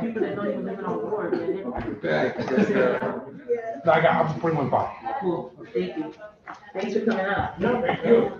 People that don't even live on board, I will bring one by. Cool, thank you. Thanks for coming out. No, thank you.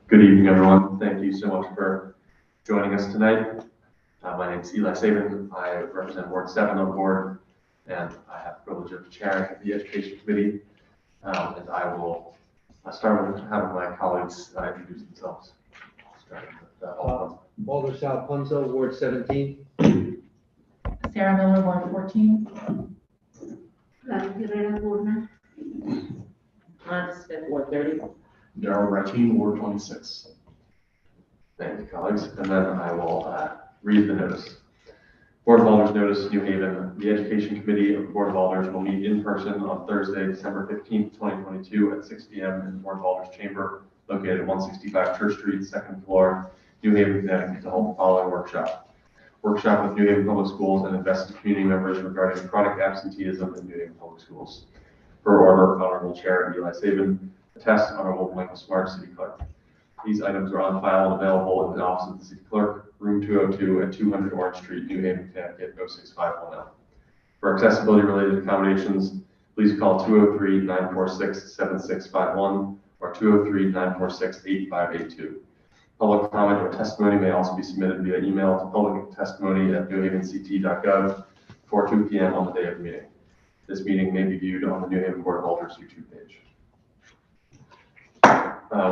Good evening, everyone. Thank you so much for joining us tonight. My name is Eli Sabin. I represent Ward 7 on the board, and I have the privilege of chairing the Education Committee. And I will start with having my colleagues introduce themselves. Alder Sal Punzo, Ward 17. Sarah Miller, Ward 14. Ward 30. Darrell Ratine, Ward 26. Thank you, colleagues. And then I will read the notice. Board of Alders notice, New Haven. The Education Committee of the Board of Alders will meet in person on Thursday, December 15th, 2022 at 6 p.m. in the Board of Alders chamber located at 165 Church Street, second floor, New Haven, Connecticut, to hold the following workshop. Workshop with New Haven Public Schools and invested community members regarding chronic absenteeism in New Haven Public Schools. Per order, Honorable Chair Eli Sabin. Attest, Honorable Michael Smart, City Clerk. These items are on file and available in the office of the City Clerk, room 202 at 200 Orange Street, New Haven, Connecticut, 06510. For accessibility-related accommodations, please call 203-946-7651 or 203-946-8582. Public comment or testimony may also be submitted via email to public.testimony@newhavenct.gov before 2 p.m. on the day of the meeting. This meeting may be viewed on the New Haven Board of Alders YouTube page.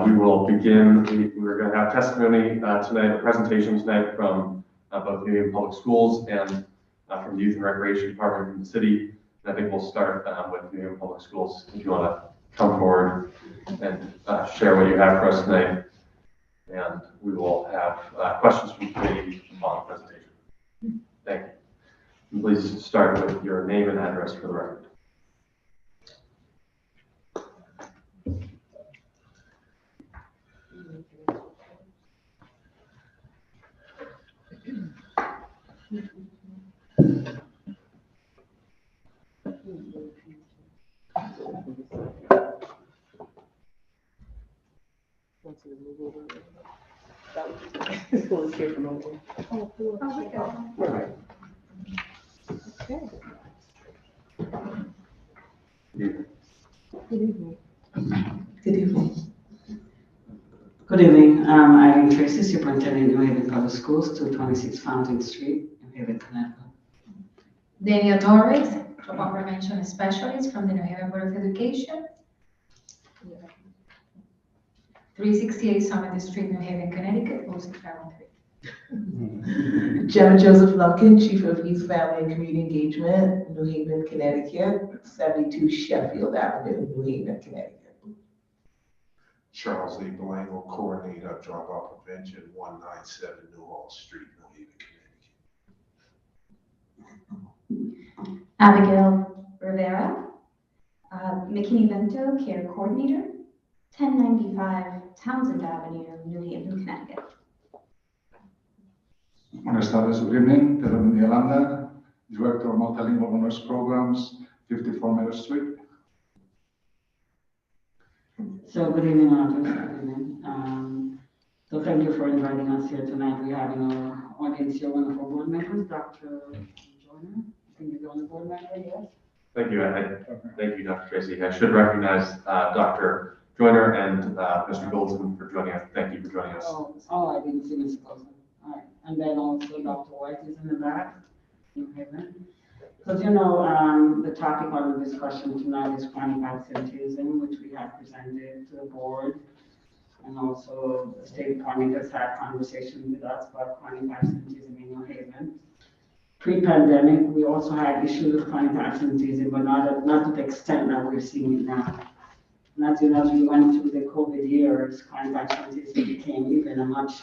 We will begin. We're going to have testimony tonight, a presentation tonight from both New Haven Public Schools and from the Youth and Recreation Department from the city. And I think we'll start with New Haven Public Schools. If you want to come forward and share what you have for us tonight, and we will have questions from the committee on the presentation. Thank you. And please start with your name and address for the record. Okay. Good evening. Good evening. Good evening. I'm Tracy, Superintendent, New Haven Public Schools, 226 Fountain Street, New Haven, Connecticut. Daniel Torres, Trauma Prevention Specialist from the New Haven Board of Education. 368 Summit Street, New Haven, Connecticut, 06513. Gemma Joseph Lumpkin, Chief of Youth, Family, and Community Engagement, New Haven, Connecticut, 72 Sheffield Avenue, New Haven, Connecticut. Charles A. Belango, Coordinator, Dropout Prevention, 197 Newhall Street, New Haven, Connecticut. Abigail Rivera, McKinney Vento, Care Coordinator, 1095 Townsend Avenue, New Haven, Connecticut. Buenas tardes, good evening. Pedro Yolanda, Director of Multilingual Honors Programs, 54 Meadow Street. So good evening, Audrey. Good evening. So thank you for inviting us here tonight. We have in our audience here one of our board members, Dr. John Joyner. I think you're the only board member, yes? Thank you, thank you, Dr. Tracy. I should recognize Dr. Joyner and Mr. Goldsman for joining us. Thank you for joining us. Oh, I didn't see Mr. Goldsman. All right, and then also Dr. White is in the back, New Haven. Because the topic on the discussion tonight is chronic absenteeism, which we have presented to the board. And also the state department has had conversations with us about chronic absenteeism in New Haven. Pre-pandemic, we also had issues with chronic absenteeism, but not to the extent that we're seeing it now. And as we went through the COVID years, chronic absenteeism became even a much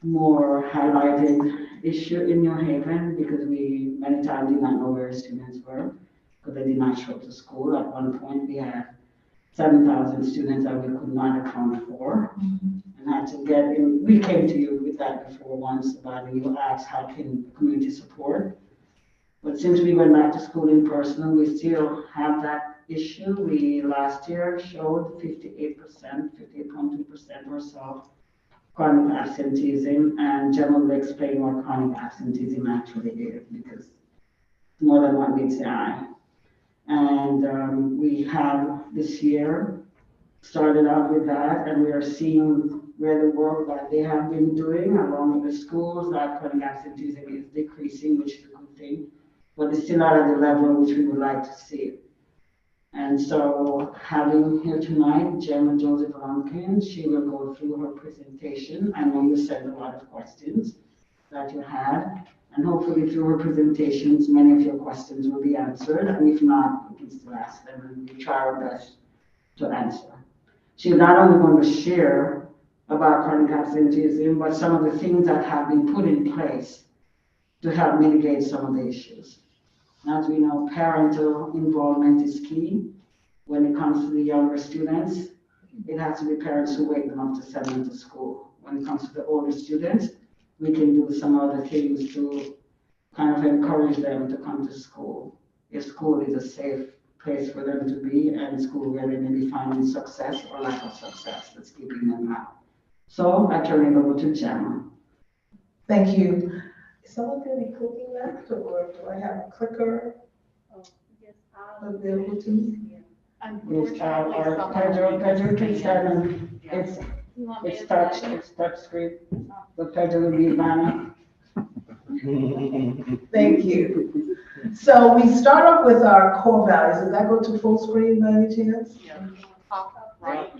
more highlighted issue in New Haven because we many times did not know where students were because they did not show up to school. At one point, we had 7,000 students that we could not account for, and had to get in. We came to you with that before once about you asked how can community support. But since we went back to school in person, we still have that issue. We last year showed 58%, 58.2% or so chronic absenteeism, and Gemma will explain what chronic absenteeism actually is because it's more than what meets the eye. And we have this year started out with that, and we are seeing where the work that they have been doing along with the schools, that chronic absenteeism is decreasing, which is a good thing, but it's still not at the level which we would like to see it. And so having here tonight, Gemma Joseph Lumpkin, she will go through her presentation. I know you sent a lot of questions that you had, and hopefully through her presentations, many of your questions will be answered. And if not, we can still ask them and we try our best to answer. She's not only going to share about chronic absenteeism, but some of the things that have been put in place to help mitigate some of the issues. As we know, parental involvement is key when it comes to the younger students. It has to be parents who wake them up to send them to school. When it comes to the older students, we can do some other things to kind of encourage them to come to school. If school is a safe place for them to be and school where they may be finding success or lack of success that's keeping them out. So I turn it over to Gemma. Thank you. Is someone going to be clicking that, or do I have a clicker available to me? Yes, our Pedro can stand and it's touch screen. The Pedro will be banner. Thank you. So we start off with our core values. Does that go to full screen by any chance? Yeah. Top right.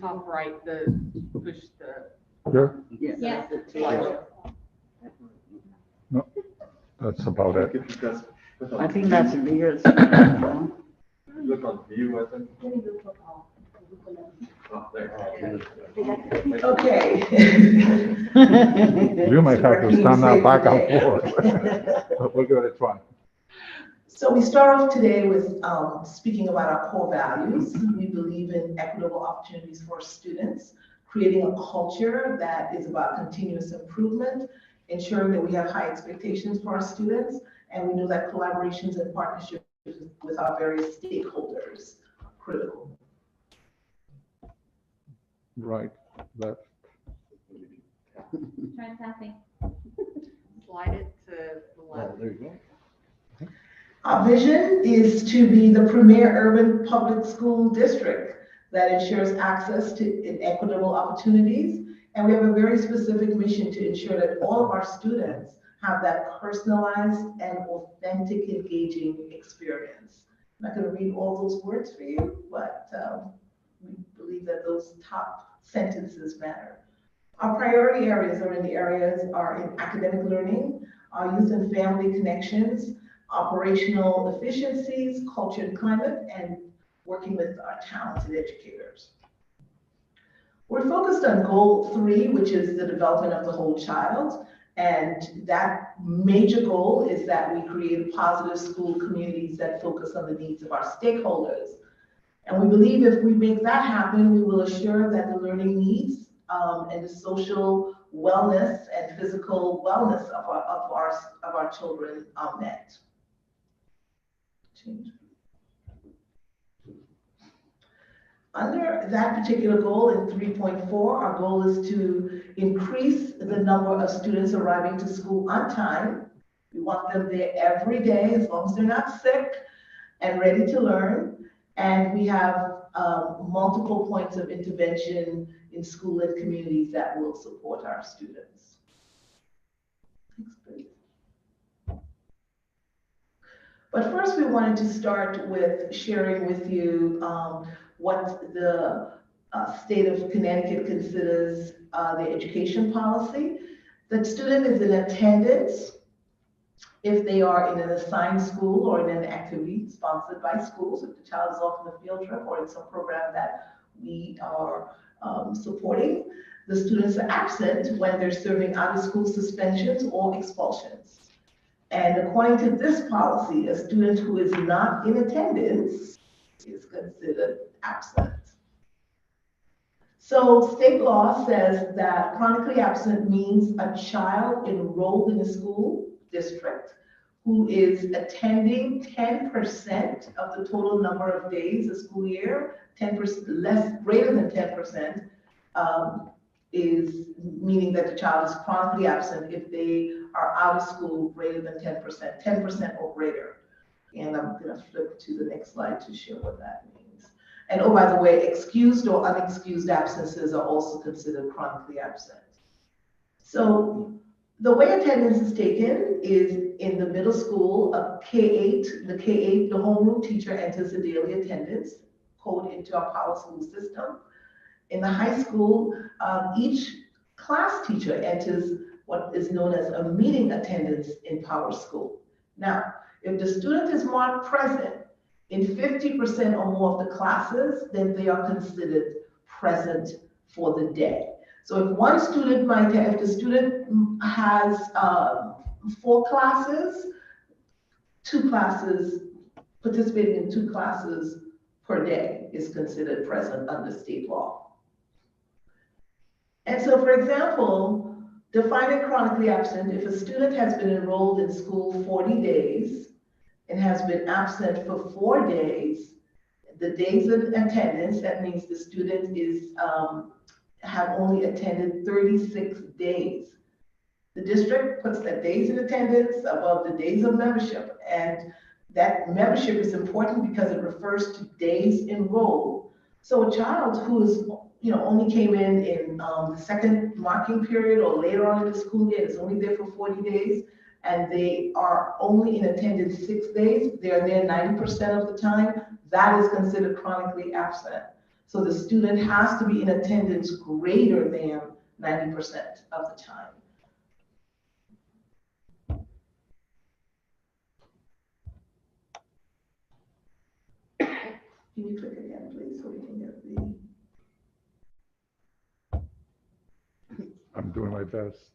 Top right, push the. Here? Yes. No, that's about it. I think that's yours. Look on view, I think. Oh, there. Okay. You might have to stand up back and forth. But we're gonna try. So we start off today with speaking about our core values. We believe in equitable opportunities for students, creating a culture that is about continuous improvement, ensuring that we have high expectations for our students, and we know that collaborations and partnerships with our various stakeholders are critical. Right, left. Try tapping. Slide it to the left. There you go. Our vision is to be the premier urban public school district that ensures access to equitable opportunities. And we have a very specific mission to ensure that all of our students have that personalized and authentic, engaging experience. I'm not going to read all those words for you, but we believe that those top sentences matter. Our priority areas are in academic learning, our youth and family connections, operational efficiencies, culture and climate, and working with our talented educators. We're focused on goal 3, which is the development of the whole child. And that major goal is that we create positive school communities that focus on the needs of our stakeholders. And we believe if we make that happen, we will assure that the learning needs and the social wellness and physical wellness of our children are met. Under that particular goal in 3.4, our goal is to increase the number of students arriving to school on time. We want them there every day, as long as they're not sick and ready to learn. And we have multiple points of intervention in school and communities that will support our students. Next, please. But first, we wanted to start with sharing with you what the state of Connecticut considers the education policy. The student is in attendance if they are in an assigned school or in an activity sponsored by schools, if the child is off on a field trip or in some program that we are supporting. The students are absent when they're serving out-of-school suspensions or expulsions. And according to this policy, a student who is not in attendance is considered absent. So state law says that chronically absent means a child enrolled in a school district who is attending 10% of the total number of days a school year, 10% greater than 10%, is meaning that the child is chronically absent if they are out of school greater than 10% or greater. And I'm going to flip to the next slide to show what that means. And oh, by the way, excused or unexcused absences are also considered chronically absent. So the way attendance is taken is in the middle school, the K-8, the homeroom teacher enters the daily attendance code into our Power School system. In the high school, each class teacher enters what is known as a meeting attendance in Power School. Now, if the student is marked present in 50% or more of the classes, then they are considered present for the day. So if one student might have, if the student has 4 classes, 2 classes, participating in 2 classes per day is considered present under state law. And so, for example, defining chronically absent, if a student has been enrolled in school 40 days and has been absent for 4 days, the days of attendance, that means the student is have only attended 36 days. The district puts the days in attendance above the days of membership, and that membership is important because it refers to days enrolled. So a child who is, only came in the second marking period or later on in the school year, is only there for 40 days, and they are only in attendance 6 days, they're there 90% of the time, that is considered chronically absent. So the student has to be in attendance greater than 90% of the time. Can you click again, please, so we can get the... I'm doing my best.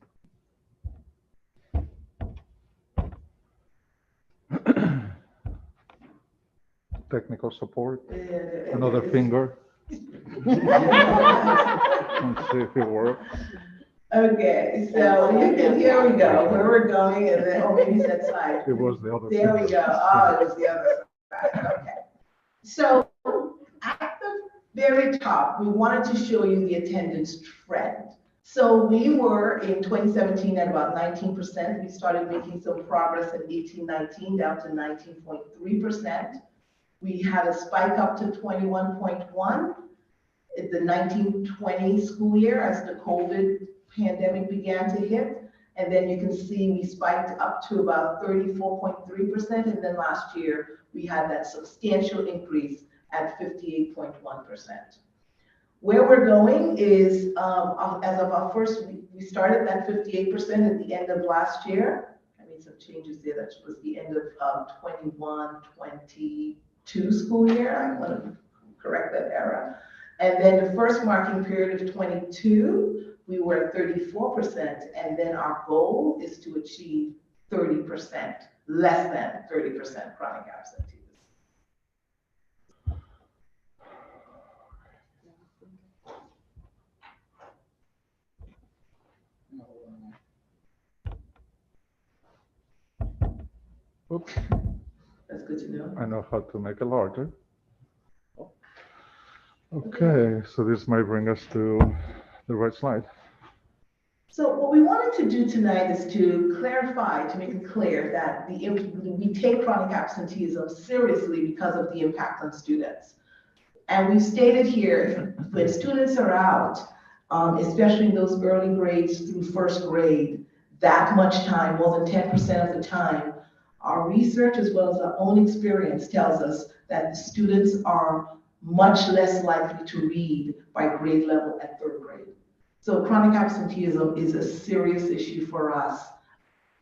Technical support. Another finger. Let's see if it works. Okay, so you can, here we go, where we're going, and then, maybe it's that side. It was the other There finger. we go. Oh, it was the other side. Okay. So at the very top, we wanted to show you the attendance trend. So we were in 2017 at about 19%. We started making some progress in 18-19 down to 19.3%. We had a spike up to 21.1 in the 19-20 school year as the COVID pandemic began to hit. And then you can see we spiked up to about 34.3%. And then last year, we had that substantial increase at 58.1%. Where we're going is, as of our first, we started at 58% at the end of last year. I made some changes there. That was the end of 21-22 school year. I'm going to correct that error. And then the first marking period of 22, we were at 34%. And then our goal is to achieve 30%, less than 30% chronic absenteeism. Oops. That's good to know. I know how to make it larger. Okay, so this might bring us to the right slide. So what we wanted to do tonight is to clarify, to make it clear that we take chronic absenteeism seriously because of the impact on students. And we've stated here, when students are out, especially in those early grades through first grade, that much time, more than 10% of the time, our research as well as our own experience tells us that the students are much less likely to read by grade level at third grade. So chronic absenteeism is a serious issue for us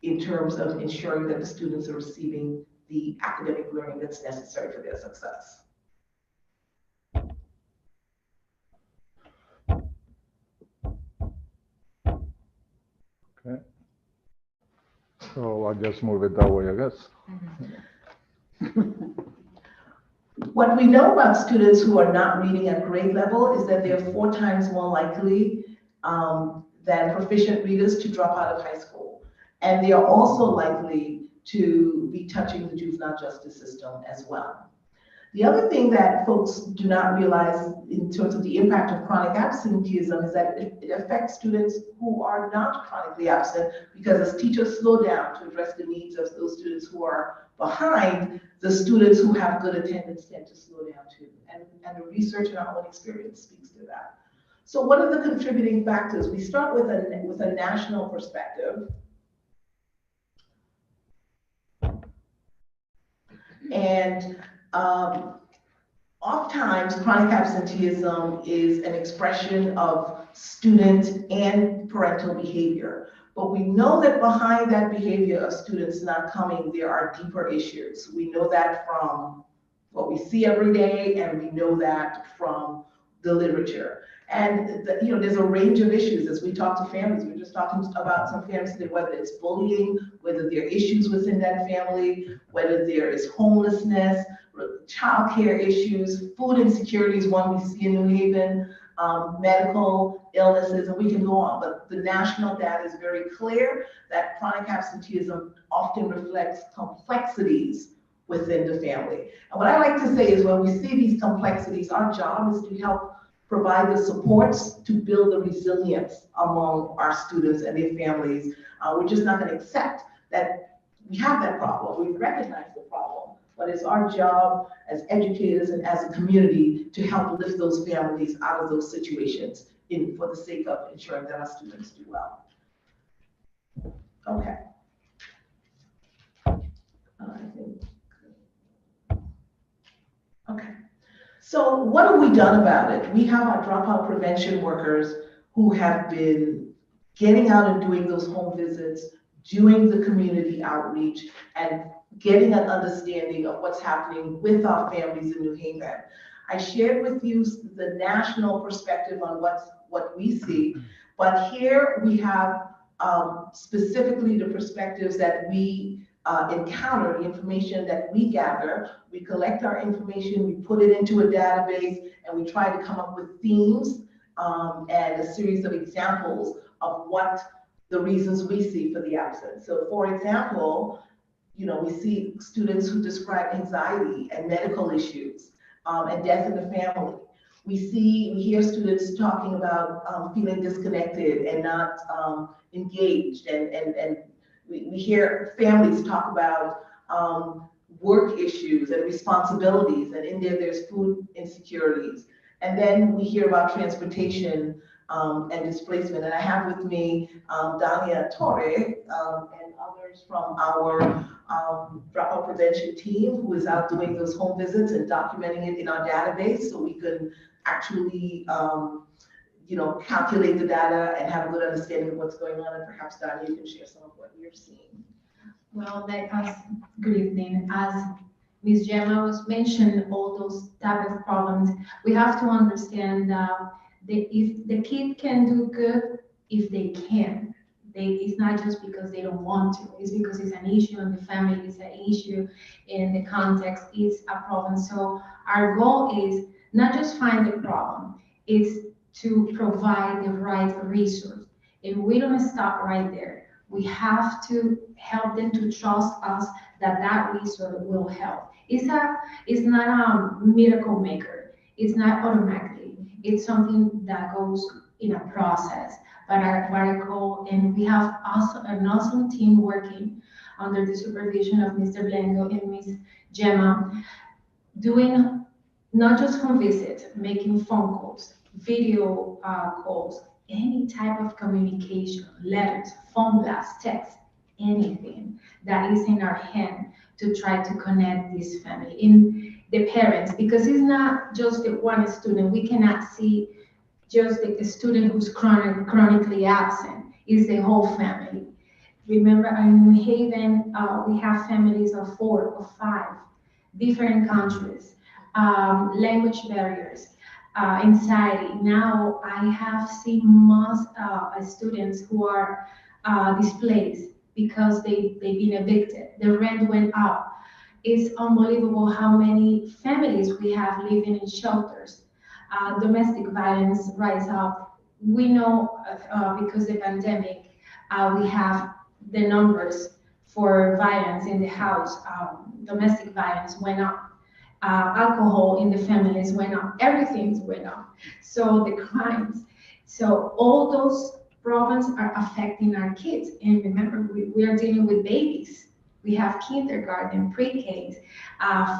in terms of ensuring that the students are receiving the academic learning that's necessary for their success. Okay. So I'll just move it that way, I guess. What we know about students who are not reading at grade level is that they're 4 times more likely than proficient readers to drop out of high school. And they are also likely to be touching the juvenile justice system as well. The other thing that folks do not realize in terms of the impact of chronic absenteeism is that it affects students who are not chronically absent, because as teachers slow down to address the needs of those students who are behind, the students who have good attendance tend to slow down too. And the research and our own experience speaks to that. So what are the contributing factors? We start with a national perspective. And oftentimes, chronic absenteeism is an expression of student and parental behavior. But we know that behind that behavior of students not coming, there are deeper issues. We know that from what we see every day, and we know that from the literature. And there's a range of issues as we talk to families. We're just talking about some families today, whether it's bullying, whether there are issues within that family, whether there is homelessness, childcare issues, food insecurity is one we see in New Haven, medical illnesses, and we can go on. But the national data is very clear that chronic absenteeism often reflects complexities within the family. And what I like to say is when we see these complexities, our job is to help provide the supports to build the resilience among our students and their families. We're just not going to accept that we have that problem. We recognize the problem, but it's our job as educators and as a community to help lift those families out of those situations for the sake of ensuring that our students do well. Okay. Okay. So what have we done about it? We have our dropout prevention workers who have been getting out and doing those home visits, doing the community outreach, and getting an understanding of what's happening with our families in New Haven. I shared with you the national perspective on what we see, but here we have specifically the perspectives that we encounter, the information that we gather. We collect our information, we put it into a database, and we try to come up with themes and a series of examples of what the reasons we see for the absence. So for example, we see students who describe anxiety and medical issues and death in the family. We hear students talking about feeling disconnected and not engaged, and we hear families talk about work issues and responsibilities, and in there's food insecurities. And then we hear about transportation and displacement. And I have with me Dania Torre and others from our dropout prevention team who is out doing those home visits and documenting it in our database so we can actually calculate the data and have a good understanding of what's going on. And perhaps, Dania, you can share some of what you're seeing. Well, good evening. As Ms. Gemma was mentioning, all those type of problems, we have to understand that if the kid can do good, if they can. It's not just because they don't want to, it's because it's an issue in the family, it's an issue in the context, it's a problem. So our goal is not just find the problem, it's to provide the right resource. And we don't stop right there. We have to help them to trust us that resource will help. It's not a miracle maker. It's not automatically. It's something that goes in a process. But our goal, and we have also an awesome team working under the supervision of Mr. Blanco and Ms. Gemma, doing not just home visits, making phone calls, video calls, any type of communication, letters, phone blasts, text, anything that is in our hand to try to connect this family, in the parents, because it's not just the one student. We cannot see just the student who's chronically absent. It's the whole family. Remember, in New Haven, we have families of 4 or 5, different countries, language barriers, anxiety. Now I have seen most students who are displaced because they've been evicted. The rent went up. It's unbelievable how many families we have living in shelters. Domestic violence rise up. We know because the pandemic, we have the numbers for violence in the house. Domestic violence went up. Alcohol in the families went up. Everything's went up. So the crimes. So all those problems are affecting our kids. And remember, we are dealing with babies. We have kindergarten, pre-Ks,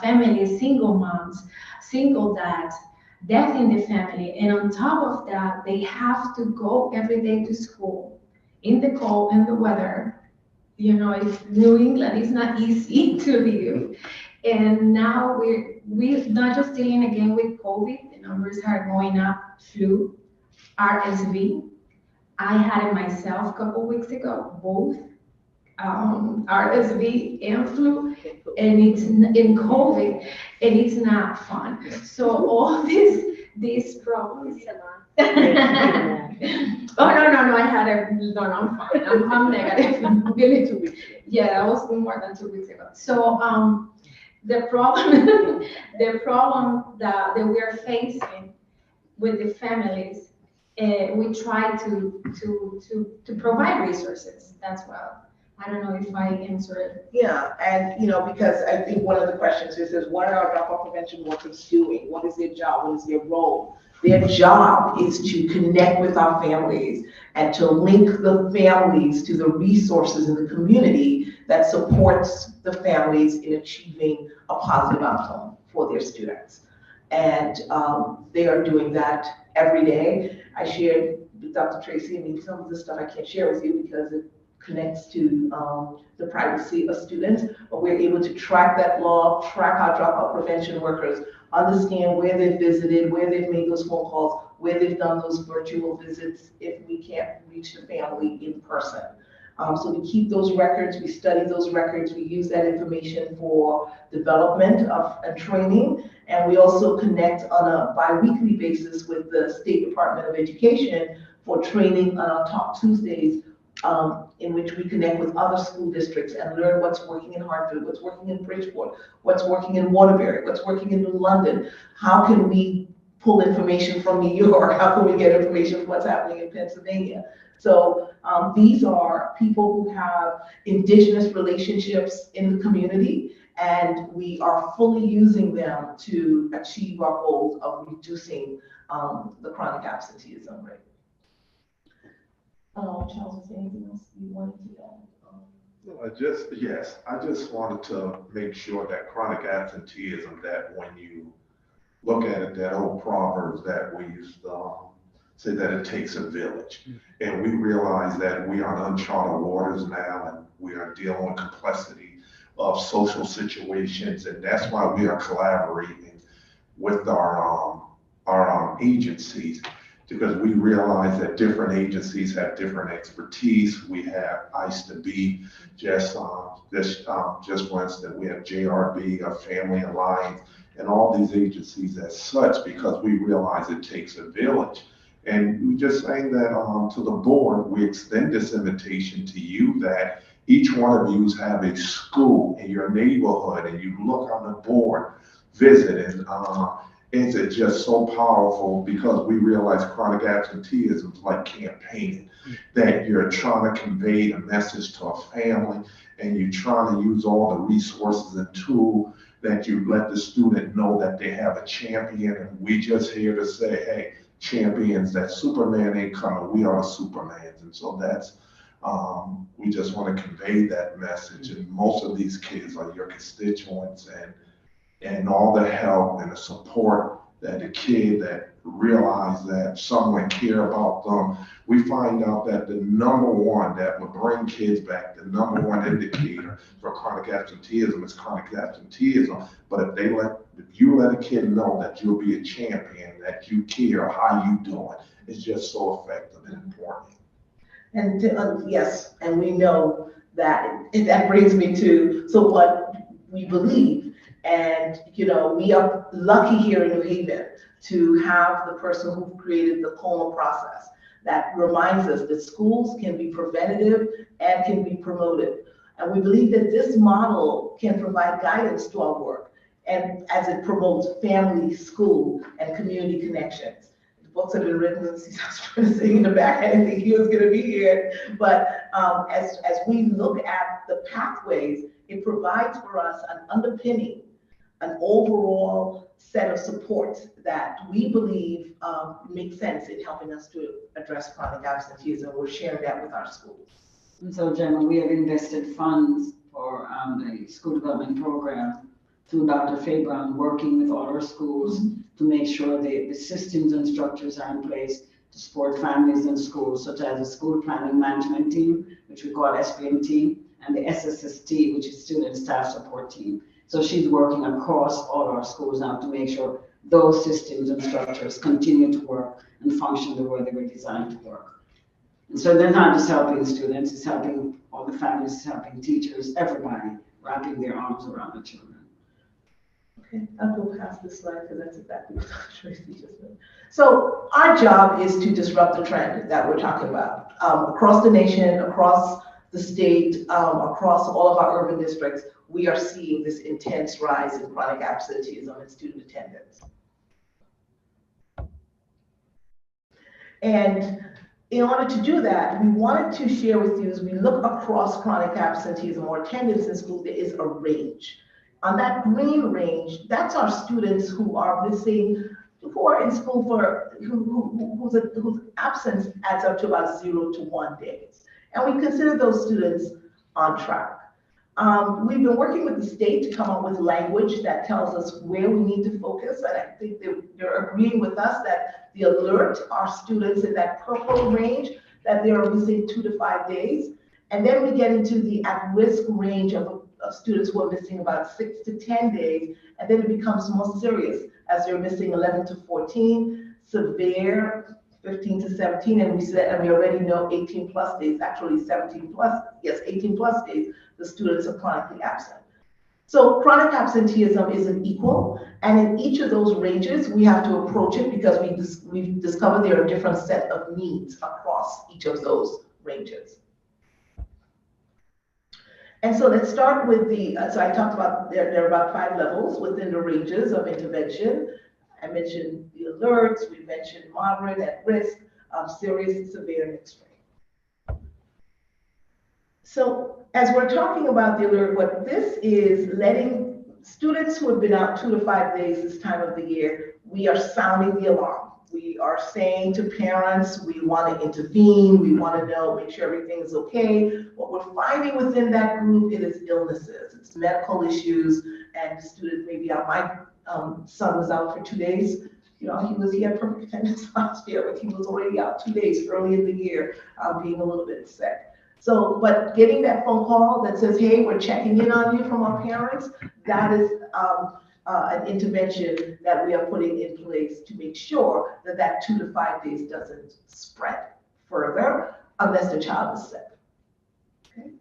families, single moms, single dads, death in the family. And on top of that, they have to go every day to school in the cold and the weather. You know, New England is not easy to live. And now we're not just dealing again with COVID, the numbers are going up, flu, RSV. I had it myself a couple weeks ago, both RSV and flu, and it's in COVID, and it's not fun. So all these problems. Oh no! I had I'm fine. I'm negative. Really 2 weeks. Yeah, that was more than 2 weeks ago. So the problem, that we are facing with the families, we try to provide resources. That's well. I don't know if I answered. Yeah, and because I think one of the questions is what are our dropout prevention workers doing? What is their job? What is their role? Their job is to connect with our families and to link the families to the resources in the community that supports the families in achieving a positive outcome for their students. And they are doing that every day. I shared with Dr. Tracy, some of the stuff I can't share with you because it connects to the privacy of students, but we're able to track that log, track our dropout prevention workers, understand where they've visited, where they've made those phone calls, where they've done those virtual visits if we can't reach the family in person. So we keep those records, we study those records, we use that information for development and training, and we also connect on a bi-weekly basis with the State Department of Education for training on our Talk Tuesdays, in which we connect with other school districts and learn what's working in Hartford, what's working in Bridgeport, what's working in Waterbury, what's working in New London. How can we pull information from New York? How can we get information from what's happening in Pennsylvania? So these are people who have indigenous relationships in the community, and we are fully using them to achieve our goals of reducing the chronic absenteeism rate. Charles, is there anything else you wanted to add? I just wanted to make sure that chronic absenteeism, that when you look at it, that old proverb that we used to say that it takes a village. And we realize that we are in uncharted waters now, and we are dealing with complexity of social situations, and that's why we are collaborating with our agencies, because we realize that different agencies have different expertise. We have ICE to be just for instance, we have JRB, a Family Alliance, and all these agencies as such, because we realize it takes a village. And we just saying that to the board, we extend this invitation to you that each one of you have a school in your neighborhood, and you look on the board, visit, and is it just so powerful, because we realize chronic absenteeism is like campaigning, that you're trying to convey a message to a family, and you're trying to use all the resources and tools that you let the student know that they have a champion. And we just here to say, hey, champions, that Superman ain't coming, we are the Supermans. And so that's, we just want to convey that message. And most of these kids are your constituents, and all the help and the support that the kid that realize that someone care about them. We find out that the number one that would bring kids back, the number one indicator for chronic absenteeism is chronic absenteeism. But if you let a kid know that you'll be a champion, that you care how you doing, it's just so effective and important. And yes, and we know that, and that brings me to, so what we believe, and we are lucky here in New Haven to have the person who created the COMA process that reminds us that schools can be preventative and can be promoted. And we believe that this model can provide guidance to our work, and as it promotes family, school, and community connections. The books have been written, since I was sitting in the back, I didn't think he was gonna be here. But as we look at the pathways, it provides for us an underpinning, an overall set of supports that we believe make sense in helping us to address chronic absenteeism. We're sharing that with our schools. And so, Gemma, we have invested funds for the school development program through Dr. Faye Brown, working with all our schools to make sure the systems and structures are in place to support families and schools, such as the school planning management team, which we call SPMT, and the SSST, which is student staff support team. So she's working across all our schools now to make sure those systems and structures continue to work and function the way they were designed to work. And so they're not just helping students, it's helping all the families, it's helping teachers, everybody, wrapping their arms around the children. Okay, I'll go past this slide because that's exactly what Tracy just said. So our job is to disrupt the trend that we're talking about. Across the nation, across the state, across all of our urban districts, we are seeing this intense rise in chronic absenteeism and student attendance. And in order to do that, we wanted to share with you, as we look across chronic absenteeism or attendance in school, there is a range. On that green range, that's our students who are missing, who are in school for, whose absence adds up to about 0 to 1 days. And we consider those students on track. We've been working with the state to come up with language that tells us where we need to focus, and I think they're agreeing with us that the alert are students in that purple range, that they are missing 2 to 5 days. And then we get into the at-risk range of students who are missing about 6 to 10 days, and then it becomes more serious as they're missing 11 to 14, severe 15 to 17, and we already know 18 plus days, actually 17 plus, yes, 18 plus days, the students are chronically absent. So chronic absenteeism isn't equal, and in each of those ranges, we have to approach it because we've discovered there are different set of needs across each of those ranges. And so let's start with so I talked about, there are about 5 levels within the ranges of intervention. I mentioned the alerts, we mentioned moderate, at risk, serious, severe, and extreme. So as we're talking about the alert, what this is letting students who have been out 2 to 5 days this time of the year, we are sounding the alarm. We are saying to parents, we want to intervene, we want to know, make sure everything is okay. What we're finding within that group, it is illnesses, it's medical issues, and the student may be out. My son was out for 2 days. He had perfect attendance last year, but he was already out 2 days early in the year, being a little bit sick. So, but getting that phone call that says, hey, we're checking in on you from our parents, that is an intervention that we are putting in place to make sure that that 2 to 5 days doesn't spread further unless the child is sick. Okay.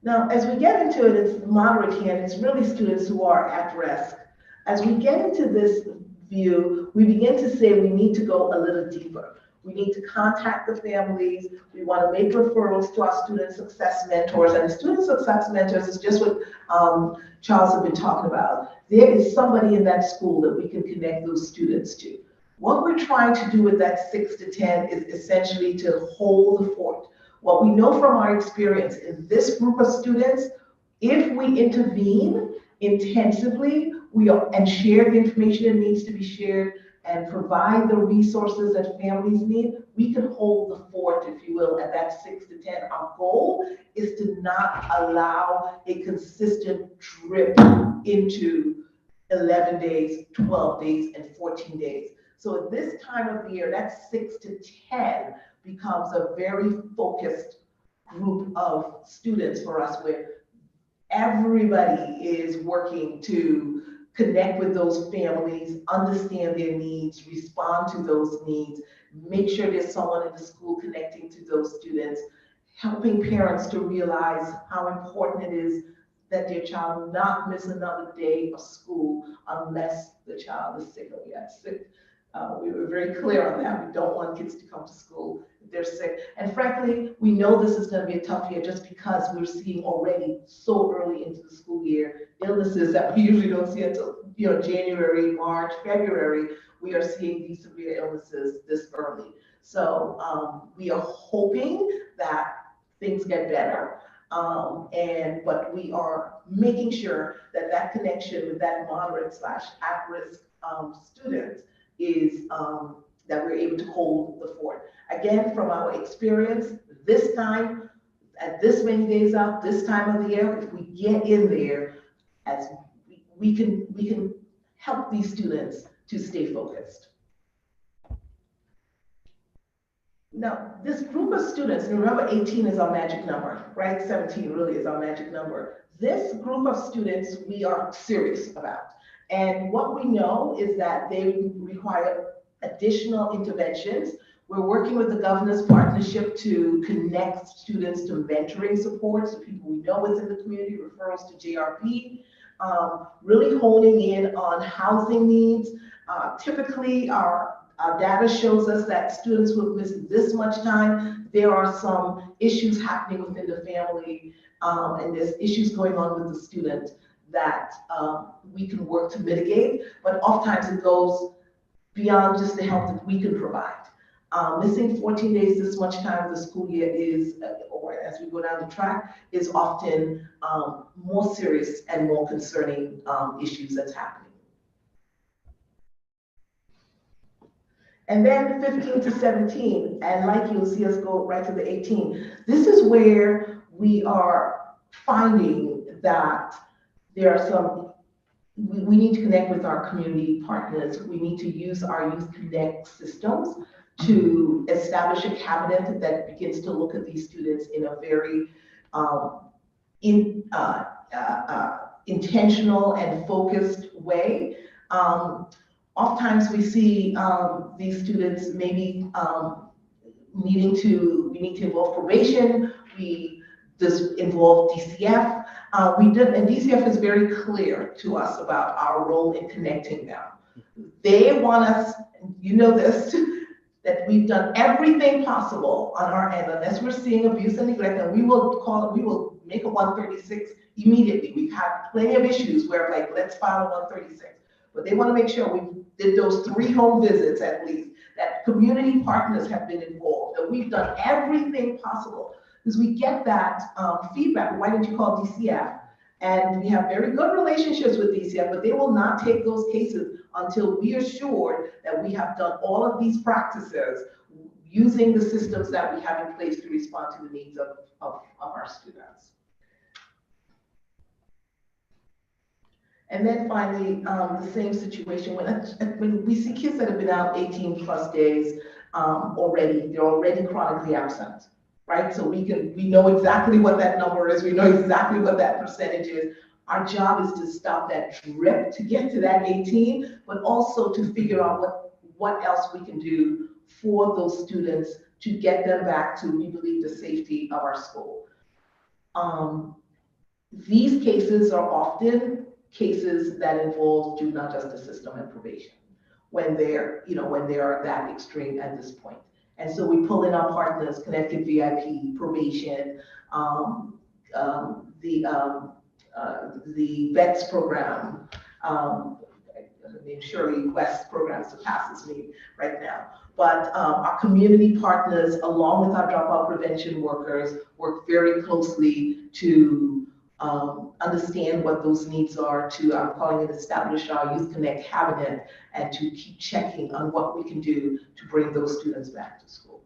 Now, as we get into it, it's moderate here, and it's really students who are at risk. As we get into this view, we begin to say we need to go a little deeper. We need to contact the families. We want to make referrals to our student success mentors. And student success mentors is just what Charles has been talking about. There is somebody in that school that we can connect those students to. What we're trying to do with that 6 to 10 is essentially to hold the fort. What we know from our experience in this group of students, if we intervene intensively, and share the information that needs to be shared and provide the resources that families need, we can hold the fort, if you will, at that 6 to 10. Our goal is to not allow a consistent drip into 11 days, 12 days, and 14 days. So at this time of the year, that 6 to 10 becomes a very focused group of students for us, where everybody is working to connect with those families, understand their needs, respond to those needs, make sure there's someone in the school connecting to those students, helping parents to realize how important it is that their child not miss another day of school unless the child is sick or yet sick. We were very clear on that. We don't want kids to come to school if they're sick. And frankly, we know this is going to be a tough year just because we're seeing already so early into the school year illnesses that we usually don't see until January, March, February. We are seeing these severe illnesses this early. So we are hoping that things get better. But we are making sure that that connection with that moderate / at-risk student is that we're able to hold the fort. Again, from our experience, this time, at this many days out, this time of the year, if we get in there, as we can help these students to stay focused. Now, this group of students, and remember 18 is our magic number, right? 17 really is our magic number. This group of students we are serious about. And what we know is that they require additional interventions. We're working with the Governor's Partnership to connect students to mentoring support, so people we know within the community, referrals to JRP, really honing in on housing needs. Typically, our data shows us that students who have missed this much time, there are some issues happening within the family, and there's issues going on with the student that we can work to mitigate, but oftentimes it goes beyond just the help that we can provide. Missing 14 days this much time of the school year is, or as we go down the track, is often more serious and more concerning issues that's happening. And then 15 to 17, and like you'll see us go right to the 18, this is where we are finding that there are some, we need to connect with our community partners. We need to use our Youth Connect systems to establish a cabinet that begins to look at these students in a very intentional and focused way. Oftentimes we see these students maybe we need to involve probation, we just involve DCF. And DCF is very clear to us about our role in connecting them. They want us, you know this, that we've done everything possible on our end, unless we're seeing abuse and neglect, and we will make a 136 immediately. We've had plenty of issues where like, let's file a 136. But they want to make sure we did those 3 home visits at least, that community partners have been involved, that we've done everything possible. Because we get that feedback, why didn't you call DCF? And we have very good relationships with DCF, but they will not take those cases until we are sure that we have done all of these practices using the systems that we have in place to respond to the needs of our students. And then finally, the same situation, when we see kids that have been out 18 plus days already, they're already chronically absent. Right, so we know exactly what that number is. We know exactly what that percentage is. Our job is to stop that drip to get to that 18, but also to figure out what else we can do for those students to get them back to, we believe, the safety of our school. These cases are often cases that involve juvenile justice system and probation when they're that extreme at this point. And so we pull in our partners, Connected VIP, probation, the VETS program, Shirley West program surpasses me right now. But our community partners, along with our dropout prevention workers, work very closely to understand what those needs are, to, I'm calling it, establish our Youth Connect cabinet, and to keep checking on what we can do to bring those students back to school.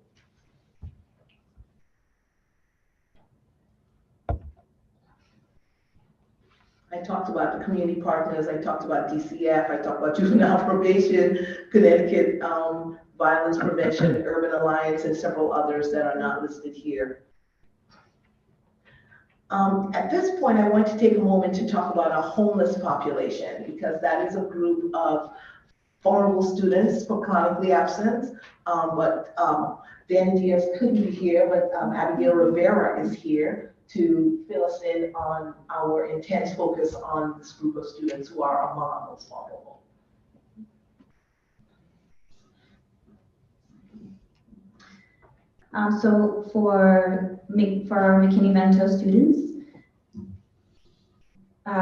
I talked about the community partners, I talked about DCF, I talked about juvenile probation, Connecticut Violence Prevention, Urban Alliance, and several others that are not listed here. At this point, I want to take a moment to talk about our homeless population, because that is a group of vulnerable students for chronically absent. Dan Diaz couldn't be here, but Abigail Rivera is here to fill us in on our intense focus on this group of students who are among our most vulnerable. So for our McKinney-Vento students, they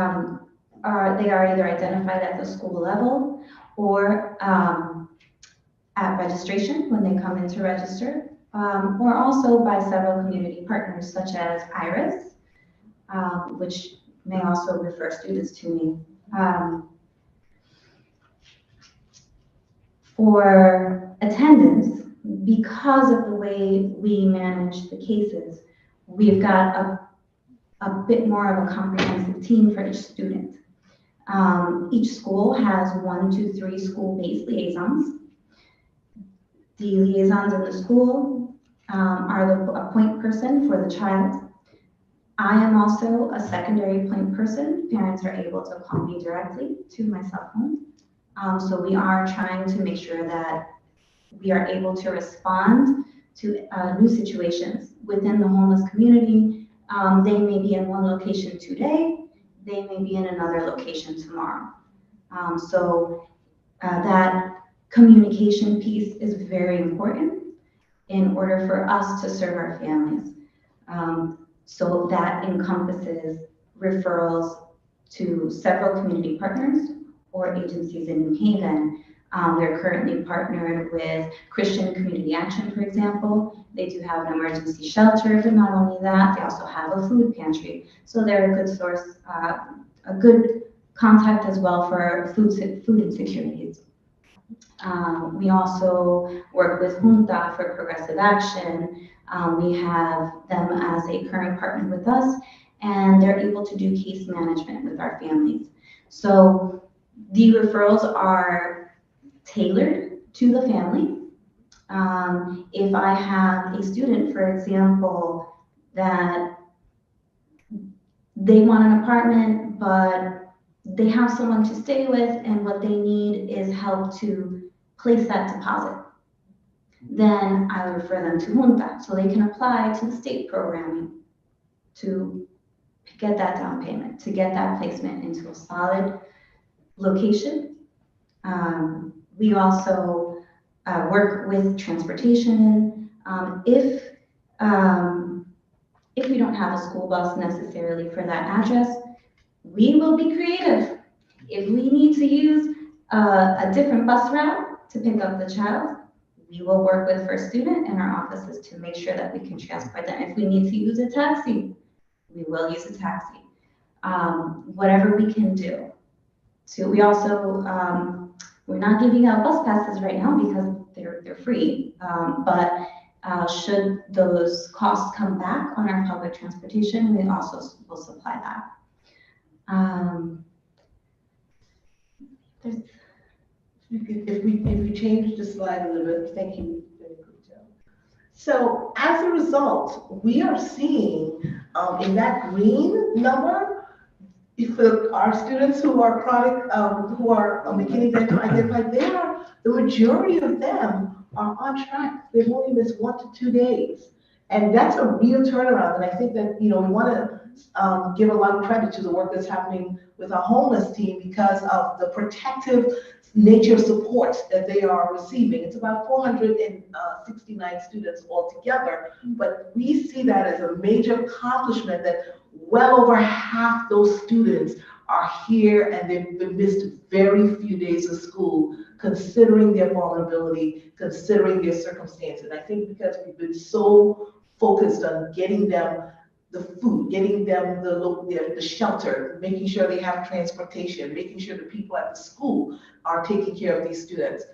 are either identified at the school level or at registration when they come in to register, or also by several community partners such as IRIS, which may also refer students to me. For attendance, because of the way we manage the cases, we've got a bit more of a comprehensive team for each student. Each school has 1 to 3 school-based liaisons. The liaisons in the school are a point person for the child. I am also a secondary point person. Parents are able to call me directly to my cell phone. So we are trying to make sure that we are able to respond to new situations within the homeless community. They may be in one location today, they may be in another location tomorrow. So that communication piece is very important in order for us to serve our families. So that encompasses referrals to several community partners or agencies in New Haven. We're currently partnered with Christian Community Action, for example. They do have an emergency shelter, but not only that, they also have a food pantry. So they're a good source, a good contact as well for food insecurities. We also work with Junta for Progressive Action. We have them as a current partner with us, and they're able to do case management with our families. So the referrals are tailored to the family. If I have a student, for example, that they want an apartment, but they have someone to stay with, and what they need is help to place that deposit, then I refer them to Junta, so they can apply to the state programming to get that down payment, to get that placement into a solid location. We also work with transportation. If we don't have a school bus necessarily for that address, we will be creative. If we need to use a different bus route to pick up the child, we will work with First Student and our offices to make sure that we can transport them. If we need to use a taxi, we will use a taxi. Whatever we can do. So we also, we're not giving out bus passes right now because they're free, but should those costs come back on our public transportation, we also will supply that. If we change the slide a little bit, thank you. So as a result, we are seeing in that green number, if our students who are chronic, who are McKinney-Vento identified, the majority of them are on track. They've only missed 1 to 2 days. And that's a real turnaround. And I think that, we want to give a lot of credit to the work that's happening with our homeless team because of the protective nature of support that they are receiving. It's about 469 students altogether, but we see that as a major accomplishment that well over half those students are here and they've missed very few days of school, considering their vulnerability, considering their circumstances. I think because we've been so focused on getting them the food, getting them the shelter, making sure they have transportation, making sure the people at the school are taking care of these students.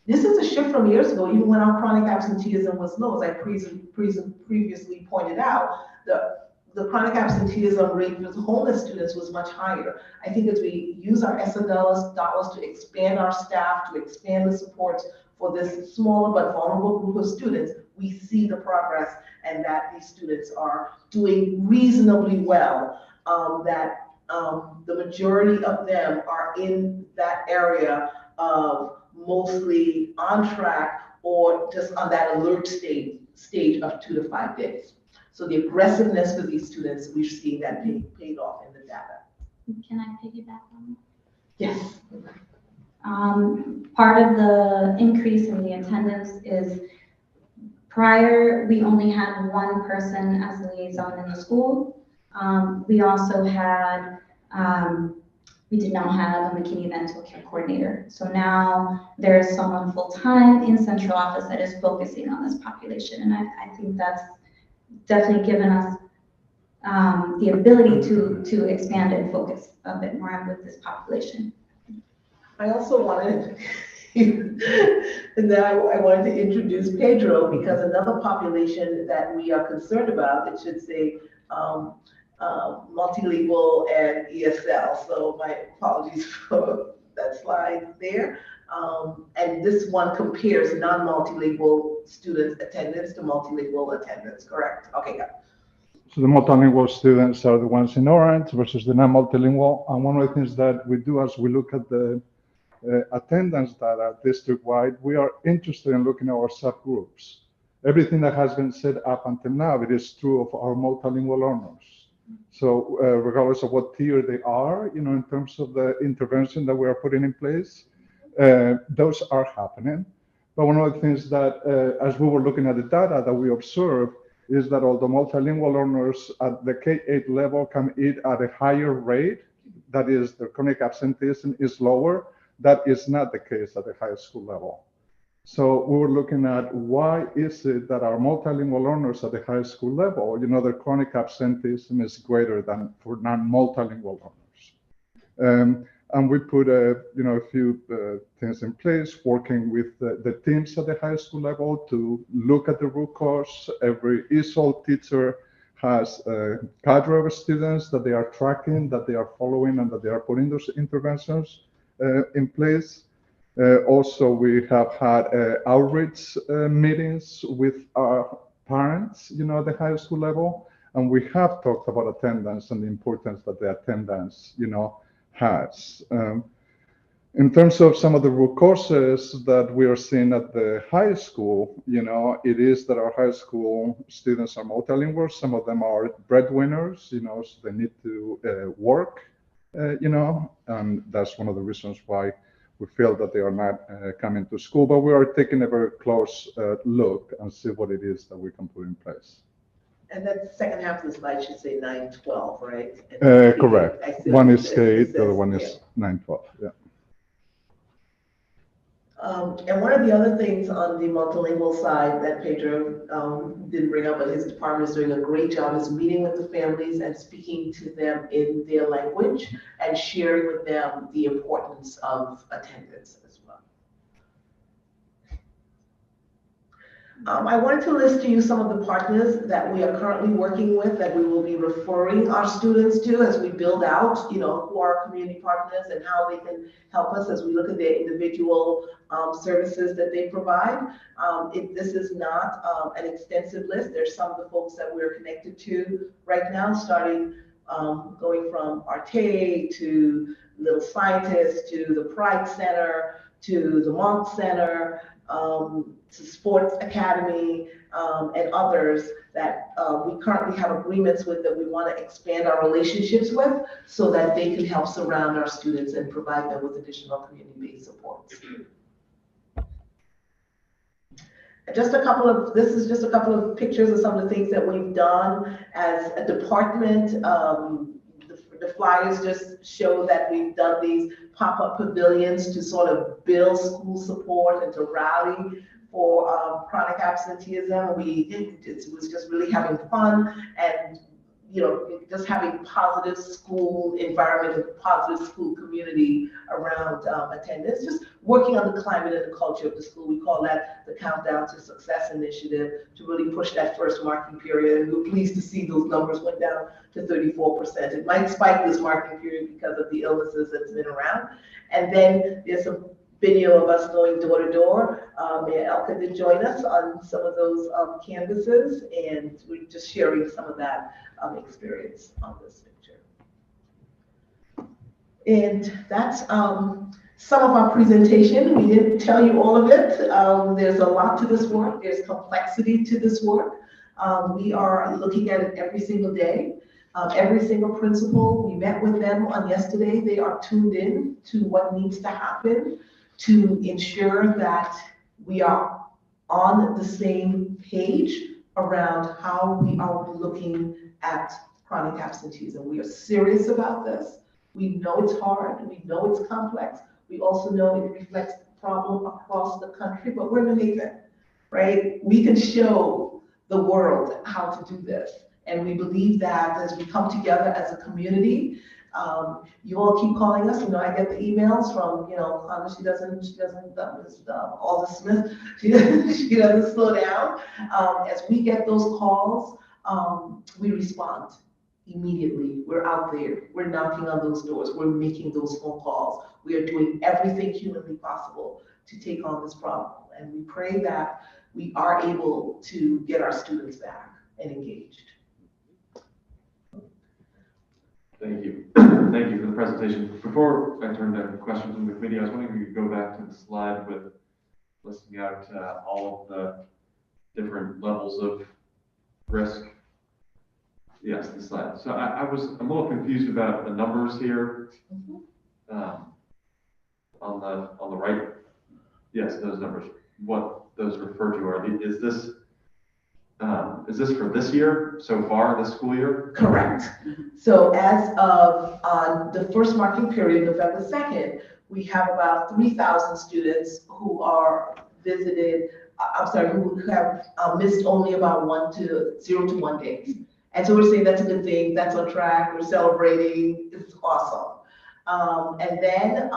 This is a shift from years ago, even when our chronic absenteeism was low, as I previously pointed out, the chronic absenteeism rate for the homeless students was much higher. I think as we use our ESSA dollars to expand our staff, to expand the supports for this smaller but vulnerable group of students, we see the progress and that these students are doing reasonably well, the majority of them are in that area of mostly on track or just on that alert stage of 2 to 5 days. So the aggressiveness for these students, we're seeing that paid off in the data. Can I piggyback on that? Yes. Part of the increase in the attendance is prior, we only had one person as liaison in the school. We also had, we did not have a McKinney mental care coordinator. So now there's someone full-time in central office that is focusing on this population. And I think that's definitely given us the ability to expand and focus a bit more with this population. I also wanted, and then I wanted to introduce Pedro, because another population that we are concerned about, it should say multilingual and ESL. So my apologies for that slide there. And this one compares non-multilingual students' attendance to multilingual attendance, correct? Okay, got it. So the multilingual students are the ones in orange versus the non-multilingual. And one of the things that we do as we look at the attendance data district-wide, we are interested in looking at our subgroups. Everything that has been said up until now, it is true of our multilingual learners. So regardless of what tier they are, you know, in terms of the intervention that we are putting in place, those are happening. But one of the things that, as we were looking at the data that we observed, is that although multilingual learners at the K-8 level come in at a higher rate, that is, their chronic absenteeism is lower, that is not the case at the high school level. So we were looking at why is it that our multilingual learners at the high school level, you know, their chronic absenteeism is greater than for non-multilingual learners. And we put a few things in place, working with the teams at the high school level to look at the root cause. Every ESOL teacher has a cadre of students that they are tracking, that they are following, and that they are putting those interventions in place. Also, we have had outreach meetings with our parents, you know, at the high school level, and we have talked about attendance and the importance that the attendance, you know, has. In terms of some of the root causes that we are seeing at the high school, you know, it is that our high school students are multilingual. Some of them are breadwinners, you know, so they need to work, you know, and that's one of the reasons why we feel that they are not coming to school. But we are taking a very close look and see what it is that we can put in place. And then the second half of the slide should say 9-12, right? Correct. One is K-8, the other one is 9-12, yeah. And one of the other things on the multilingual side that Pedro didn't bring up, but his department is doing a great job, is meeting with the families and speaking to them in their language and sharing with them the importance of attendance as well. I wanted to list to you some of the partners that we are currently working with, that we will be referring our students to as we build out, you know, who are community partners and how they can help us as we look at their individual services that they provide. This is not an extensive list. There's some of the folks that we're connected to right now, starting going from Arte to Little Scientists to the Pride Center to the Monk Center, to Sports Academy, and others that we currently have agreements with that we want to expand our relationships with so that they can help surround our students and provide them with additional community-based supports. This is just a couple of pictures of some of the things that we've done as a department. The flyers just show that we've done these pop-up pavilions to sort of build school support and to rally for chronic absenteeism. It was just really having fun, and just having positive school environment and positive school community around attendance, just working on the climate and the culture of the school. We call that the Countdown to Success Initiative to really push that first marking period. And we're pleased to see those numbers went down to 34%. It might spike this marking period because of the illnesses that's been around. And then there's some video of us going door to door. Mayor Elka did join us on some of those canvases, and we're just sharing some of that experience on this picture. And that's some of our presentation. We didn't tell you all of it. There's a lot to this work. There's complexity to this work. We are looking at it every single day. Every single principal, we met with them on yesterday. They are tuned in to what needs to happen to ensure that we are on the same page around how we are looking at chronic absenteeism. We are serious about this. We know it's hard. We know it's complex. We also know it reflects the problem across the country, but we're in the Haven, right? We can show the world how to do this. And we believe that as we come together as a community, you all keep calling us. I get the emails from, she doesn't, Alda Smith, she doesn't slow down. As we get those calls, we respond immediately. We're out there. We're knocking on those doors. We're making those phone calls. We are doing everything humanly possible to take on this problem. And we pray that we are able to get our students back and engaged. Thank you. Thank you for the presentation. Before I turn to questions from the committee, I was wondering if you could go back to the slide with listing out all of the different levels of risk. Yes, the slide. So I'm a little confused about the numbers here. On the right. Yes, those numbers. What those refer to is this for this year so far, this school year? Correct. So as of on the first marking period, November 2nd, we have about 3,000 students who are visited, who have missed only about 0 to 1 days. And so we're saying that's a good thing, that's on track, we're celebrating, it's awesome. And then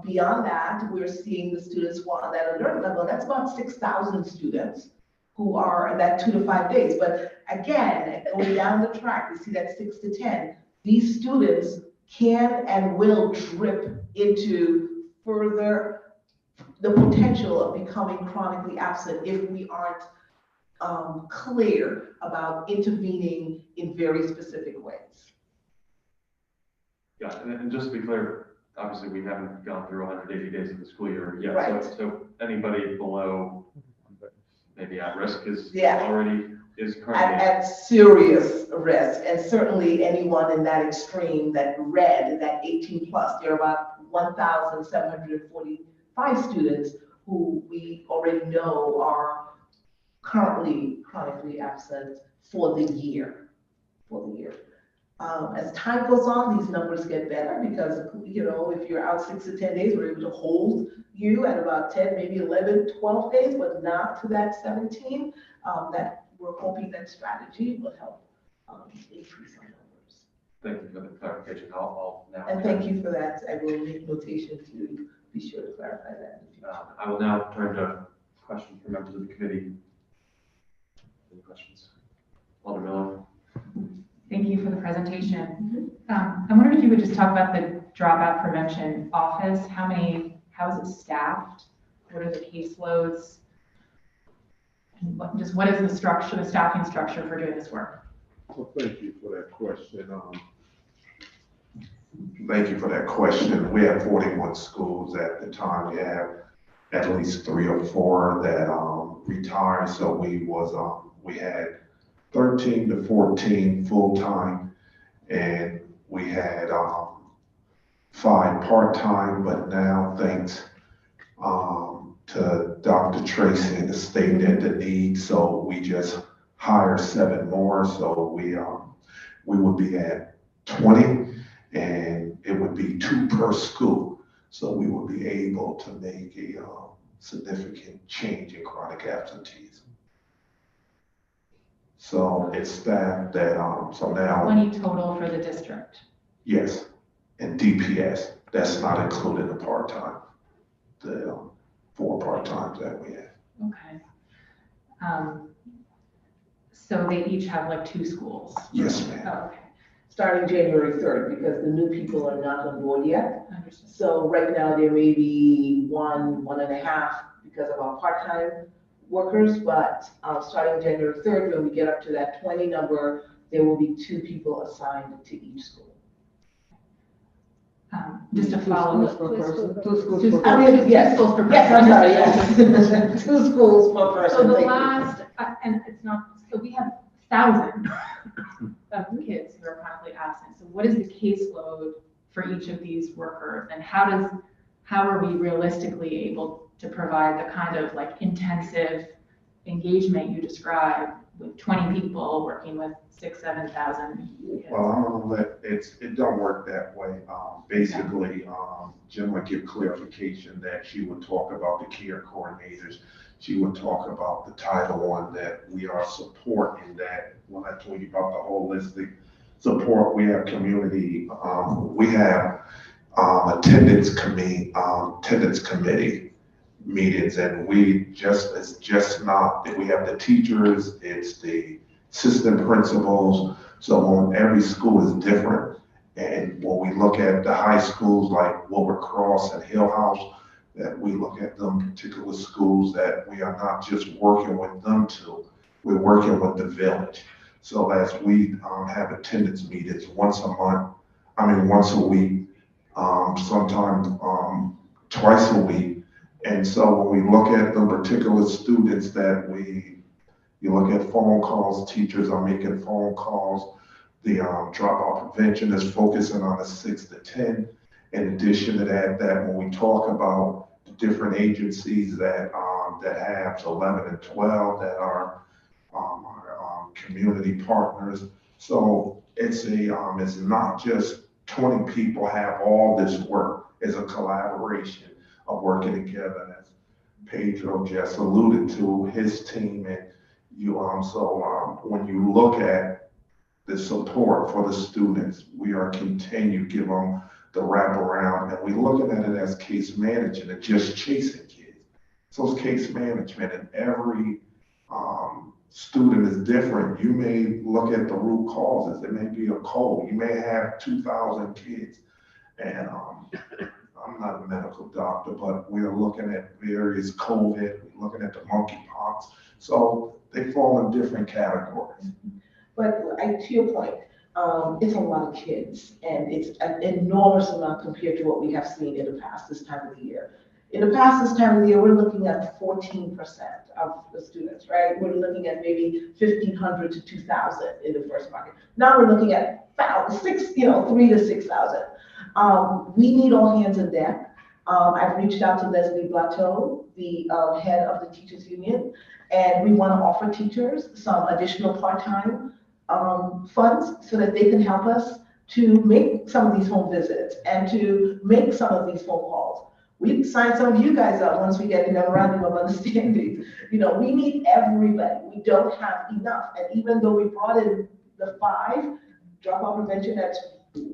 beyond that, we're seeing the students who are on that alert level, that's about 6,000 students who are that 2 to 5 days. But again, going down the track, we see that 6 to 10. These students can and will drip into further the potential of becoming chronically absent if we aren't clear about intervening in very specific ways. Yeah, and just to be clear, obviously we haven't gone through 180 days of the school year yet. Right. So anybody below maybe at risk is currently at serious risk, and certainly anyone in that extreme, that red, that 18 plus, there are about 1,745 students who we already know are currently chronically absent for the year. As time goes on, these numbers get better because, if you're out 6 to 10 days, we're able to hold you at about 10, maybe 11, 12 days, but not to that 17. That we're hoping that strategy will help increase our numbers. Thank you for the clarification. I'll now. And thank you for that. I will make notation to be sure to clarify that. I will now turn to questions from members of the committee. Any questions? Alder Miller. Thank you for the presentation. I wondered if you would just talk about the dropout prevention office. How is it staffed? What are the caseloads? And what is the structure, the staffing structure for doing this work? Well, thank you for that question. We have 41 schools at the time. We have at least 3 or 4 that retired. So we had 13 to 14 full-time, and we had 5 part-time, but now thanks to Dr. Tracy and the state at the need, so we just hired 7 more, so we would be at 20, and it would be 2 per school, so we would be able to make a significant change in chronic absenteeism. So it's staff that, so now, 20 total for the district. yes, and DPS, that's not included in part-time, the 4 part-times that we have. Okay. So they each have like 2 schools? Yes, ma'am. Oh, okay. Starting January 3rd, because the new people are not on board yet. Understood. So right now, there may be 1.5 because of our part-time workers, but starting January 3rd, when we get up to that 20 number, there will be 2 people assigned to each school. Just to follow up. 2 schools per person. 2 schools. I mean, yes, schools per yes, I'm person. sorry, yes. 2 schools per person. So the thank you. last, and it's not, so we have thousands of kids who are chronically absent. So what is the caseload for each of these workers? And how are we realistically able to provide the kind of like intensive engagement you described with 20 people working with 6,000, 7,000 kids? Well, I'm gonna let, it don't work that way. Basically, Jim would give clarification that she would talk about the care coordinators. She would talk about the Title I that we are supporting that. When I told you about the holistic support, we have community, we have attendance committee meetings, and it's just not, we have the teachers, it's the assistant principals, so on, every school is different. And when we look at the high schools like Wilbur Cross and Hill House, that we look at them particular schools that we are not just working with them we're working with the village. So as we have attendance meetings once a week, sometimes twice a week. And so when we look at the particular students that you look at phone calls, teachers are making phone calls. The dropout prevention is focusing on the 6 to 10. In addition to that, when we talk about the different agencies that have 11 and 12 that are community partners. So it's not just 20 people have all this work. It's a collaboration of working together, as Pedro just alluded to, his team, and when you look at the support for the students, we are continue to give them the wraparound, and we're looking at it as case management and just chasing kids. So it's case management, and every student is different. You may look at the root causes. It may be a cold. You may have 2,000 kids, and I'm not a medical doctor, but we're looking at various COVID, we're looking at the monkeypox. So they fall in different categories. But to your point, it's a lot of kids, and it's an enormous amount compared to what we have seen in the past this time of the year. In the past this time of the year, we're looking at 14% of the students, right? We're looking at maybe 1,500 to 2,000 in the first market. Now we're looking at 3,000 to 6,000. We need all hands on deck. I've reached out to Leslie Blateau, the head of the teachers union, and we want to offer teachers some additional part-time funds so that they can help us to make some of these home visits and to make some of these phone calls. We sign some of you guys up once we get a memorandum of understanding. We need everybody. We don't have enough. And even though we brought in the 5 dropout prevention, that's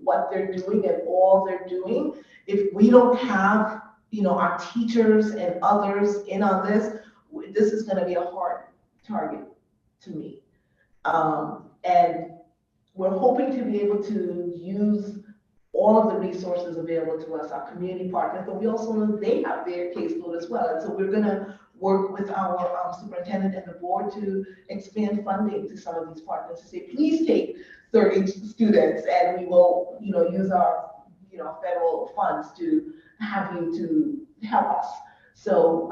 what they're doing and all they're doing. If we don't have, our teachers and others in on this is going to be a hard target to meet. And we're hoping to be able to use all of the resources available to us, our community partners, but we also know they have their caseload as well. And so we're going to work with our superintendent and the board to expand funding to some of these partners to say, please take 30 students, and we will, use our, federal funds to have you to help us. So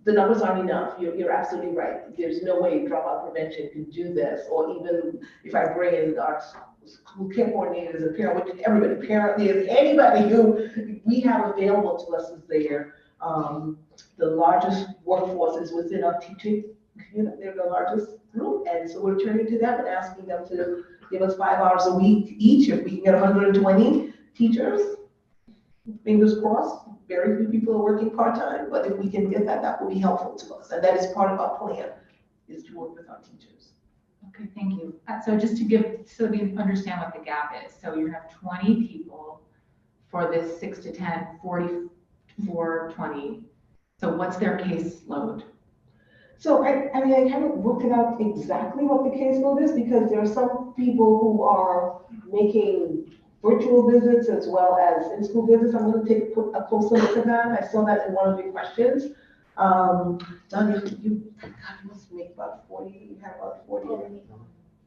the numbers aren't enough. You're absolutely right. There's no way dropout prevention can do this, or even if I bring in our school care coordinators and everybody, anybody who we have available to us is there. The largest workforce is within our teaching, they're the largest group, and so we're turning to them and asking them to give us 5 hours a week each. If we can get 120 teachers, fingers crossed. Very few people are working part-time, but if we can get that, that will be helpful to us, and that is part of our plan, is to work with our teachers. Okay, thank you. So just to give, so we understand what the gap is. So you have 20 people for this 6 to 10, 44, 20. So what's their caseload? So I mean, I haven't worked it out exactly what the caseload is because there are some people who are making virtual visits as well as in-school visits. I'm going to put a closer look at that. I saw that in one of your questions. Don, God, you must make about 40, you have about 40.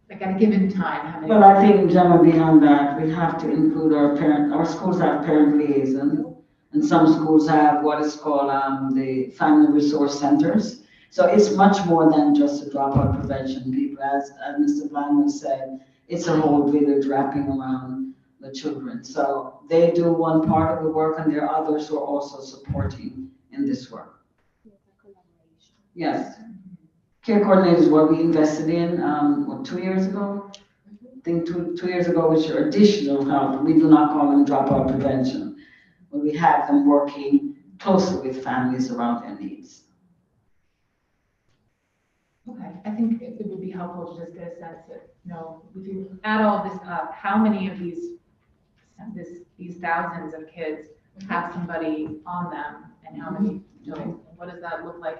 Like at a given time, how many? But I think, Gemma, beyond that, we have to include our schools have parent liaison, and some schools have what is called the family resource centers. So it's much more than just a dropout prevention. People, as Mr. Blandman said, it's a whole village wrapping around the children. So they do one part of the work, and there are others who are also supporting in this work. Yes. Care coordinator is what we invested in, 2 years ago? I think two years ago was your additional help. We do not call them dropout prevention, but we have them working closely with families around their needs. Okay, I think it would be helpful to just get a sense of, you know, if you add all this up, how many of these thousands of kids have somebody on them and how many don't? What does that look like?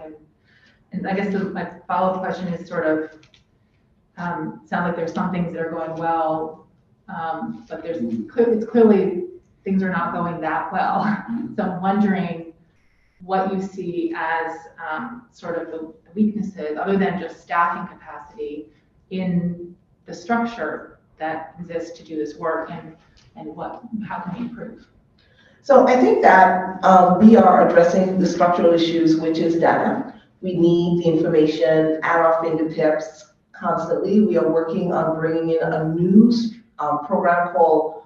And I guess my follow-up question is sort of, sound like there's some things that are going well, but it's clearly things are not going that well. So I'm wondering what you see as sort of the weaknesses, other than just staffing capacity, in the structure that exists to do this work, and how can we improve? So I think that we are addressing the structural issues, which is data. We need the information at our fingertips constantly. We are working on bringing in a new program called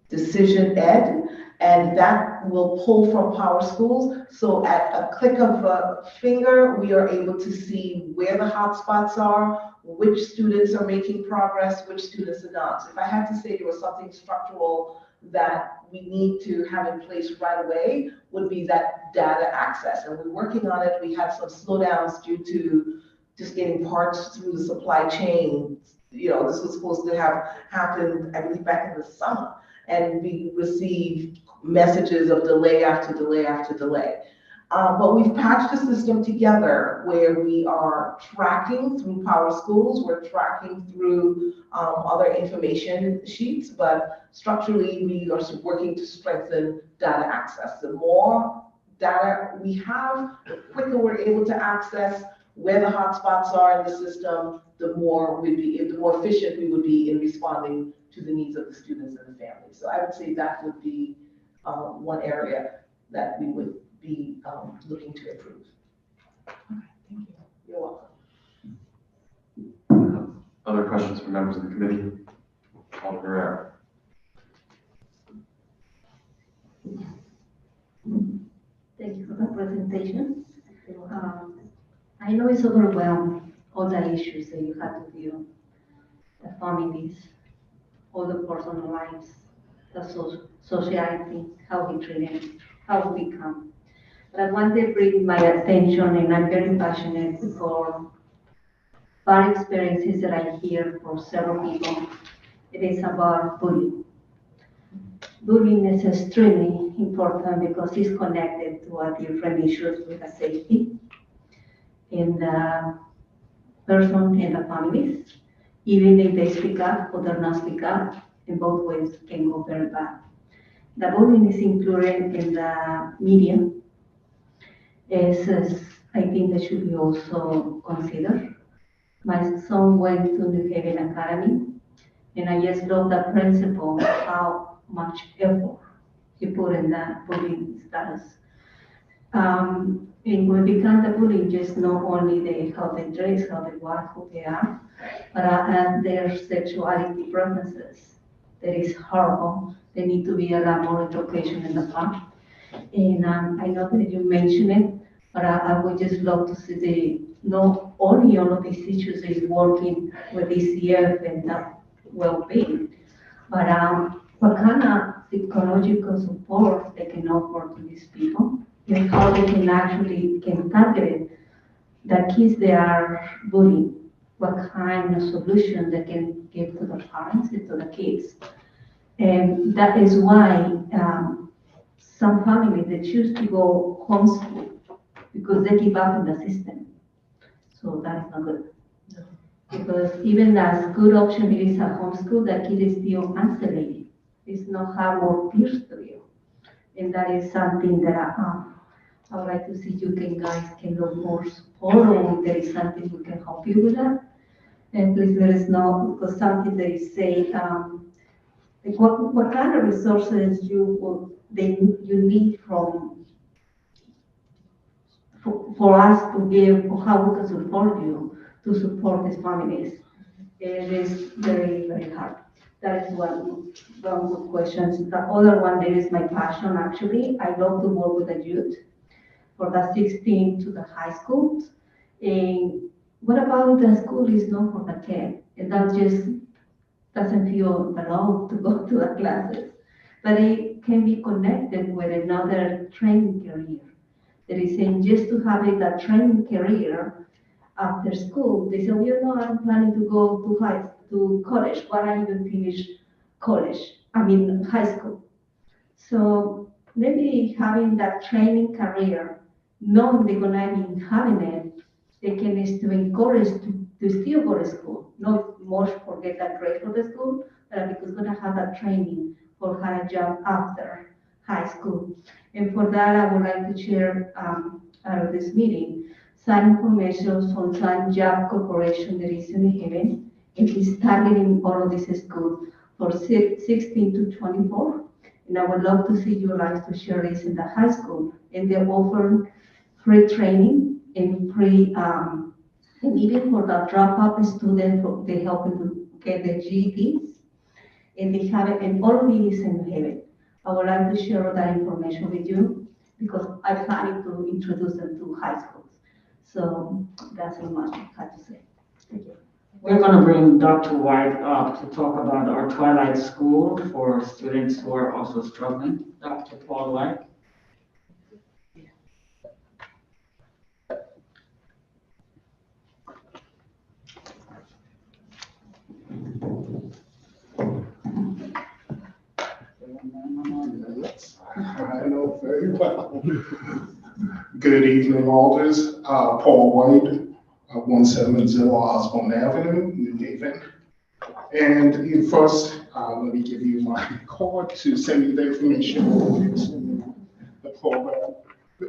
Decision Ed, and that will pull from Power Schools. So at a click of a finger, we are able to see where the hotspots are, which students are making progress, which students are not. So if I had to say there was something structural that we need to have in place right away, would be that data access. And we're working on it. We had some slowdowns due to just getting parts through the supply chain. You know, this was supposed to have happened, I believe, back in the summer. And we received messages of delay after delay after delay. But we've patched the system together where we are tracking through Power Schools, we're tracking through other information sheets, but structurally we are working to strengthen data access. The more data we have, the quicker we're able to access where the hotspots are in the system, the more efficient we would be in responding to the needs of the students and the families. So I would say that would be one area that we would be looking to improve. Okay, thank you. You're welcome. Other questions from members of the committee? Alderman Herrera. Thank you for the presentation. I know it's overwhelmed, all the issues that you had to deal, the families, all the personal lives, the society, how we treat them, how we become. But I want to bring my attention, and I'm very passionate for bad experiences that I hear from several people. It is about bullying. Bullying is extremely important because it's connected to different issues with the safety in the person and the families. Even if they speak up or they not speak up, in both ways can go very bad. The bullying is included in the media. I think that should be also considered. My son went to New Haven Academy, and I just love the principle, how much effort he put in that bullying status. And when it becomes the bullying, just not only how they dress, how they walk, who they are, but their sexuality preferences. That is horrible. There need to be a lot more education in the past. And I know that you mentioned it, but I would just love to see not only all of these issues is working with DCF and well-being, but what kind of psychological support they can offer to these people, and how they can actually target the kids that are bullying, what kind of solution they can give to the parents and to the kids. And that is why some families, they choose to go homeschool because they give up in the system. So that is not good. Because even as good option it is a homeschool, the kid is still isolated. It's not have more peers to you. And that is something that I would like to see you guys can look more support, or if there is something we can help you with that. And please let us know, because something they say, like what kind of resources you need for us to give, or how we can support you to support these families. It is very, very hard. That is one good question. The other one, that is my passion actually. I love to work with the youth for the 16 to the high school. And what about the school is not for the kid? And that just doesn't feel allowed to go to the classes. But it can be connected with another training career. That is saying just to have it a training career after school. They say, well, you know, I'm planning to go to college, but I even finish high school. So maybe having that training career, knowing they're gonna be having it, they can still encourage to still go to school, not much forget that grade for the school, but because gonna have that training for how to job after high school. And for that, I would like to share out of this meeting some information from Sun Job Corporation that is in Haven. It is targeting all of this school for 16 to 24. And I would love to see you guys to share this in the high school. And they offer free training and free, and even for the drop-out student, they help them to get the GEDs. And they have it, and all of it is in Haven. I would like to share that information with you because I'm planning to introduce them to high schools. So that's how much I have to say. Thank you. We're going to bring Dr. White up to talk about our Twilight School for students who are also struggling. Dr. Paul White. I know very well. Good evening, Alders. Paul White, 170 Osborne Avenue, New Haven. And first, let me give you my card to send you the information to the program.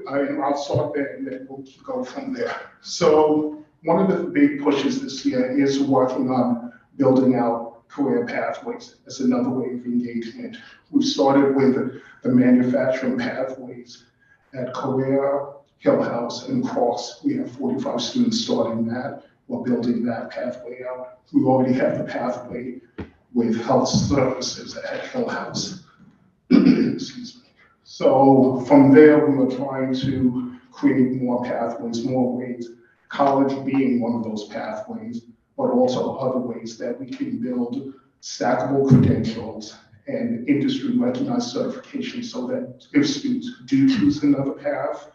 And I'll start there and then we'll go from there. So one of the big pushes this year is working on building out career pathways. That's another way of engagement. We started with the manufacturing pathways at Career, Hill House, and Cross. We have 45 students starting that. We're building that pathway out. We already have the pathway with health services at Hill House. Excuse me. So from there, we are trying to create more pathways, more ways, college being one of those pathways, but also other ways that we can build stackable credentials and industry recognized certification so that if students do choose another path,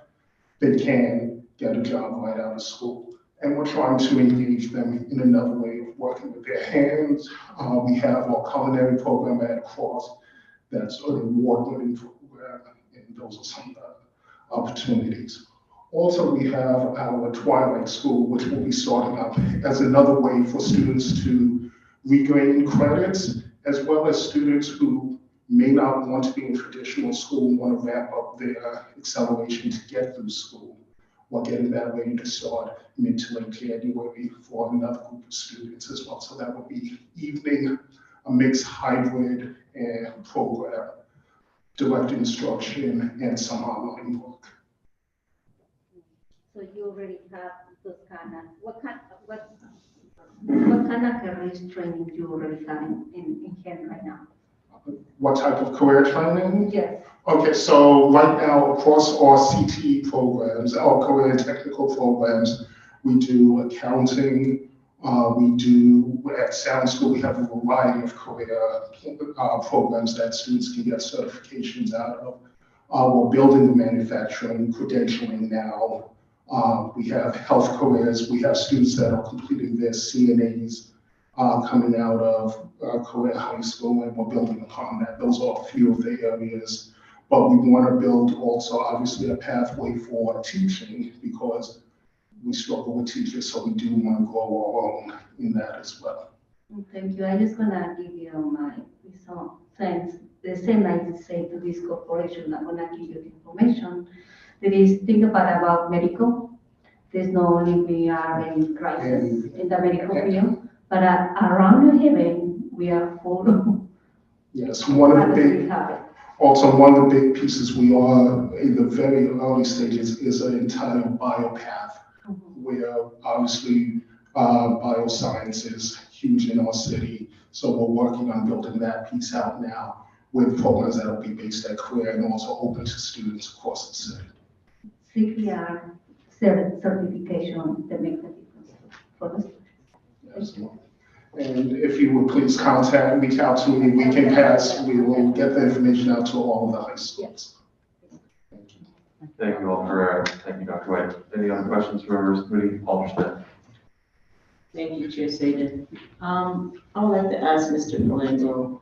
they can get a job right out of school. And we're trying to engage them in another way of working with their hands. We have our culinary program at Cross that's an award-winning program, and those are some of the opportunities. Also, we have our Twilight School, which will be starting up as another way for students to regain credits, as well as students who may not want to be in traditional school and want to wrap up their acceleration to get through school. We're getting that ready to start mid to late January for another group of students as well. So that would be evening, a mixed hybrid program, direct instruction, and some online work. So you already have those kind of, what kind of careers training you already have in hand right now? What type of career training? Yes. Okay, so right now across our CTE programs, our career and technical programs, we do accounting, we do, at Sound School, we have a variety of career programs that students can get certifications out of. We're building the manufacturing credentialing now We have health careers. We have students that are completing their CNAs coming out of career high school, and we're building upon that. Those are a few of the areas. But we want to build also, obviously, a pathway for teaching because we struggle with teachers, so we do want to grow our own in that as well. Thank you. I just gonna give you some sense. The same I say to this corporation, I'm gonna give you the information. That is, think about medical. There's not only we are in crisis in the medical field, but around New Haven, we are full. Yes, one of the big pieces we are in the very early stages is an entire biopath, where obviously bioscience is huge in our city. So we're working on building that piece out now with programs that will be based at career and also open to students across the city. CPR certification that makes a difference for the students. Absolutely. And if you would please reach out to me, we will get the information out to all of the high schools. Thank you. Thank you all for, thank you, Dr. White. Any other questions for members of the committee? Alder Smith. Thank you, Chair Sagan. I would like to ask Mr. Palenzo,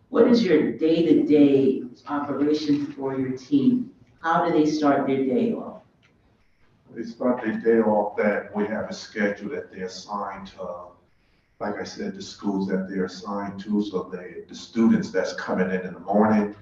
what is your day-to-day operation for your team? How do they start their day off? They start their day off that we have a schedule that they're assigned to, like I said, the schools that they're assigned to. So the students that's coming in the morning,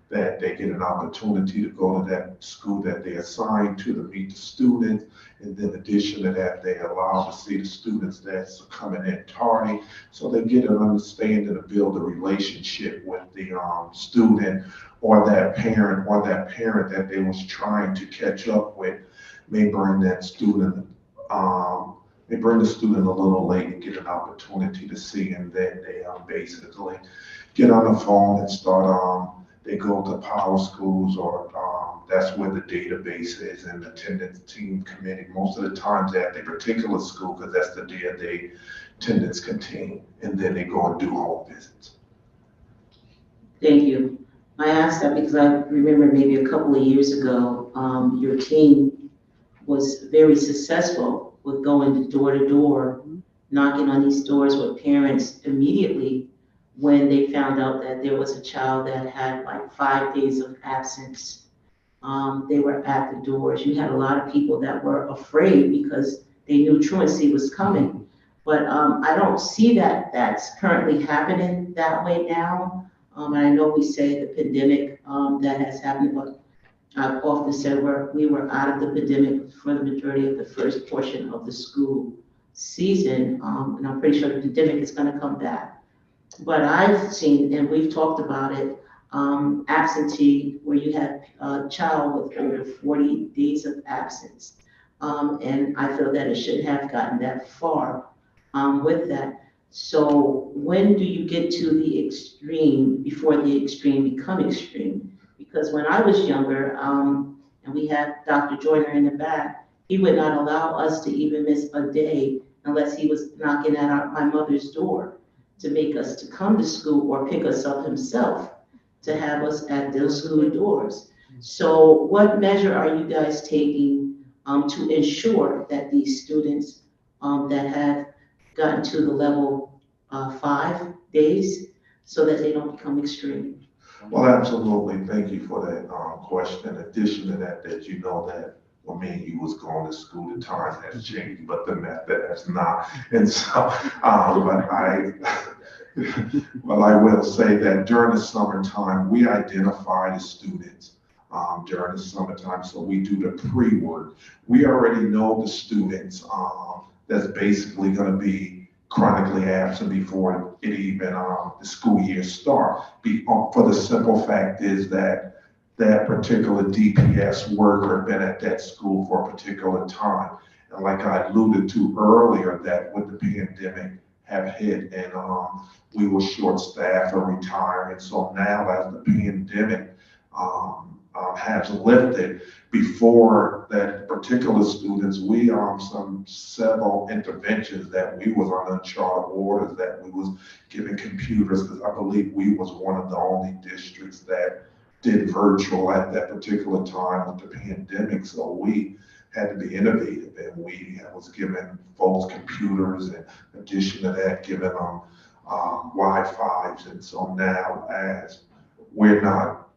that they get an opportunity to go to that school that they're assigned to meet the students. And then in addition to that, they allow to see the students that's coming in tardy. So they get an understanding to build a relationship with the student or that parent that they was trying to catch up with. May bring that student, they bring the student a little late and get an opportunity to see, and then they basically get on the phone and start, they go to power schools, or that's where the database is, and attendance team committee. Most of the times at the particular school, because that's the day of the attendance contain, and then they go and do home visits. Thank you. I asked that because I remember maybe a couple of years ago, your team was very successful with going door to door, knocking on these doors with parents immediately when they found out that there was a child that had like 5 days of absence. They were at the doors. You had a lot of people that were afraid because they knew truancy was coming. But I don't see that that's currently happening that way now. And I know we say the pandemic that has happened, but I've often said we were out of the pandemic for the majority of the first portion of the school season. And I'm pretty sure the pandemic is going to come back. But I've seen, and we've talked about it, absentee, where you have a child with over 40 days of absence. And I feel that it shouldn't have gotten that far with that. So when do you get to the extreme before the extreme become extreme? Because when I was younger, and we had Dr. Joyner in the back, he would not allow us to even miss a day unless he was knocking at my mother's door to make us to come to school or pick us up himself to have us at those school doors. So what measure are you guys taking to ensure that these students that have gotten to the level 5 days so that they don't become extreme? Well, absolutely. Thank you for that question. In addition to that, you know that when me and you was going to school, the time has changed, but the method has not. And so, but I will say that during the summertime, we identify the students during the summertime. So we do the pre-work. We already know the students that's basically going to be chronically absent before it even the school year start. For the simple fact is that that particular DPS worker been at that school for a particular time. And like I alluded to earlier, that with the pandemic have hit and we were short-staffed or retiring. So now as the pandemic has lifted, before that particular students, we some several interventions that we was on uncharted waters, that we was giving computers, because I believe we was one of the only districts that did virtual at that particular time with the pandemic. So we had to be innovative, and we was giving folks computers, and in addition to that, giving them Wi-Fi's. And so now, as we're not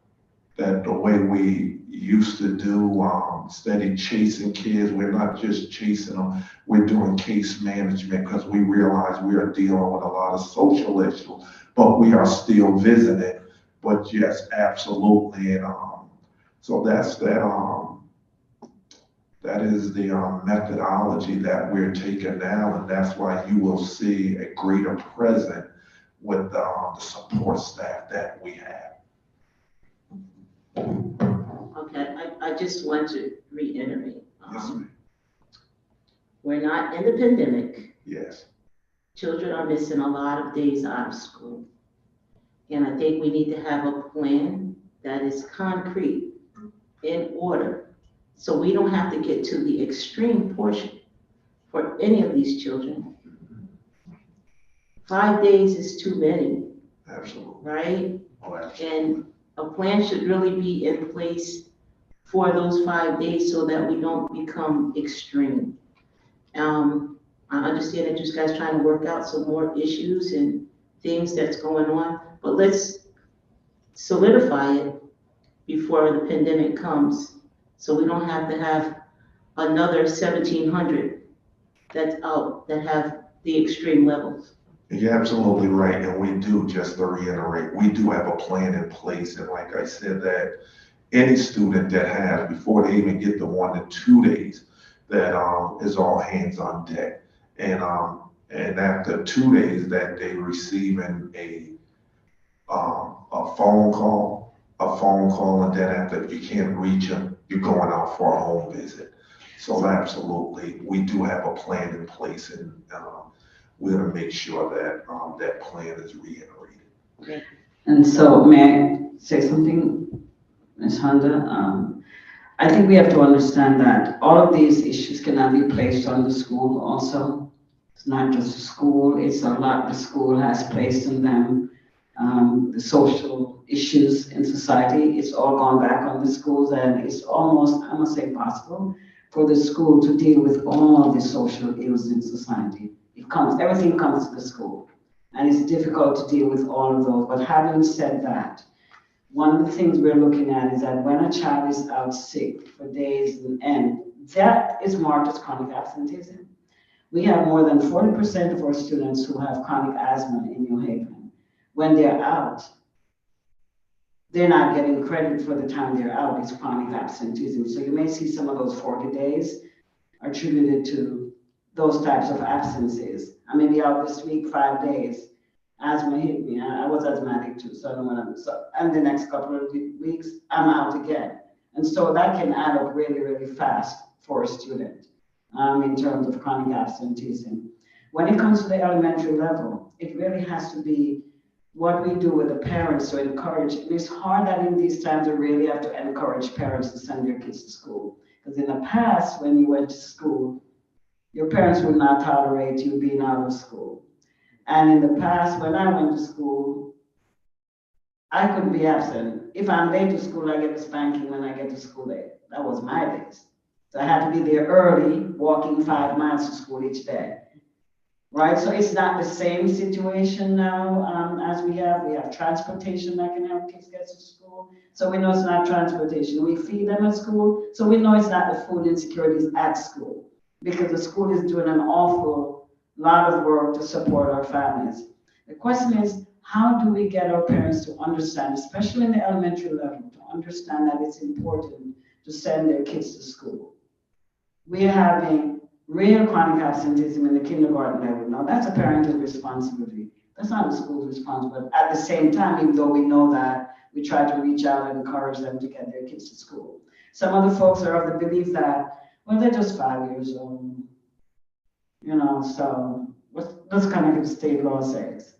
that the way we used to do, steady chasing kids, we're not just chasing them, we're doing case management, because we realize we are dealing with a lot of social issues, but we are still visiting. But yes, absolutely. And so that's that is the methodology that we're taking now, and that's why you will see a greater presence with the support staff that we have. Okay, I just want to reiterate. Yes, ma'am. We're not in the pandemic. Yes. Children are missing a lot of days out of school. And I think we need to have a plan that is concrete, in order, so we don't have to get to the extreme portion for any of these children. 5 days is too many. Absolutely. Right? Oh, absolutely. And a plan should really be in place for those 5 days so that we don't become extreme. I understand that you guys trying to work out some more issues and things that's going on, but let's solidify it before the pandemic comes, so we don't have to have another 1,700 that's out that have the extreme levels. You're absolutely right, and we do, just to reiterate, we do have a plan in place, and like I said, that any student that has, before they even get the 1 to 2 days, that is all hands on deck. And after 2 days, that they receiving a phone call, and then after, if you can't reach them, you're going out for a home visit. So absolutely, we do have a plan in place, and we're gonna make sure that that plan is reiterated. And so, may I say something, Ms. Honda? I think we have to understand that all of these issues cannot be placed on the school also. It's not just the school, it's a lot the school has placed in them. The social issues in society, it's all gone back on the schools, and it's almost, I must say, possible for the school to deal with all the social ills in society. Everything comes to the school, and it's difficult to deal with all of those. But having said that, one of the things we're looking at is that when a child is out sick for days on end, that is marked as chronic absenteeism. We have more than 40% of our students who have chronic asthma in New Haven. When they're out, they're not getting credit for the time they're out. It's chronic absenteeism. So you may see some of those 40 days attributed to those types of absences. I may be out this week 5 days. Asthma hit me. I was asthmatic too, so I don't want to. And the next couple of weeks, I'm out again. And so that can add up really, really fast for a student in terms of chronic absenteeism. When it comes to the elementary level, it really has to be what we do with the parents to encourage. It's hard that in these times we really have to encourage parents to send their kids to school. Because in the past, when you went to school, your parents would not tolerate you being out of school. And in the past, when I went to school, I couldn't be absent. If I'm late to school, I get a spanking when I get to school late. That was my days. So I had to be there early, walking 5 miles to school each day. Right? So it's not the same situation now as we have transportation that can help kids get to school. So we know it's not transportation. We feed them at school. So we know it's not the food insecurities at school, because the school is doing an awful lot of work to support our families. The question is, how do we get our parents to understand, especially in the elementary level, to understand that it's important to send their kids to school? We're having real chronic absenteeism in the kindergarten level. Now, that's a parental responsibility. That's not the school's responsibility. At the same time, even though we know that, we try to reach out and encourage them to get their kids to school. Some other folks are of the belief that, well, they're just 5 years old. So what's kind of the state law says?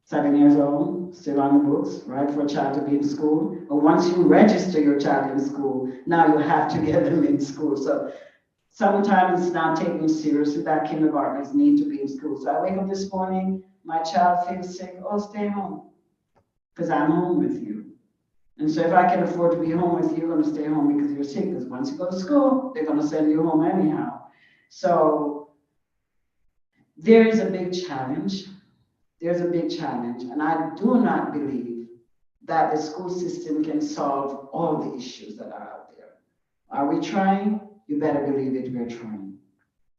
7 years old, still on the books, right, for a child to be in school. But once you register your child in school, now you have to get them in school. So sometimes it's not taken seriously that kindergartners need to be in school. So I wake up this morning, my child feels sick, oh, stay home, because I'm home with you. And so if I can afford to be home with you, you're gonna stay home because you're sick, because once you go to school, they're gonna send you home anyhow. So there is a big challenge. There's a big challenge, and I do not believe that the school system can solve all the issues that are out there. Are we trying? You better believe it, we're trying.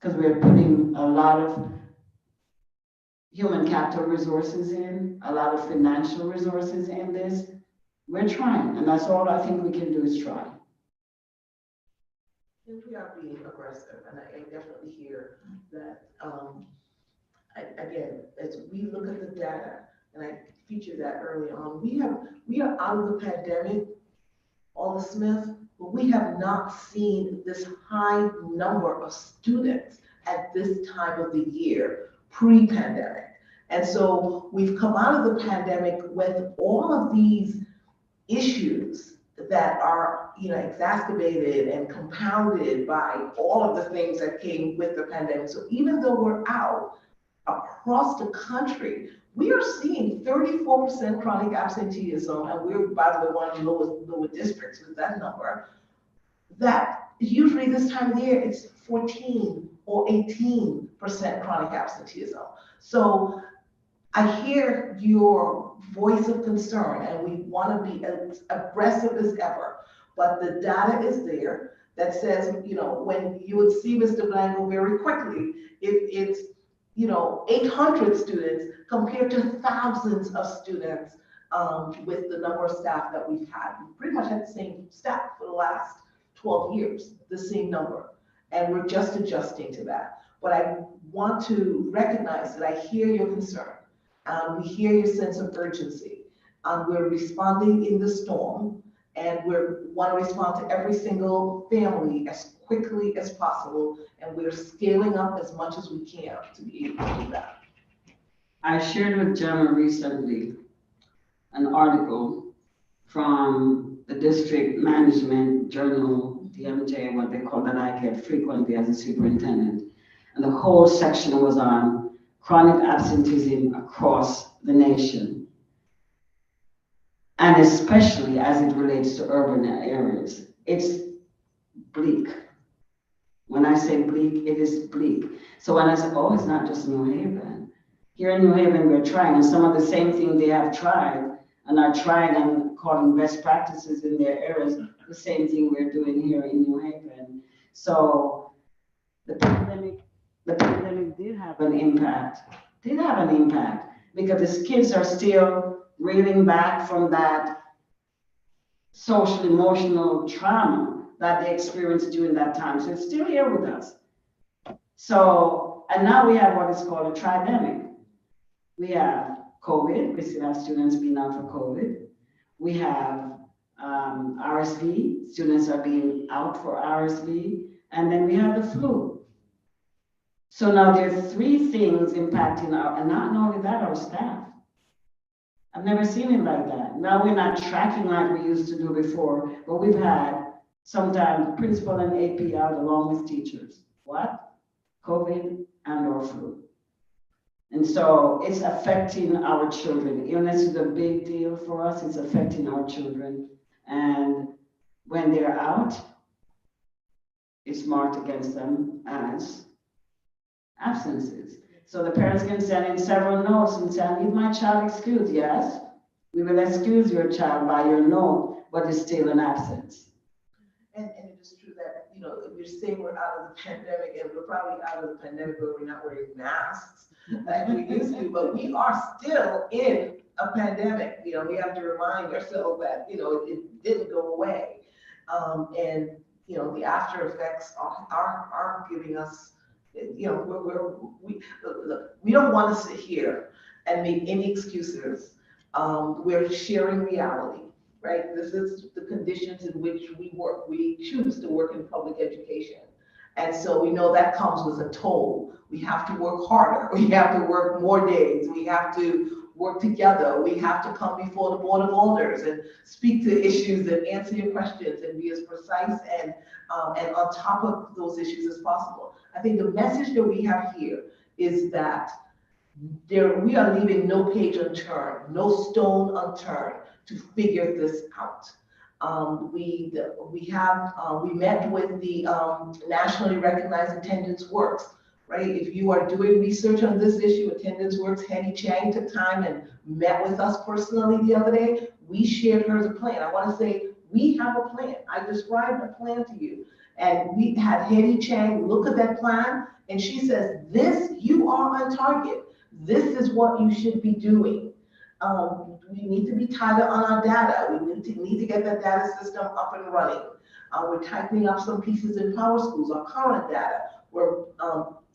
Because we're putting a lot of human capital resources in, a lot of financial resources in this. We're trying, and that's all I think we can do is try. And we are being aggressive, and I definitely hear that, again, as we look at the data, and I featured that early on, we are out of the pandemic, Alder Smith, but we have not seen this high number of students at this time of the year, pre-pandemic. And so we've come out of the pandemic with all of these issues that are, exacerbated and compounded by all of the things that came with the pandemic. So even though we're out across the country, we are seeing 34% chronic absenteeism, and we're, by the way, one of the lower districts with that number. That usually this time of the year, it's 14 or 18% chronic absenteeism. So I hear your voice of concern, and we want to be as aggressive as ever, but the data is there that says, when you would see Mr. Blanco very quickly, it's 800 students compared to thousands of students with the number of staff that we've had. We've pretty much had the same staff for the last 12 years, the same number, and we're just adjusting to that. But I want to recognize that I hear your concern. We hear your sense of urgency. We're responding in the storm, and we want to respond to every single family as quickly as possible, and we're scaling up as much as we can to be able to do that. I shared with Gemma recently an article from the district management journal, DMJ, what they call that I get frequently as a superintendent. And the whole section was on chronic absenteeism across the nation, and especially as it relates to urban areas. It's bleak. When I say bleak, it is bleak. So when I say, oh, it's not just New Haven. Here in New Haven, we're trying, and some of the same thing they have tried and are trying and calling best practices in their areas, the same thing we're doing here in New Haven. So the pandemic did have an impact, because the kids are still reeling back from that social emotional trauma that they experienced during that time. So it's still here with us. So, and now we have what is called a tridemic. We have COVID, we still have students being out for COVID. We have RSV, students are being out for RSV, and then we have the flu. So now there's three things impacting and not only that, our staff. I've never seen it like that. Now we're not tracking like we used to do before, but we've had sometimes principal and AP out along with teachers. What? COVID and or flu. And so it's affecting our children. Illness is a big deal for us. It's affecting our children. And when they're out, it's marked against them as absences. So the parents can send in several notes and say, I need my child excused. Yes, we will excuse your child by your note, but it's still an absence. And it is true that, we're saying we're out of the pandemic, and we're probably out of the pandemic where we're not wearing masks like we used to, but we are still in a pandemic. We have to remind ourselves that, it didn't go away. And, the after effects are giving us, we don't want to sit here and make any excuses. We're sharing reality. Right? This is the conditions in which we work. We choose to work in public education. And so we know that comes with a toll. We have to work harder. We have to work more days. We have to work together. We have to come before the Board of Alders and speak to issues and answer your questions and be as precise and on top of those issues as possible. I think the message that we have here is that we are leaving no page unturned, no stone unturned to figure this out. We met with the nationally recognized Attendance Works, right? If you are doing research on this issue, Attendance Works, Hetty Chang took time and met with us personally the other day. We shared her the plan. I want to say we have a plan. I described a plan to you. And we had Hetty Chang look at that plan, and she says, you are on target. This is what you should be doing. We need to be tighter on our data. We need to get that data system up and running. We're tightening up some pieces in Power Schools, our current data. We're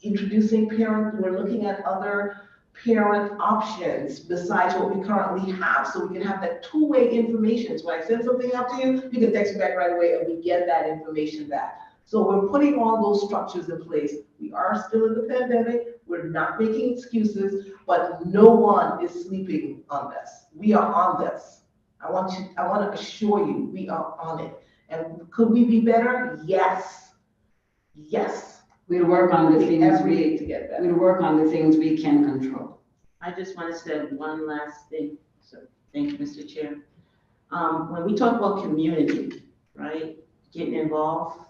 introducing we're looking at other parent options besides what we currently have, so we can have that two-way information. So when I send something out to you, you can text me back right away and we get that information back. So we're putting all those structures in place. We are still in the pandemic. We're not making excuses, but no one is sleeping on this. We are on this. I want to assure you, we are on it. And could we be better? Yes. Yes. We'll work on the things to get better. we'll work on the things we can control. I just want to say one last thing. So, thank you, Mr. Chair. When we talk about community, right, getting involved,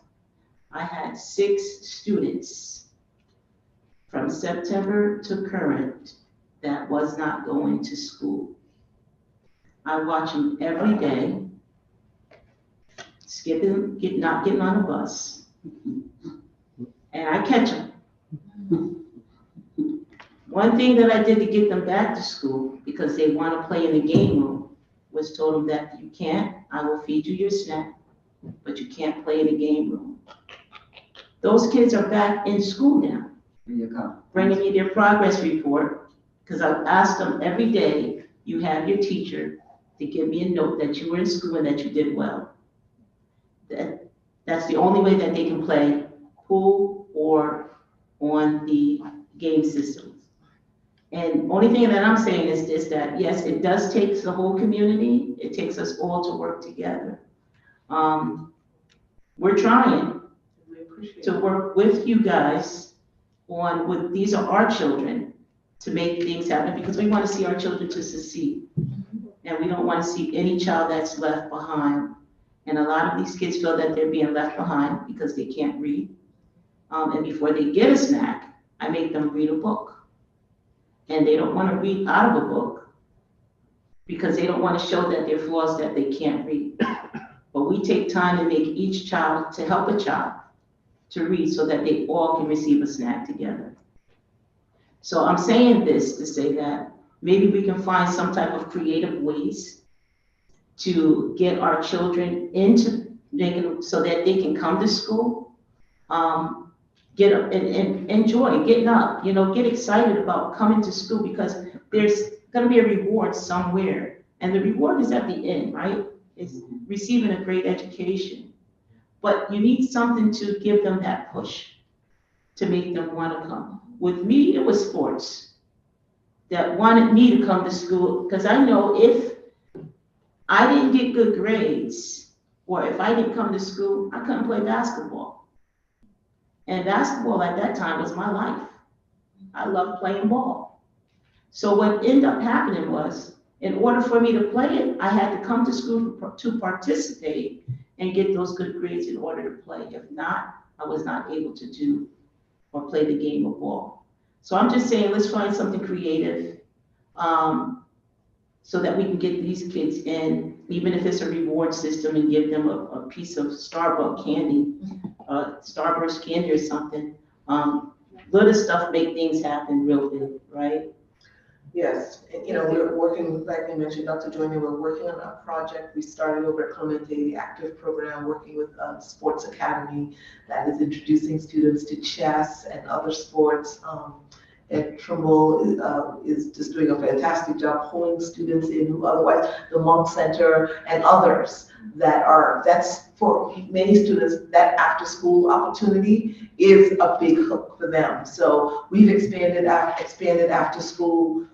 I had 6 students from September to current that was not going to school. I watch them every day, not getting on a bus, and I catch them. One thing that I did to get them back to school, because they want to play in the game room, was told them that you can't, I will feed you your snack, but you can't play in the game room. Those kids are back in school now. There you go. Bringing me their progress report, because I've asked them every day, you have your teacher to give me a note that you were in school and that you did well. That's the only way that they can play pool or on the game systems. And only thing that I'm saying is this, that yes, it does take the whole community. It takes us all to work together. We're trying to work with you guys on these are our children, to make things happen, because we want to see our children to succeed. And we don't want to see any child that's left behind. And a lot of these kids feel that they're being left behind because they can't read. And before they get a snack, I make them read a book. And they don't want to read out of a book because they don't want to show that they're flaws, that they can't read. But we take time to make each child, to help a child to read so that they all can receive a snack together. So I'm saying this to say that maybe we can find some type of creative ways to get our children into making so that they can come to school, get up and enjoy getting up, get excited about coming to school, because there's going to be a reward somewhere. And the reward is at the end, right? It's receiving a great education. But you need something to give them that push to make them want to come. With me, it was sports that wanted me to come to school, because I know if I didn't get good grades, or if I didn't come to school, I couldn't play basketball. And basketball at that time was my life. I loved playing ball. So what ended up happening was, in order for me to play it, I had to come to school to participate and get those good grades in order to play. If not, I was not able to do or play the game of ball. So I'm just saying, let's find something creative so that we can get these kids in, even if it's a reward system, and give them a piece of Starbucks candy, Starburst candy or something. Little stuff make things happen real big, right? Yes, and, we're working, like you mentioned, Dr. Joyner, we're working on a project. We started over at Clemente, the active program, working with Sports Academy that is introducing students to chess and other sports. Ed Trimble is just doing a fantastic job pulling students in who otherwise, the Monk Center and others that's for many students, that after school opportunity is a big hook for them. So we've expanded after school.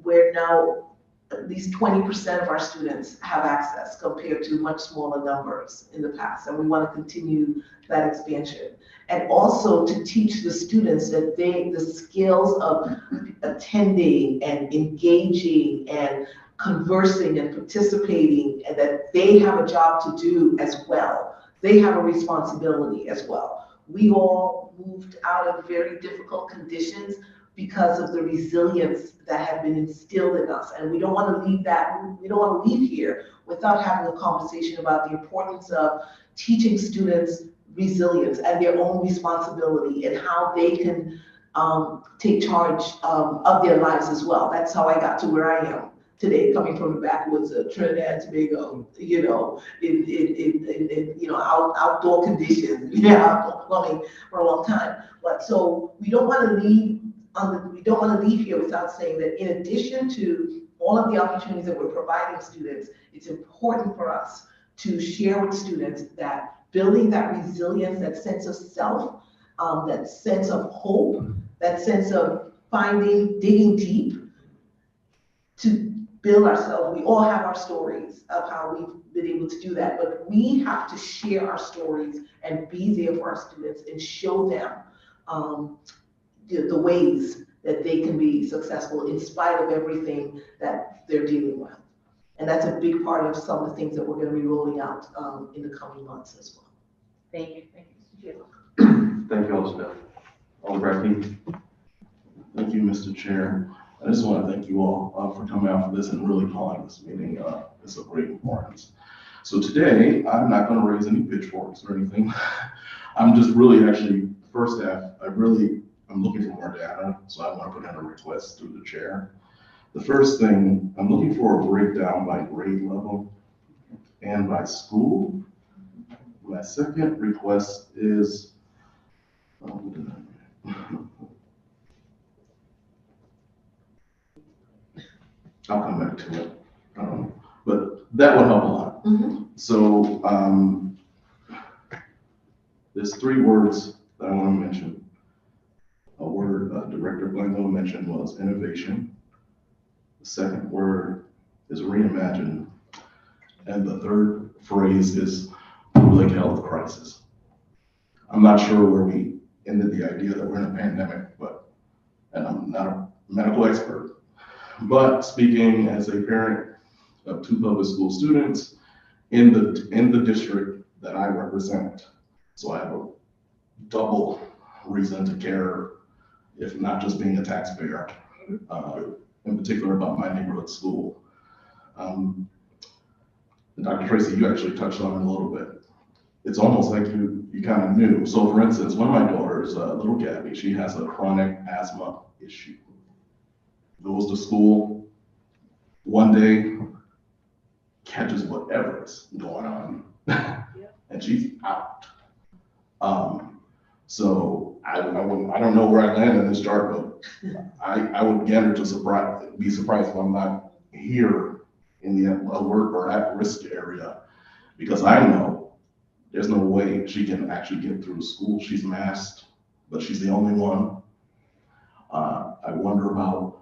We're now at least 20% of our students have access compared to much smaller numbers in the past. And we want to continue that expansion. And also to teach the students that the skills of attending and engaging and conversing and participating, and that they have a job to do as well. They have a responsibility as well. We all moved out of very difficult conditions because of the resilience that had been instilled in us. And we don't want to leave that, we don't want to leave here without having a conversation about the importance of teaching students resilience and their own responsibility and how they can take charge of their lives as well. That's how I got to where I am today, coming from the backwoods of Trinidad and Tobago, you know, outdoor conditions, outdoor plumbing for a long time. But so we don't want to leave here without saying that in addition to all of the opportunities that we're providing students, it's important for us to share with students that building that resilience, that sense of self, that sense of hope, that sense of digging deep to build ourselves. We all have our stories of how we've been able to do that, but we have to share our stories and be there for our students and show them the ways that they can be successful in spite of everything that they're dealing with. And that's a big part of some of the things that we're going to be rolling out in the coming months as well. Thank you. Thank you. Thank you, Alder Smith. Alder Brackey. Thank you, Mr. Chair. I just want to thank you all for coming out for this and really calling this meeting. It's of great importance. So today, I'm not going to raise any pitchforks or anything. I'm just really actually, first half, I'm looking for more data, so I want to put in a request through the chair. The first thing, I'm looking for a breakdown by grade level and by school. My second request is, I'll come back to it, but that would help a lot. Mm-hmm. So there's 3 words that I want to mention. A word Director Blanco mentioned was innovation. The second word is reimagine. And the third phrase is public health crisis. I'm not sure where we ended the idea that we're in a pandemic, and I'm not a medical expert, but speaking as a parent of 2 public school students in the district that I represent, so I have a double reason to care, if not just being a taxpayer, in particular about my neighborhood school. Dr. Tracy, you actually touched on it a little bit. It's almost like you kind of knew. So for instance, one of my daughters, little Gabby, she has a chronic asthma issue. Goes to school, one day catches whatever's going on, and she's out. So I don't know where I land in this chart, but I would gander to be surprised if I'm not here in the alert or at-risk area, because I know there's no way she can actually get through school. She's masked, but she's the only one. I wonder about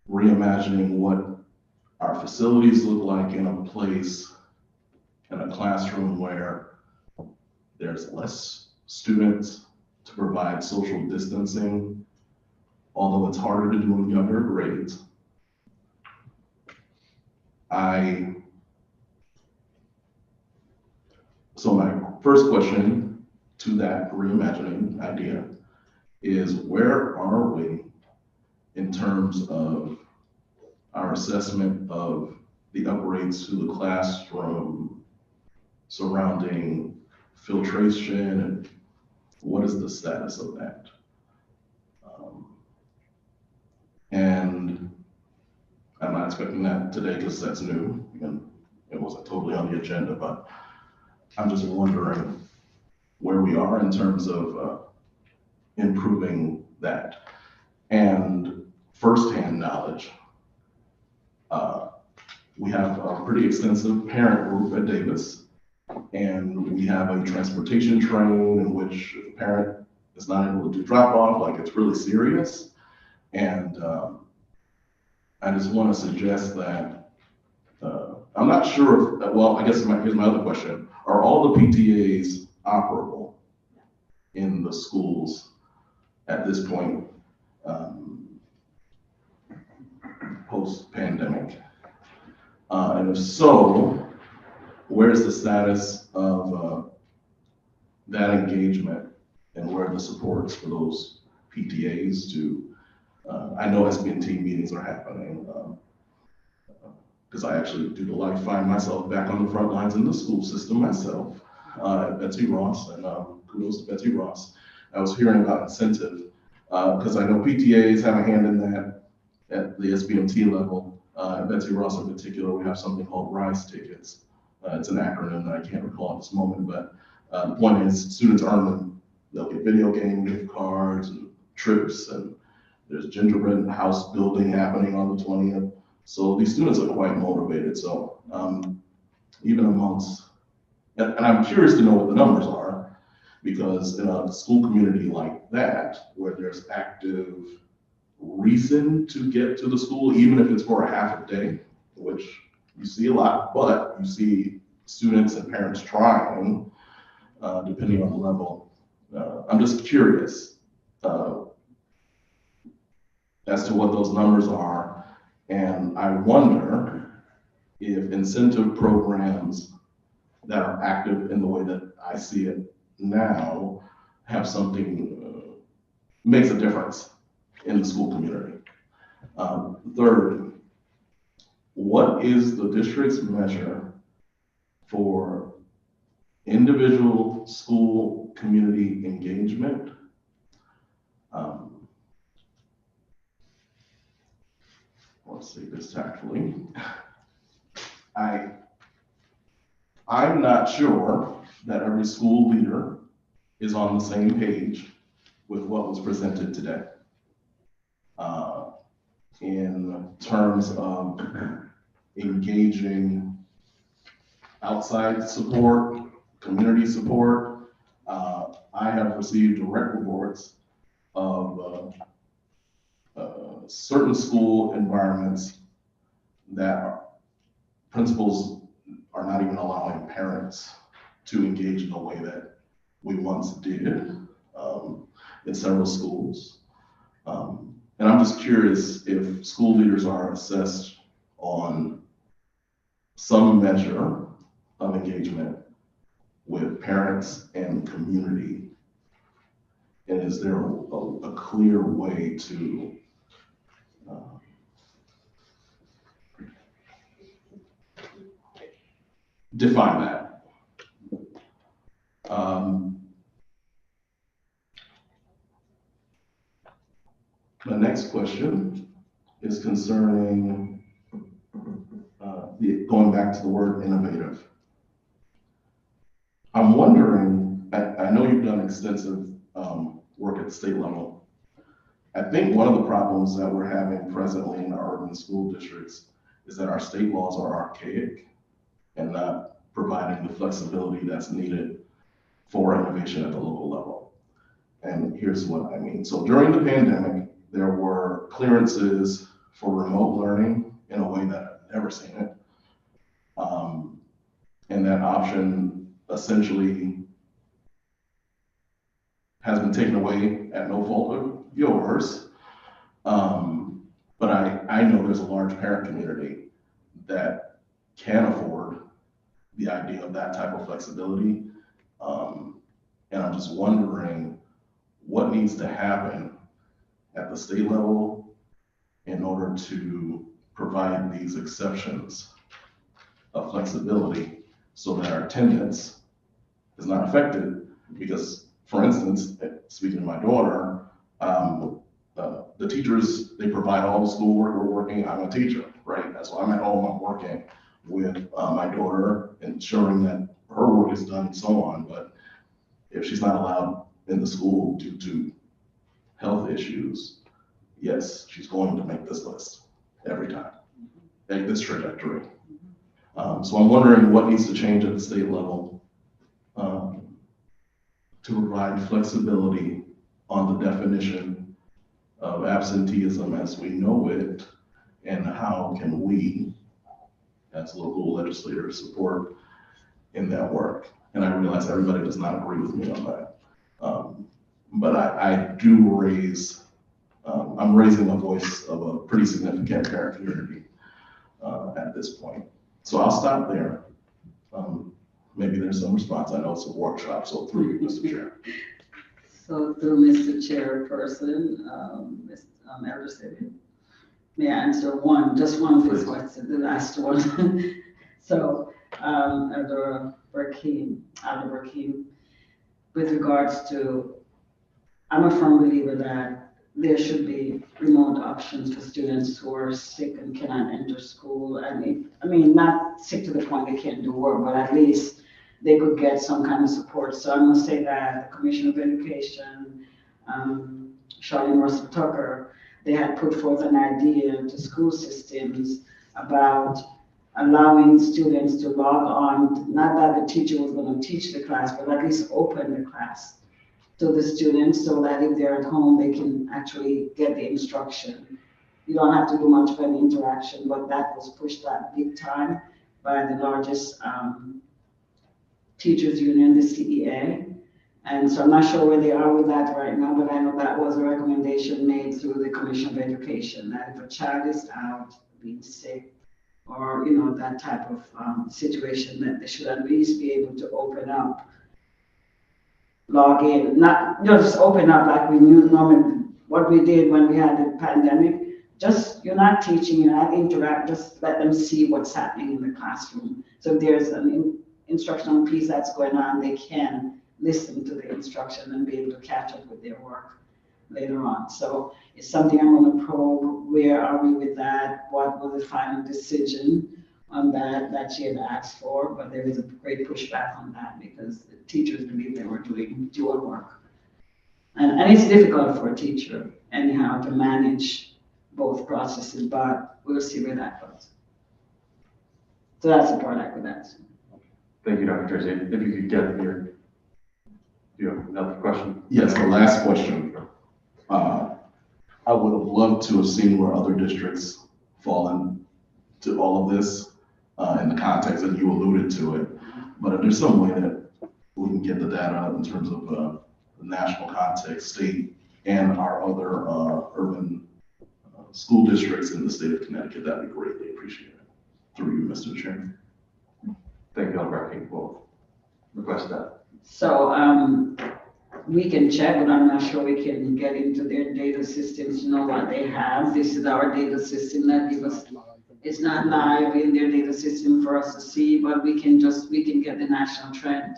reimagining what our facilities look like in a place, in a classroom where there's less students to provide social distancing, although it's harder to do in younger grades. So my first question to that reimagining idea is, where are we in terms of our assessment of the upgrades to the classroom surrounding filtration, and what is the status of that? And I'm not expecting that today because that's new and it wasn't totally on the agenda, but I'm just wondering where we are in terms of improving that. And firsthand knowledge. We have a pretty extensive parent group at Davis, and we have a transportation train in which the parent is not able to do drop off, like it's really serious. And I just want to suggest that, I'm not sure if, well, I guess here's my other question. Are all the PTAs operable in the schools at this point, post-pandemic? And if so, where's the status of that engagement, and where are the supports for those PTAs to, I know SBNT meetings are happening, because I actually do find myself back on the front lines in the school system myself, at Betsy Ross, and kudos to Betsy Ross. I was hearing about incentive, because I know PTAs have a hand in that at the SBMT level. At Betsy Ross in particular, we have something called RISE tickets. It's an acronym that I can't recall at this moment, but the point is students earn them. They'll get video game gift cards and trips, and there's gingerbread house building happening on the 20th. So these students are quite motivated. So even amongst, and I'm curious to know what the numbers are, because in a school community like that, where there's active reason to get to the school, even if it's for a half a day, which you see a lot, but you see students and parents trying, depending on the level. I'm just curious as to what those numbers are. And I wonder if incentive programs that are active in the way that I see it now have something, makes a difference in the school community. Third, what is the district's measure for individual school community engagement? Let's say this tactfully. I'm not sure that every school leader is on the same page with what was presented today. In terms of engaging outside support, community support, I have received direct reports of certain school environments that principals are not even allowing parents to engage in the way that we once did in several schools. And I'm just curious if school leaders are assessed on some measure of engagement with parents and community. And is there a clear way to define that? The next question is concerning going back to the word innovative. I'm wondering, I know you've done extensive work at the state level. I think one of the problems that we're having presently in our urban school districts is that our state laws are archaic and not providing the flexibility that's needed for innovation at the local level. And here's what I mean. So during the pandemic, there were clearances for remote learning in a way that I've never seen it. And that option essentially has been taken away at no fault of yours. But I know there's a large parent community that can afford the idea of that type of flexibility. And I'm just wondering what needs to happen at the state level in order to provide these exceptions of flexibility so that our attendance is not affected. Because, for instance, speaking to my daughter, the teachers, they provide all the schoolwork. We're working, I'm a teacher, right? So I'm at home, I'm working with my daughter, ensuring that her work is done and so on. But if she's not allowed in the school due to health issues, yes, she's going to make this list every time, make this trajectory. So I'm wondering what needs to change at the state level to provide flexibility on the definition of absenteeism as we know it, and how can we, as local legislators, support in that work. And I realize everybody does not agree with me on that. But I do raise, I'm raising the voice of a pretty significant parent community at this point. So I'll stop there. Maybe there's some response. I know it's a workshop, so through you, Mr. Chair. So through Mr. Chairperson, Elder City, may I answer just one of his questions, the last one? So, Elder Burkeen, with regards to, I'm a firm believer that there should be remote options for students who are sick and cannot enter school. Not sick to the point they can't do work, but at least they could get some kind of support. So I must say that the Commission of Education, Charlene Russell Tucker, they had put forth an idea to school systems about allowing students to log on, not that the teacher was going to teach the class, but at least open the class to the students so that if they're at home, they can actually get the instruction. You don't have to do much of an interaction, but that was pushed out big time by the largest teachers union, the CEA. And so I'm not sure where they are with that right now, but I know that was a recommendation made through the Commission of Education, that if a child is out being sick or, that type of situation, that they should at least be able to open up, log in, not just open up like we knew normally what we did when we had the pandemic. Just, you're not teaching, you're not interact, just let them see what's happening in the classroom. So if there's an instructional piece that's going on, they can listen to the instruction and be able to catch up with their work later on. So it's something I'm going to probe. Where are we with that? What was the final decision on that she had asked for? But there was a great pushback on that because the teachers believed they were doing dual work. And it's difficult for a teacher anyhow to manage both processes, but we'll see where that goes. So that's the part I could answer. Thank you, Dr. Tracy. If you could get here. Do you have another question? Yes, the last question. I would have loved to have seen where other districts fall into all of this in the context that you alluded to it. But if there's some way that we can get the data in terms of the national context, state, and our other urban school districts in the state of Connecticut, that'd be greatly appreciated. Through you, Mr. Chairman. Thank you, Alberti. We'll request that. So we can check, but I'm not sure we can get into their data systems to know what they have. This is our data system that gives us, it's not live in their data system for us to see, but we can get the national trend,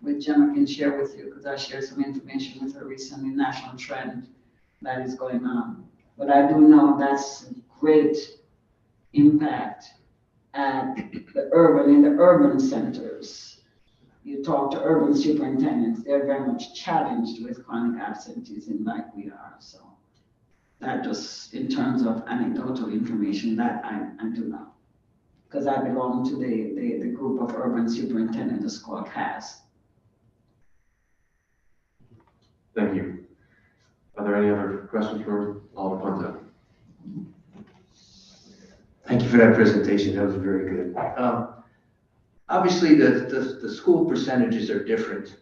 which Gemma can share with you, because I shared some information with her recently, national trend that is going on. But I do know that's great impact at in the urban centers. You talk to urban superintendents, they're very much challenged with chronic absenteeism like we are. So that just in terms of anecdotal information that I do know. Because I belong to the group of urban superintendents the squad has. Thank you. Are there any other questions for Alder Ponte? Thank you for that presentation. That was very good. Obviously, the school percentages are different.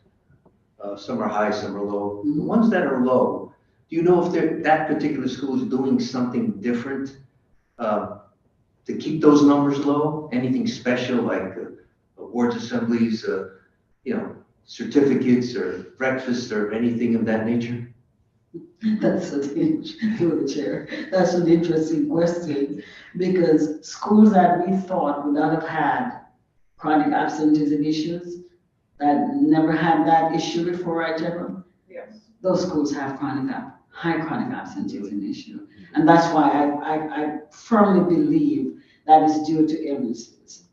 Some are high, some are low. The ones that are low, do you know if that particular school is doing something different to keep those numbers low? Anything special like awards assemblies, certificates or breakfasts or anything of that nature? That's through the chair. That's an interesting question because schools that we thought would not have had chronic absenteeism issues, that never had that issue before, right, General? Yes. Those schools have high chronic absenteeism issue. And that's why I firmly believe that is due to illnesses.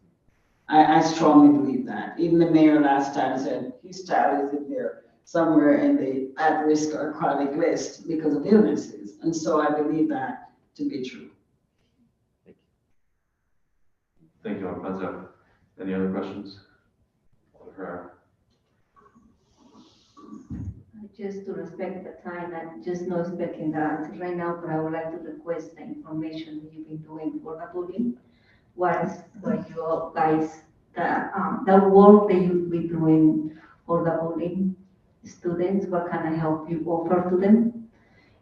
I strongly believe that. Even the mayor last time said his child is in there somewhere in the at-risk or chronic list because of illnesses. And so I believe that to be true. Thank you, Alfonso. Any other questions? just to respect the time and just not expecting the answer right now, but I would like to request the information you've been doing for the bullying. What you guys, the work that you've been doing for the bullying students, what kind of help you offer to them?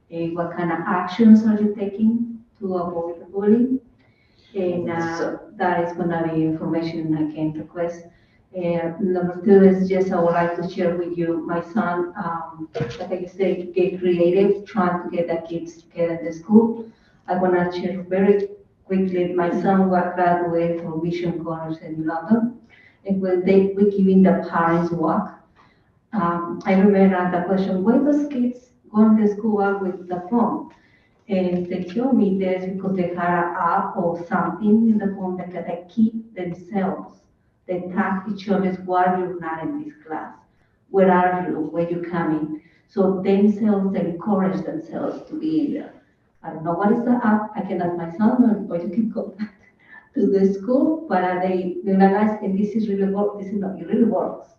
What kind of actions are you taking to avoid the bullying? And that is gonna be information I can request. Number two is just I would like to share with you, my son, like I say, get creative, trying to get the kids together in the school. I wanna share very quickly, my son was graduated from Vision College in London. And when we giving the parents walk, I remember the question, why does kids go to school with the phone? And they told me that's because they had an app or something in the phone that they keep themselves. They tag each other while you're not in this class. Where are you? Where you coming? So themselves encourage themselves to be in there. I don't know what is the app. I can ask my son, or you can go back to the school. But they realize, and this is really work. This is not. It really works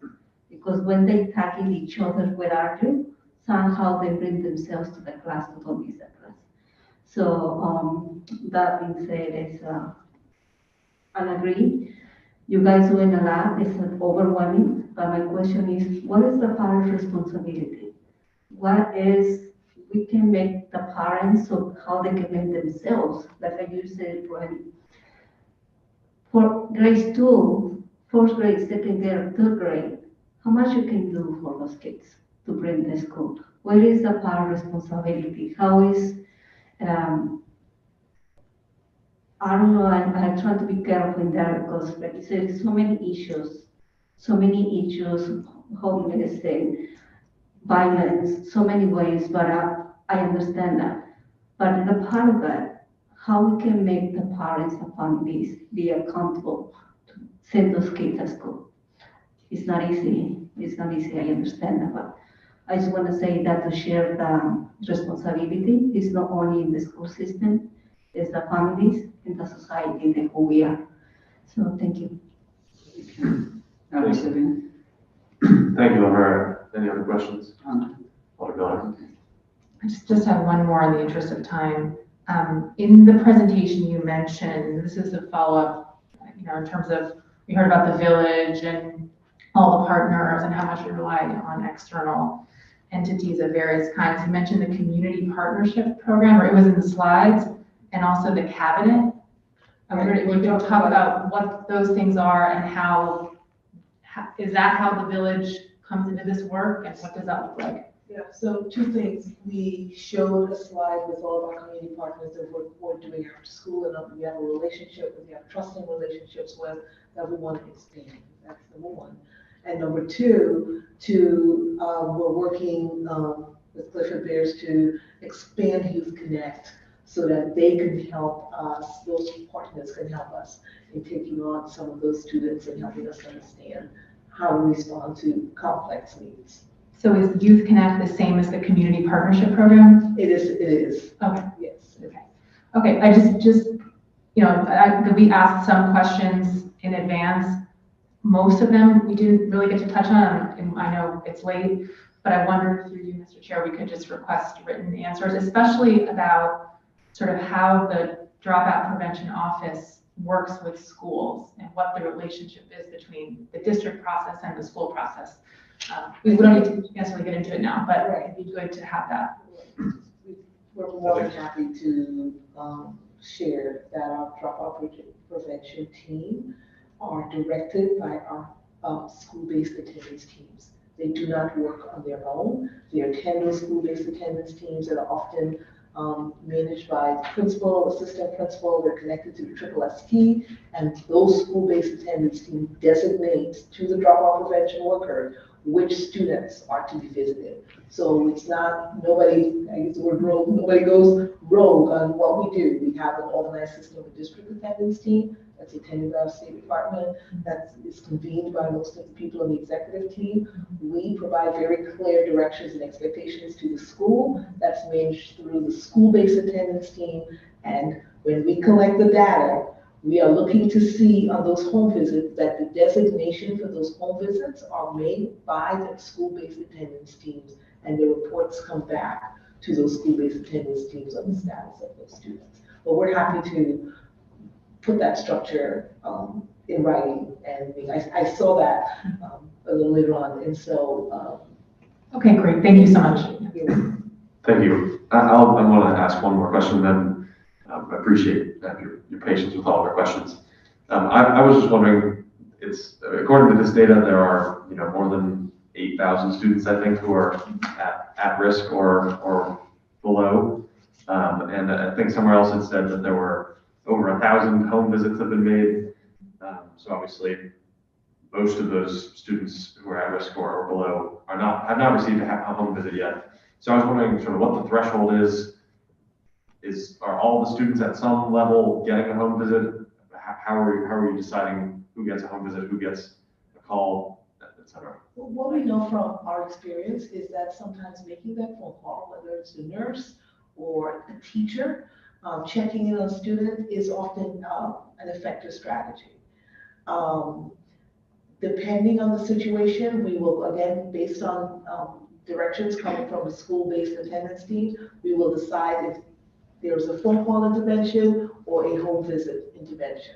because when they tagging each other, where are you? Somehow they bring themselves to the class to don't miss the class. So that being said, it's I agree. You guys doing a lot. It's overwhelming. But my question is, what is the parent's responsibility? What is we can make the parents of how they can make themselves, like I used to say, for grade 2, first grade, second grade, third grade, how much you can do for those kids to bring to school? Where is the parent responsibility? How is I don't know, I'm trying to be careful in that because, like you said, so many issues, homeless and violence, so many ways, but I understand that. But the part of that, how we can make the parents and families be accountable to send those kids to school. It's not easy. It's not easy, I understand that, but I just want to say that to share the responsibility is not only in the school system, it's the families and the society and who we are. So thank you. Thank you, Lavera. Any other questions? Alder Miller. I just have one more in the interest of time. In the presentation you mentioned, this is a follow-up, in terms of, we heard about the village and all the partners and how much we rely on external entities of various kinds. You mentioned the community partnership program, or it was in the slides, and also the cabinet. I wondered if you could talk about what those things are and how is that how the village comes into this work, and what does that look like? Yeah, so two things. We showed a slide with all of our community partners that we're doing after school, and we have a relationship, we have trusting relationships with that we want to expand. That's number one. And number two, we're working with Clifford Bears to expand Youth Connect so that they can help us, those partners can help us in taking on some of those students and helping us understand how to respond to complex needs. So is Youth Connect the same as the community partnership program? It is. Okay. Yes. Okay, I just we asked some questions in advance. Most of them we didn't really get to touch on, and I know it's late, but I wondered through you, Mr. Chair, we could just request written answers, especially about sort of how the Dropout Prevention Office works with schools and what the relationship is between the district process and the school process. We don't need to necessarily get into it now, but it'd be good to have that. We're more than happy to share that our dropout prevention team are directed by our school-based attendance teams. They do not work on their own. They attend those school-based attendance teams that are often managed by the principal, assistant principal. They're connected to the SSST, and those school-based attendance teams designate to the dropout prevention worker which students are to be visited. So it's not, nobody, I use the word rogue, nobody goes rogue on what we do. We have an organized system of district attendance team that's attended by our State Department, that is convened by most of the people in the executive team. We provide very clear directions and expectations to the school that's managed through the school-based attendance team. And when we collect the data, we are looking to see on those home visits that the designation for those home visits are made by the school-based attendance teams and the reports come back to those school-based attendance teams on the status of those students. But we're happy to put that structure in writing, and I saw that a little later on, and so. Okay, great, thank you so much. Thank you. I want to ask one more question, then I appreciate your patience with all of our questions. I was just wondering, it's according to this data, there are more than 8,000 students, I think, who are at risk or below. And I think somewhere else it said that there were over 1,000 home visits have been made. So obviously, most of those students who are at risk or below have not received a home visit yet. So I was wondering sort of what the threshold is. Are all the students at some level getting a home visit? How are you deciding who gets a home visit, who gets a call, et cetera? What we know from our experience is that sometimes making that phone call, whether it's the nurse or the teacher, checking in on a student is often an effective strategy. Depending on the situation, we will, again, based on directions coming from the school-based attendance team, we will decide if there's a phone call intervention or a home visit intervention.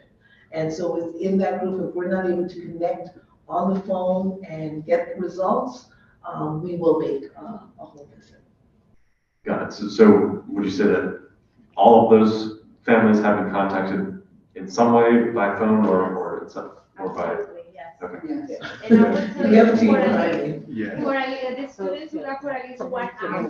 And so within that group, if we're not able to connect on the phone and get results, we will make a home visit. Got it. So would you say that all of those families have been contacted in some way by phone or by? Yes. Okay. And I will tell We have a you, team for behind me. the students who got for at least 1 hour.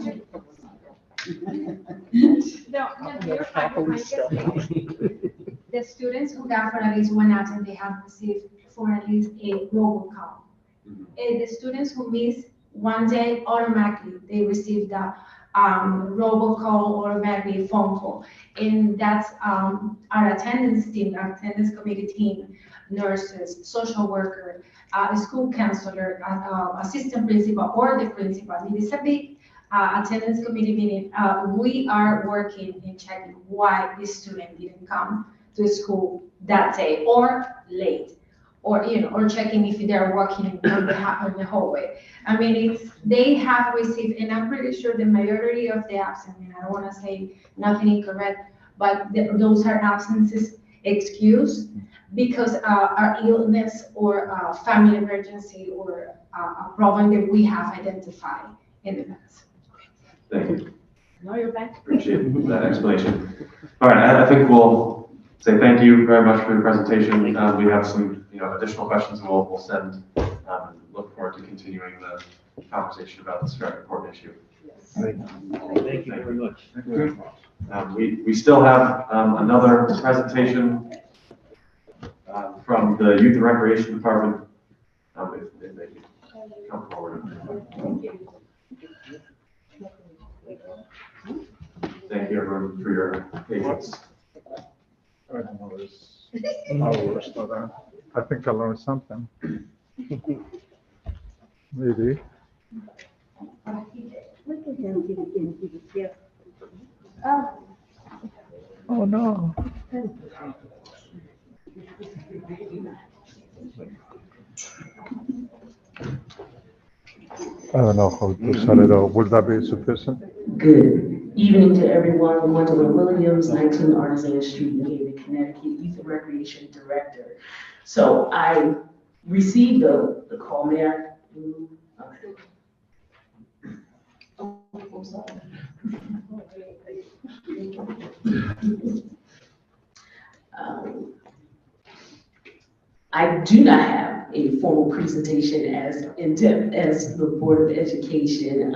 The students who got for at least 1 hour, they have received for at least a robocall. And the students who miss 1 day, automatically, they receive the robocall, automatically phone call. And that's our attendance team, our attendance committee team, nurses, social worker, school counselor, assistant principal, or the principal. It is a big attendance committee meeting. We are working and checking why this student didn't come to school that day or late, or or checking if they're walking on the hallway. I mean, they have received, and I'm pretty sure the majority of the absence, and I don't want to say nothing incorrect, but those are absences excused because our illness or family emergency or a problem that we have identified in the past. Thank you. No, you're back. Appreciate that explanation. All right, I think we'll say thank you very much for your presentation. We have some additional questions we'll send and look forward to continuing the conversation about this very important issue. Thank you very much. We still have another presentation from the Youth and Recreation Department. If they could come forward. Thank you everyone for your patience. I don't know this hours, but I think I learned something. Maybe. Oh no. I don't know how to set it up. Would that be sufficient? Good evening to everyone. Gwendolyn Williams, 19 Artisan Street, New Haven, Connecticut, Youth and Recreation Director. So I received the call, Mayor. Oh, I'm sorry. I do not have a formal presentation as in-depth as the Board of Education.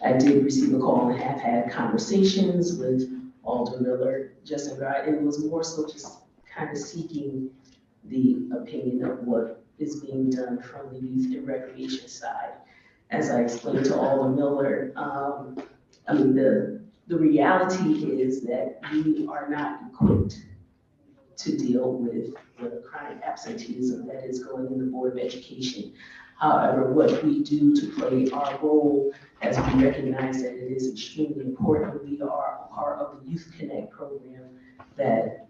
I did receive a call and have had conversations with Alderman Miller, Justin Wright, and it was more so just kind of seeking the opinion of what is being done from the youth and recreation side. As I explained to Alderman Miller, I mean, the reality is that we are not equipped to deal with the chronic absenteeism that is going in the Board of Education. However, what we do to play our role, as we recognize that it is extremely important, we are a part of the Youth Connect program that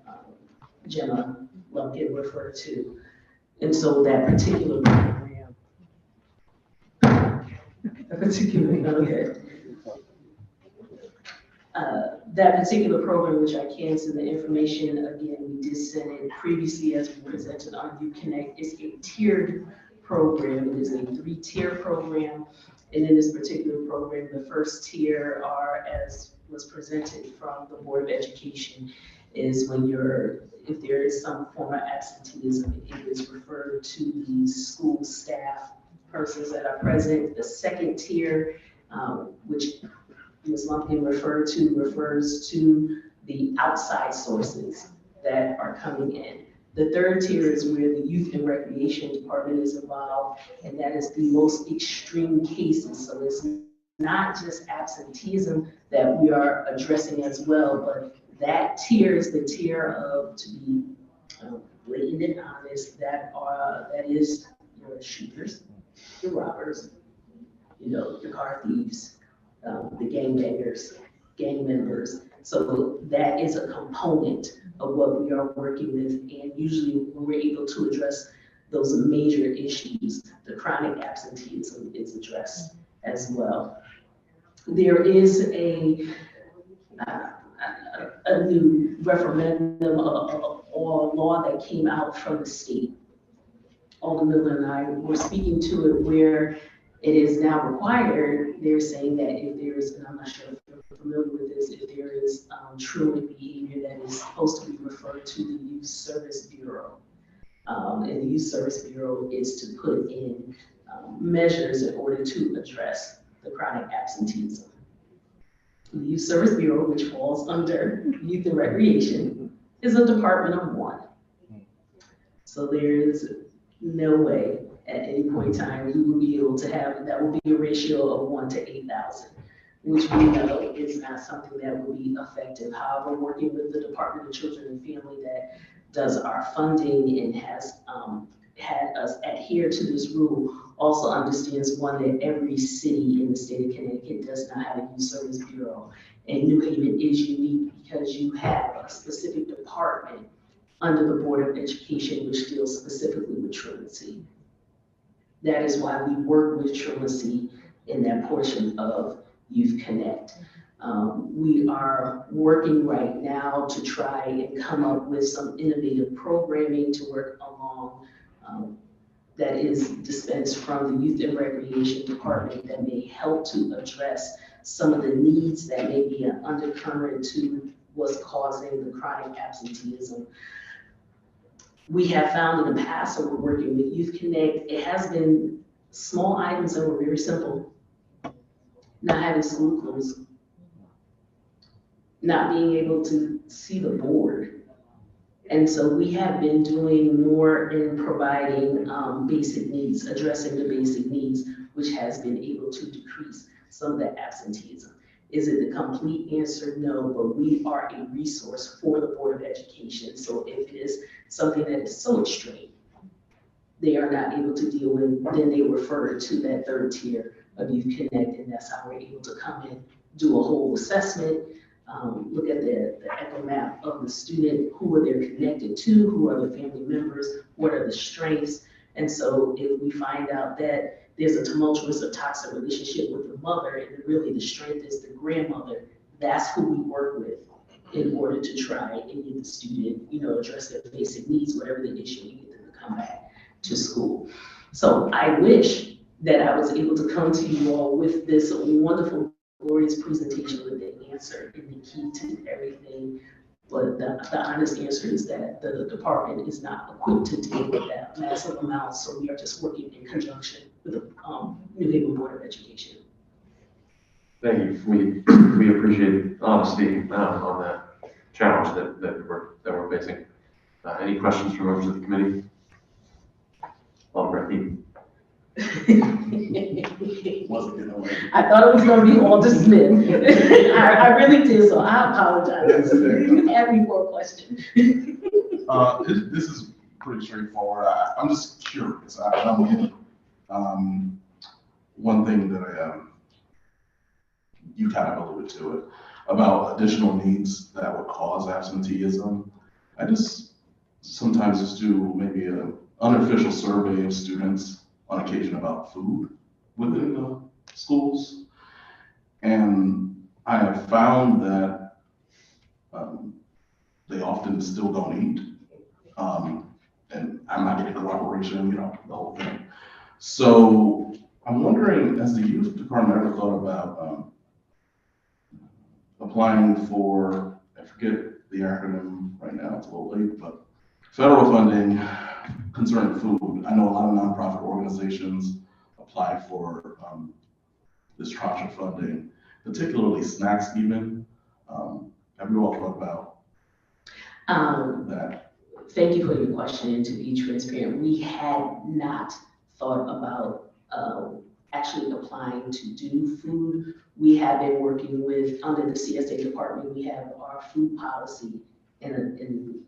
Gemma Lumpkin referred to. And so that particular program, A particular, okay. That particular program, which I can send the information, again, we did send it previously as we presented on Youth Connect, is a tiered program. It is a 3-tier program. And in this particular program, the first tier are, as was presented from the Board of Education, is when if there is some form of absenteeism, it is referred to the school staff persons that are present. The second tier, which Ms. Lumpkin refers to the outside sources that are coming in. The third tier is where the Youth and Recreation Department is involved, and that is the most extreme cases. So it's not just absenteeism that we are addressing as well, but that tier is the tier of, to be blatant and honest, that is your shooters, your robbers, the car thieves, the gangbangers, gang members. So that is a component of what we are working with. And usually when we're able to address those major issues, the chronic absenteeism is addressed as well. There is a new referendum or law that came out from the state. Alderman Miller and I were speaking to it, where it is now required. They're saying that if there is, and I'm not sure if you're familiar with this, if there is truant behavior that is supposed to be referred to the Youth Service Bureau. And the Youth Service Bureau is to put in measures in order to address the chronic absenteeism. The Youth Service Bureau, which falls under Youth and Recreation, is a department of 1. So there is no way at any point in time we will be able to have, that will be a ratio of 1 to 8,000, which we know is not something that will be effective. However, working with the Department of Children and Family that does our funding and has had us adhere to this rule, also understands, one, that every city in the state of Connecticut does not have a Youth Service Bureau. And New Haven is unique because you have a specific department under the Board of Education which deals specifically with truancy. That is why we work with truancy in that portion of Youth Connect. We are working right now to try and come up with some innovative programming to work along that is dispensed from the Youth and Recreation Department that may help to address some of the needs that may be an undercurrent to what's causing the chronic absenteeism. We have found in the past, so we're working with Youth Connect, it has been small items that were very simple. Not having school clothes, not being able to see the board. And so we have been doing more in providing basic needs, addressing the basic needs, which has been able to decrease some of that absenteeism. Is it the complete answer? No, but we are a resource for the Board of Education. So if it is something that is so extreme, they are not able to deal with, then they refer to that third tier of Youth Connect, and that's how we're able to come in, do a whole assessment, look at the echo map of the student, who are they connected to, who are the family members, what are the strengths. And so if we find out that there's a tumultuous or toxic relationship with the mother, and really the strength is the grandmother, that's who we work with in order to try and get the student, address their basic needs, whatever the issue, and get them to come back to school. So I wish that I was able to come to you all with this wonderful, glorious presentation with the answer and the key to everything. But the honest answer is that the department is not equipped to deal with that massive amount. So we are just working in conjunction with the New Haven Board of Education. Thank you. We appreciate honesty on that challenge that we're facing. Any questions from members of the committee? Alderman I thought it was going to be Alder Smith. I really did, so I apologize. You have any more questions? This is pretty straightforward. I'm just curious. One thing that you kind of alluded to it about additional needs that would cause absenteeism. I just sometimes just do maybe an unofficial survey of students on occasion about food within the schools. And I have found that they often still don't eat. And I'm not getting cooperation, the whole thing. So I'm wondering, has the youth department ever thought about applying for, I forget the acronym right now, it's a little late, but federal funding concerning food. I know a lot of nonprofit organizations apply for this tranche of funding, particularly snacks even. Have you all thought about that? Thank you for your question, and to be transparent, we had not thought about actually applying to do food. We have been working with, under the CSA department, we have our food policy in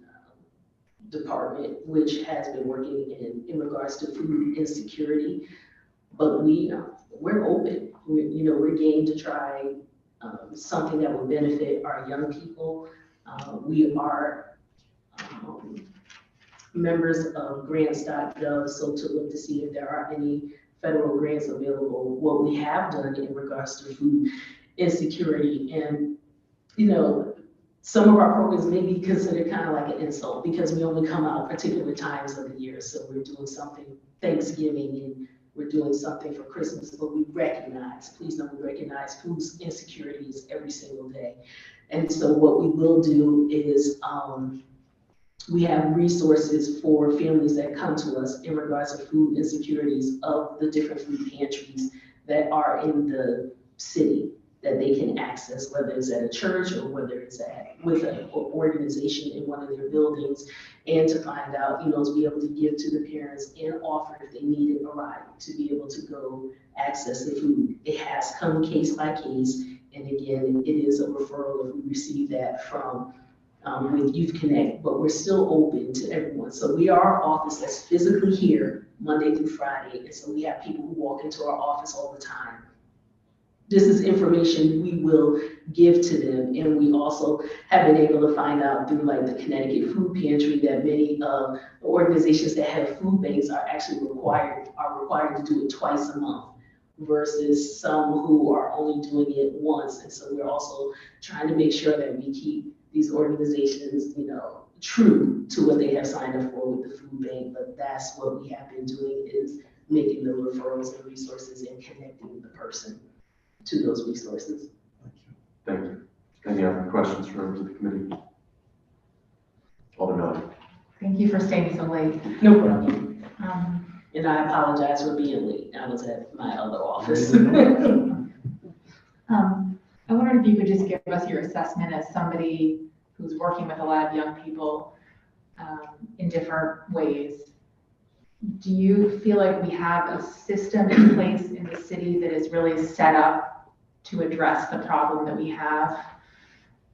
department, which has been working in regards to food insecurity. But we're open. We're game to try something that will benefit our young people. We are members of grants.gov, so to look to see if there are any federal grants available. What we have done in regards to food insecurity, and some of our programs may be considered kind of like an insult because we only come out particular times of the year. So we're doing something Thanksgiving and we're doing something for Christmas, but we recognize, please know, we recognize food insecurities every single day. And so what we will do is we have resources for families that come to us in regards to food insecurities of the different food pantries that are in the city that they can access, whether it's at a church or whether it's with an organization in one of their buildings, and to find out, to be able to give to the parents and offer if they need a ride to be able to go access the food. It has come case by case, and again, it is a referral if we receive that from with Youth Connect, but we're still open to everyone. So we are an office that's physically here Monday through Friday, and so we have people who walk into our office all the time. This is information we will give to them, and we also have been able to find out through like the Connecticut Food Pantry that many organizations that have food banks are actually required to do it twice a month versus some who are only doing it once. And so we're also trying to make sure that we keep these organizations, true to what they have signed up for with the food bank. But that's what we have been doing, is making the referrals and resources and connecting the person to those resources. Thank you. Any other questions for members of the committee? Alderman. Thank you for staying so late. No problem. And I apologize for being late. I was at my other office. I wondered if you could just give us your assessment as somebody who's working with a lot of young people in different ways. Do you feel like we have a system in place in the city that is really set up to address the problem that we have?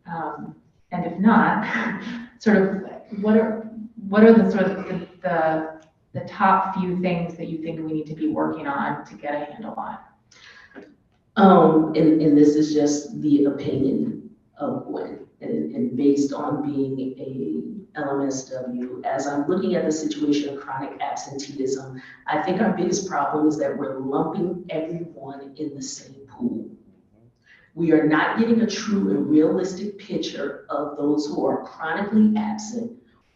And if not, sort of what are the sort of the top few things that you think we need to be working on to get a handle on? And this is just the opinion of Gwen, and based on being a LMSW, as I'm looking at the situation of chronic absenteeism, I think our biggest problem is that we're lumping everyone in the same pool. We are not getting a true and realistic picture of those who are chronically absent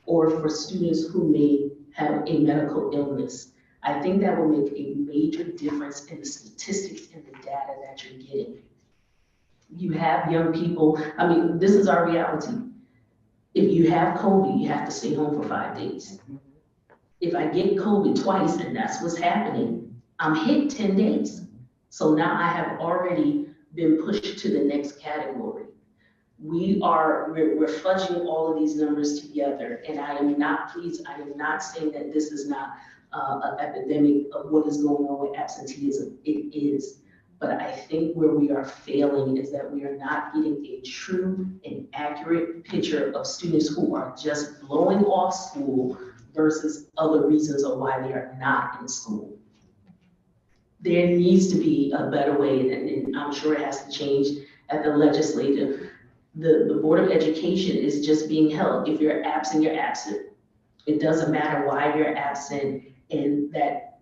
or for students who may have a medical illness. I think that will make a major difference in the statistics and the data that you're getting. You have young people, this is our reality. If you have COVID, you have to stay home for 5 days. If I get COVID twice and that's what's happening, I'm hit 10 days. So now I have already been pushed to the next category. We're fudging all of these numbers together, and I am not pleased. I am not saying that this is not an epidemic of what is going on with absenteeism. It is. But I think where we are failing is that we are not getting a true and accurate picture of students who are just blowing off school versus other reasons of why they are not in school. There needs to be a better way, and I'm sure it has to change at the legislative. The Board of Education is just being held. If you're absent, you're absent. It doesn't matter why you're absent, and that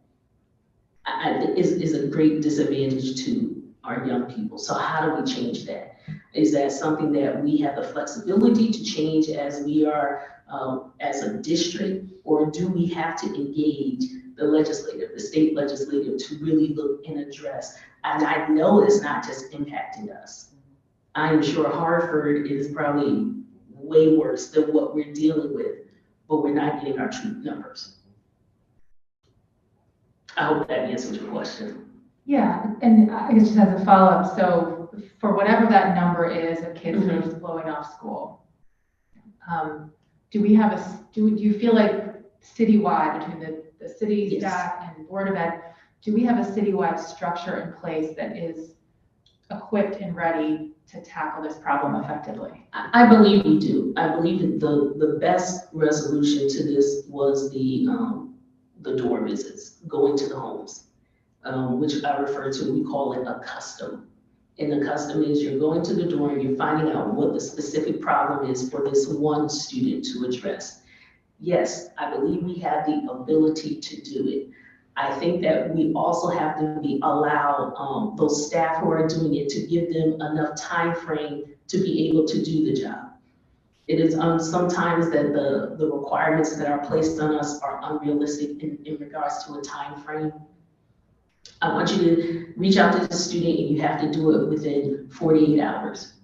is a great disadvantage to our young people. So how do we change that? Is that something that we have the flexibility to change as we are, as a district, or do we have to engage the legislative, the state legislative, to really look and address? And I know it's not just impacting us. I'm sure Hartford is probably way worse than what we're dealing with, but we're not getting our true numbers. I hope that answers your question. Yeah, and I guess just as a follow-up, so for whatever that number is of kids that are blowing off school, do you feel like citywide, between the city Yes. staff and Board of Ed, do we have a citywide structure in place that is equipped and ready to tackle this problem effectively? I believe we do. I believe that the best resolution to this was the door visits, going to the homes, which I refer to, we call it a custom. And the custom is you're going to the door and you're finding out what the specific problem is for this one student to address. Yes, I believe we have the ability to do it. I think that we also have to allow those staff who are doing it to give them enough time frame to be able to do the job. It is sometimes that the requirements that are placed on us are unrealistic in regards to a time frame. I want you to reach out to the student and you have to do it within 48 hours.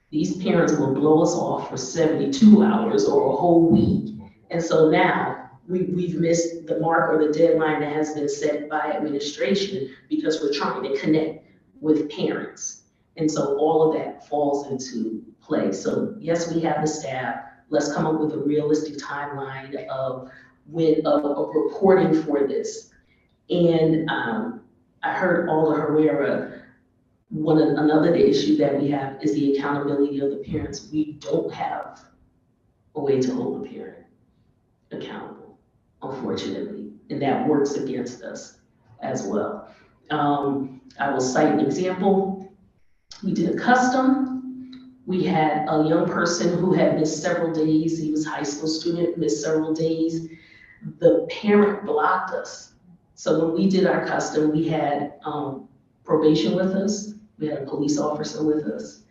These parents will blow us off for 72 hours or a whole week. And so now we've missed the mark or the deadline that has been set by administration because we're trying to connect with parents. And so all of that falls into play. So yes, we have the staff. Let's come up with a realistic timeline of reporting for this. And I heard Alder Herrera, another issue that we have is the accountability of the parents. We don't have a way to hold a parent accountable, unfortunately, and that works against us as well. I will cite an example. We did a custom. We had a young person who had missed several days. He was a high school student, missed several days. The parent blocked us. So when we did our custom, we had probation with us. We had a police officer with us.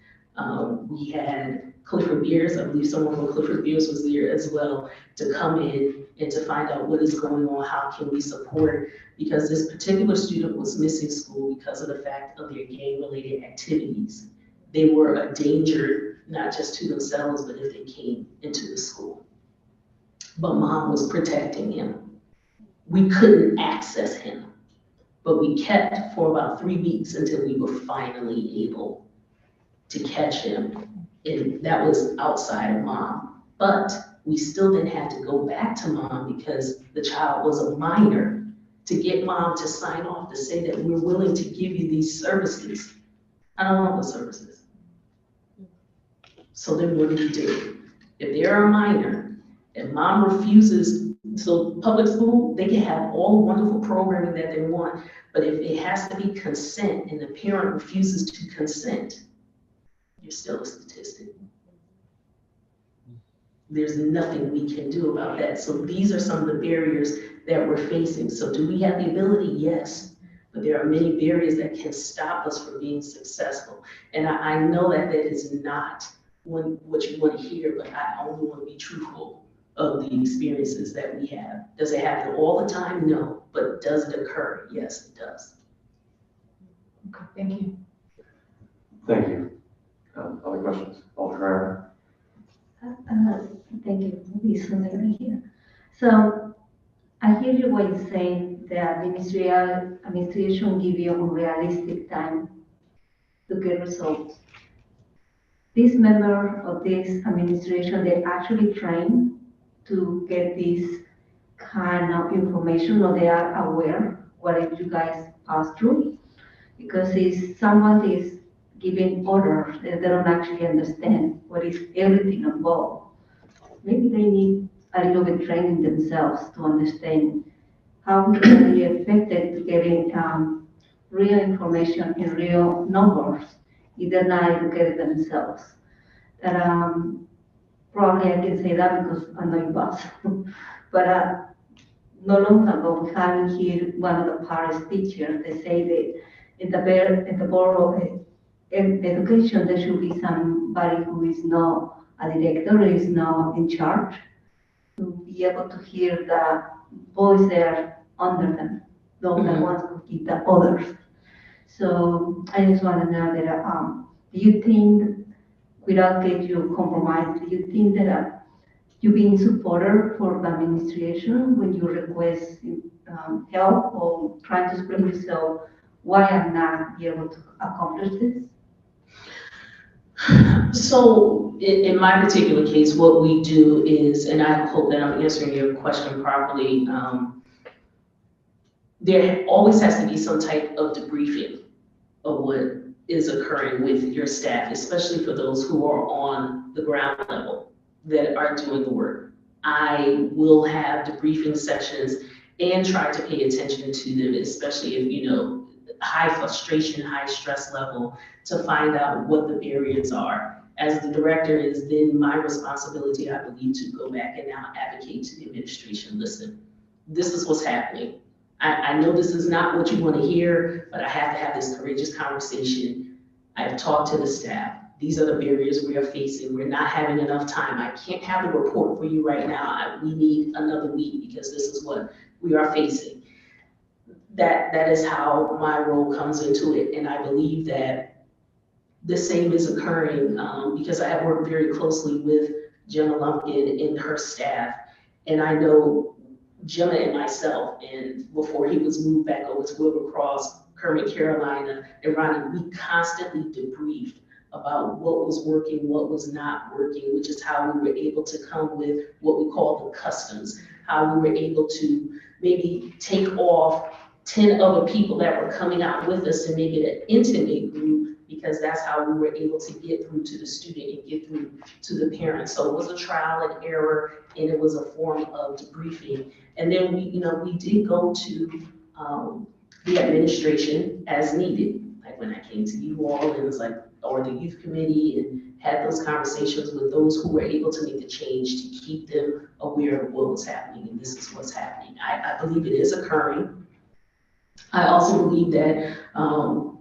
We had Clifford Beers, I believe someone from Clifford Beers was there as well, to come in and to find out what is going on, how can we support, because this particular student was missing school because of the fact of their gang-related activities. They were a danger, not just to themselves, but if they came into the school. But mom was protecting him. We couldn't access him, but we kept for about 3 weeks until we were finally able to catch him. And that was outside of mom. But we still didn't have to go back to mom because the child was a minor to get mom to sign off to say that we're willing to give you these services. I don't want those services. So then what do we do? If they're a minor and mom refuses, so public school, they can have all the wonderful programming that they want, but if it has to be consent and the parent refuses to consent, you're still a statistic. There's nothing we can do about that. So these are some of the barriers that we're facing. So do we have the ability? Yes, but there are many barriers that can stop us from being successful. And I know that that is not what you want to hear, but I only want to be truthful of the experiences that we have. Does it happen all the time? No. But does it occur? Yes, it does. Okay, thank you. Thank you. Other questions? Alder Herrera? Thank you. Lisa Larry here. So I hear you what you say, the administration give you a realistic time to get results. This member of this administration, they actually train to get this kind of information, or they are aware what you guys pass through, because if someone is giving orders, they don't actually understand what is everything involved. Maybe they need a little bit training themselves to understand how we can be affected to getting real information in real numbers if they're not educated themselves. And probably I can say that because I'm not your boss. But not long ago, we had here one of the parents teachers, they say that in the board of education, there should be somebody who is not a director, is not in charge, to be able to hear the voice there under them, those the ones who keep the others. So I just want to know that, do you think, without getting you compromised, do you think that you being supporter for the administration when you request help or trying to explain yourself why I'm not be able to accomplish this? So in my particular case, what we do is, and I hope that I'm answering your question properly, there always has to be some type of debriefing of what is occurring with your staff, especially for those who are on the ground level that are doing the work. I will have debriefing sessions and try to pay attention to them, especially if, you know, high frustration, high stress level, to find out what the barriers are. As the director, it is then my responsibility, I believe, to go back and now advocate to the administration. Listen, this is what's happening. I know this is not what you want to hear, but I have to have this courageous conversation. I've talked to the staff. These are the barriers we are facing. We're not having enough time. I can't have the report for you right now. We need another week because this is what we are facing. That is how my role comes into it. And I believe that the same is occurring because I have worked very closely with Gemma Lumpkin and her staff. And I know Gemma and myself, and before he was moved back over to Wilbur Cross, Kermit, Carolina, and Ronnie, we constantly debriefed about what was working, what was not working, which is how we were able to come with what we call the customs, how we were able to maybe take off 10 other people that were coming out with us and make it an intimate group, because that's how we were able to get through to the student and get through to the parents. So it was a trial and error, and it was a form of debriefing. And then we did go to the administration as needed. Like when I came to you all, it was like, or the youth committee, and had those conversations with those who were able to make the change to keep them aware of what was happening, and this is what's happening. I believe it is occurring. I also believe that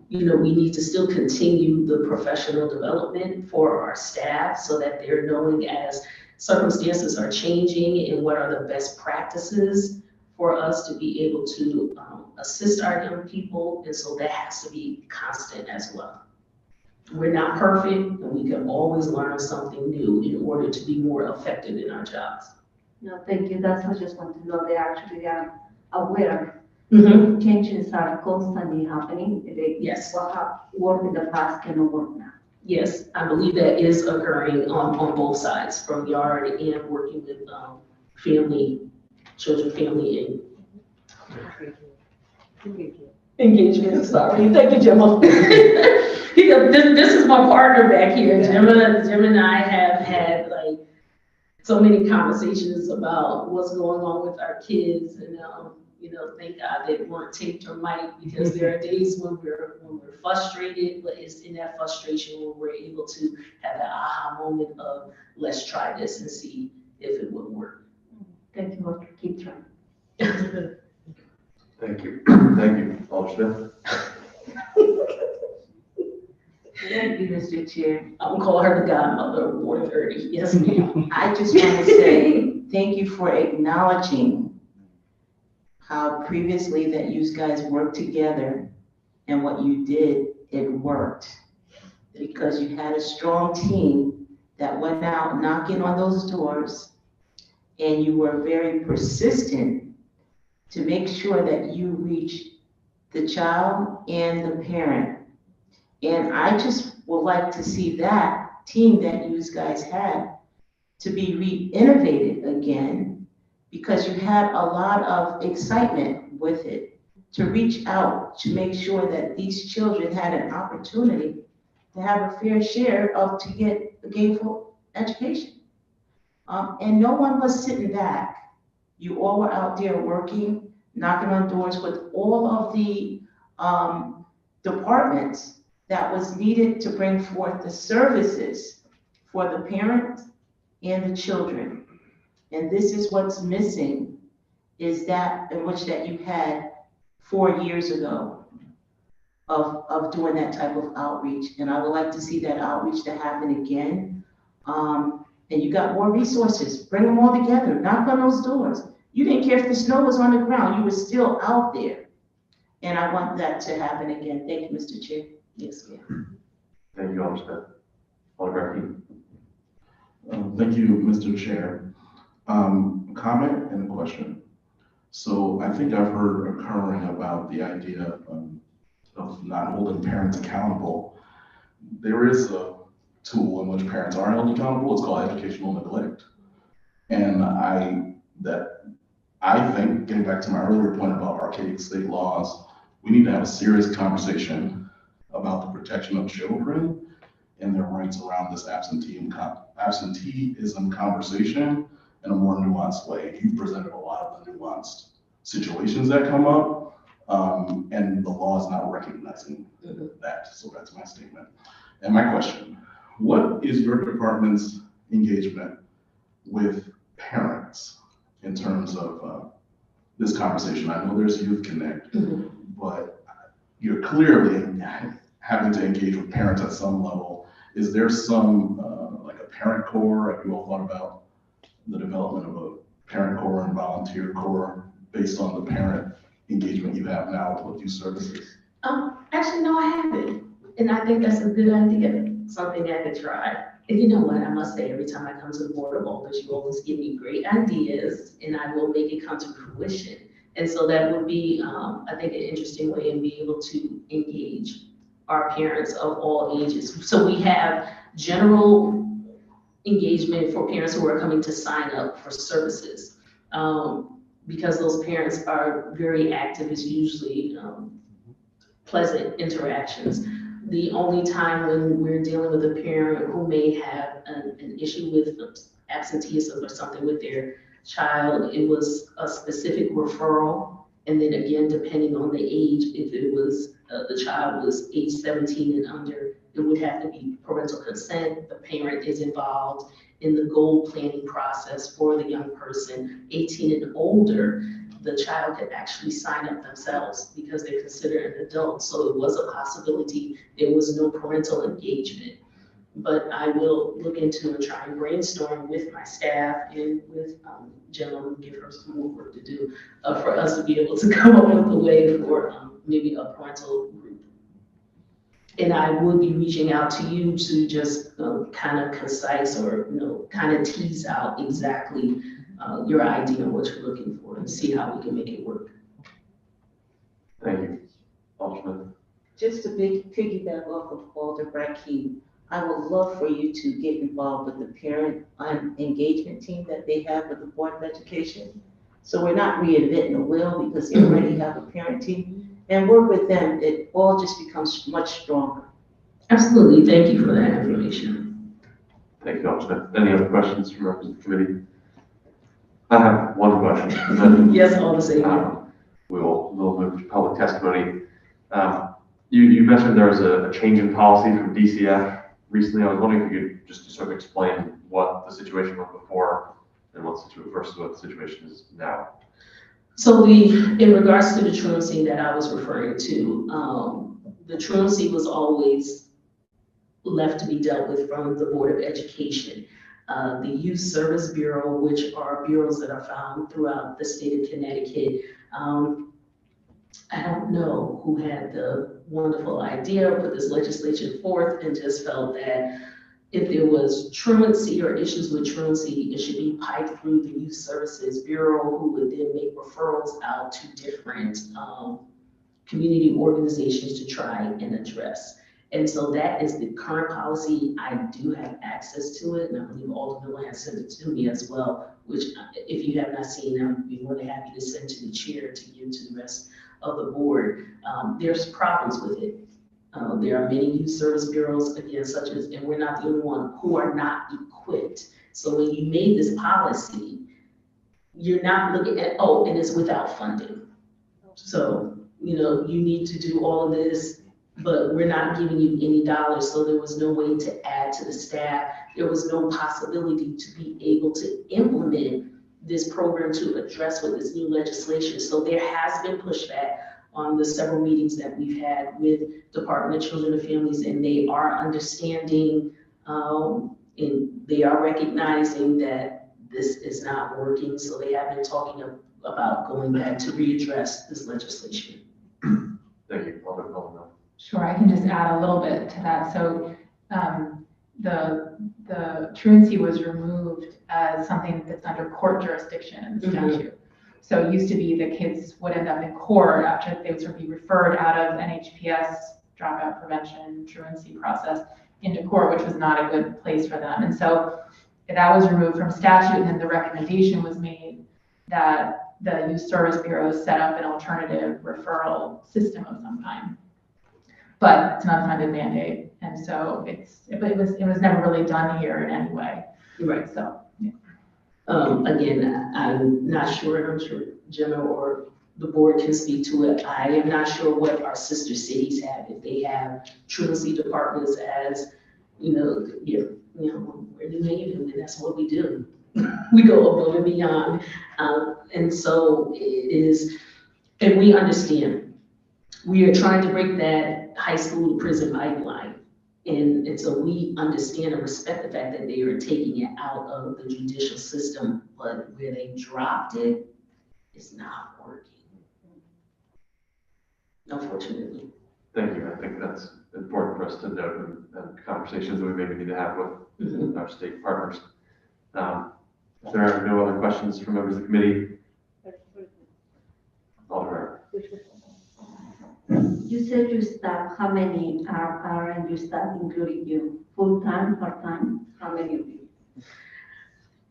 we need to still continue the professional development for our staff so that they're knowing as circumstances are changing and what are the best practices for us to be able to assist our young people. And so that has to be constant as well. We're not perfect, and we can always learn something new in order to be more effective in our jobs. No, thank you. That's what I just want to know. They actually are aware. Mm-hmm. Changes are constantly happening. Yes. What have worked in the past cannot work now. Yes, I believe that is occurring on both sides, from yard and working with family engagement. Sorry, thank you, Gemma. This is my partner back here. Gemma and I have had like so many conversations about what's going on with our kids, and thank God they weren't taped or mic'd, because there are days when we're frustrated, but it's in that frustration when we're able to have that aha moment of, let's try this and see if it would work. Thank you. Keep trying. Thank you. Thank you, Alder Thank you, Mr. Chair. I'm gonna call her the godmother of Board 30. Yes, ma'am. I just want to say thank you for acknowledging how previously that you guys worked together, and what you did, it worked. Because you had a strong team that went out knocking on those doors, and you were very persistent to make sure that you reached the child and the parent. And I just would like to see that team that you guys had to be re-innovated again, because you had a lot of excitement with it, to reach out to make sure that these children had an opportunity to have a fair share to get a gainful education. And no one was sitting back. You all were out there working, knocking on doors with all of the departments that was needed to bring forth the services for the parents and the children. And this is what's missing is that in which that you had 4 years ago of doing that type of outreach. And I would like to see that outreach to happen again. And you got more resources, bring them all together, knock on those doors. You didn't care if the snow was on the ground, you were still out there. And I want that to happen again. Thank you, Mr. Chair. Yes, ma'am. Thank you, Alder Smith. Alder Berkey. Thank you, Mr. Chair. Comment and a question. So I think I've heard occurring about the idea of not holding parents accountable. There is a tool in which parents are held accountable. It's called educational neglect. And I think, getting back to my earlier point about archaic state laws, we need to have a serious conversation about the protection of children and their rights around this absenteeism conversation in a more nuanced way. You've presented a lot of the nuanced situations that come up, and the law is not recognizing that. So that's my statement. And my question, what is your department's engagement with parents in terms of this conversation? I know there's Youth Connect, but you're clearly having to engage with parents at some level. Is there some, like a parent corps? Have you all thought about the development of a parent corps and volunteer corps based on the parent engagement you have now with youth services? Actually, no, I haven't. And I think that's a good idea, something I could try. And you know what, I must say, every time I come to the Board of Alders, you always give me great ideas and I will make it come to fruition. And so that would be, I think, an interesting way in being able to engage our parents of all ages. So we have general engagement for parents who are coming to sign up for services. Because those parents are very active, it's usually pleasant interactions. The only time when we're dealing with a parent who may have an issue with absenteeism or something with their child, it was a specific referral. And then again, depending on the age, if it was the child was age 17 and under, it would have to be parental consent. The parent is involved in the goal planning process for the young person. 18 and older, the child could actually sign up themselves because they're considered an adult. So it was a possibility. There was no parental engagement. But I will look into and try and brainstorm with my staff and with Jenna, give her some more work to do for us to be able to come up with a way for maybe a parental group. And I would be reaching out to you to just kind of concise or, kind of tease out exactly your idea and what you're looking for and see how we can make it work. Thank you. Alder Smith. Just to piggyback off of Alder Berkey, I would love for you to get involved with the parent engagement team that they have with the Board of Education. So we're not reinventing the wheel because they already have a parent team, and work with them. It all just becomes much stronger. Absolutely. Thank you for that information. Thank you, Alder Smith. Any other questions from members of the committee? I have one question. Yes, all the same. We'll move to public testimony. You mentioned there was a change in policy from DCF recently. I was wondering if you could just sort of explain what the situation was before and versus what the situation is now. So in regards to the truancy that I was referring to, the truancy was always left to be dealt with from the Board of Education. The Youth Service Bureau, which are bureaus that are found throughout the state of Connecticut. I don't know who had the wonderful idea of put this legislation forth and just felt that if there was truancy or issues with truancy, it should be piped through the Youth Services Bureau, who would then make referrals out to different community organizations to try and address. And so that is the current policy. I do have access to it, and I believe Alderman has sent it to me as well, which if you have not seen, I would be more than happy to send to the chair to give to the rest of the board. There's problems with it. There are many youth service bureaus, again, such as, and we're not the only one, who are not equipped. So when you made this policy, you're not looking at, oh, and it's without funding. So, you need to do all of this, but we're not giving you any dollars. So there was no way to add to the staff. There was no possibility to be able to implement this program to address with this new legislation. So there has been pushback on the several meetings that we've had with Department of Children and Families, and they are understanding, and they are recognizing that this is not working. So they have been talking about going back to readdress this legislation. Thank you, Alderman Coleman. Sure, I can just add a little bit to that. So the truancy was removed as something that's under court jurisdiction in the statute. So it used to be the kids would end up in court after they would sort of be referred out of NHPS, dropout prevention, truancy process into court, which was not a good place for them. And so that was removed from statute, and then the recommendation was made that the Youth Service Bureau set up an alternative referral system of some kind. But it's an unfunded mandate, and so it was never really done here in any way. Right. So yeah. Again, I'm not sure, I'm sure Gemma or the board can speak to it. I am not sure what our sister cities have, if they have truancy departments as, we're New Haven, and that's what we do. We go above and beyond. And so it is, and we understand. We are trying to break that high school to prison pipeline. And so we understand and respect the fact that they are taking it out of the judicial system, but where they dropped it, it's not working. Unfortunately. Thank you. I think that's important for us to note and conversations that we maybe need to have with our state partners. If there are no other questions from members of the committee, Alderman. You said your staff, how many are in your staff, including you? Full-time, part-time? How many of you?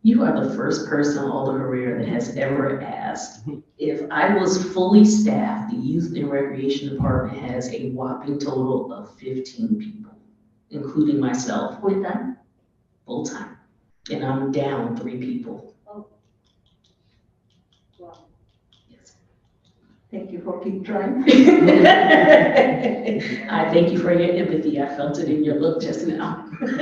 You are the first person, Alder Herrera, that has ever asked. If I was fully staffed, the Youth and Recreation Department has a whopping total of 15 people, including myself. Full-time? Full-time. And I'm down 3 people. Oh. Wow. Yes. Thank you for keep trying. I thank you for your empathy. I felt it in your look just now. Thank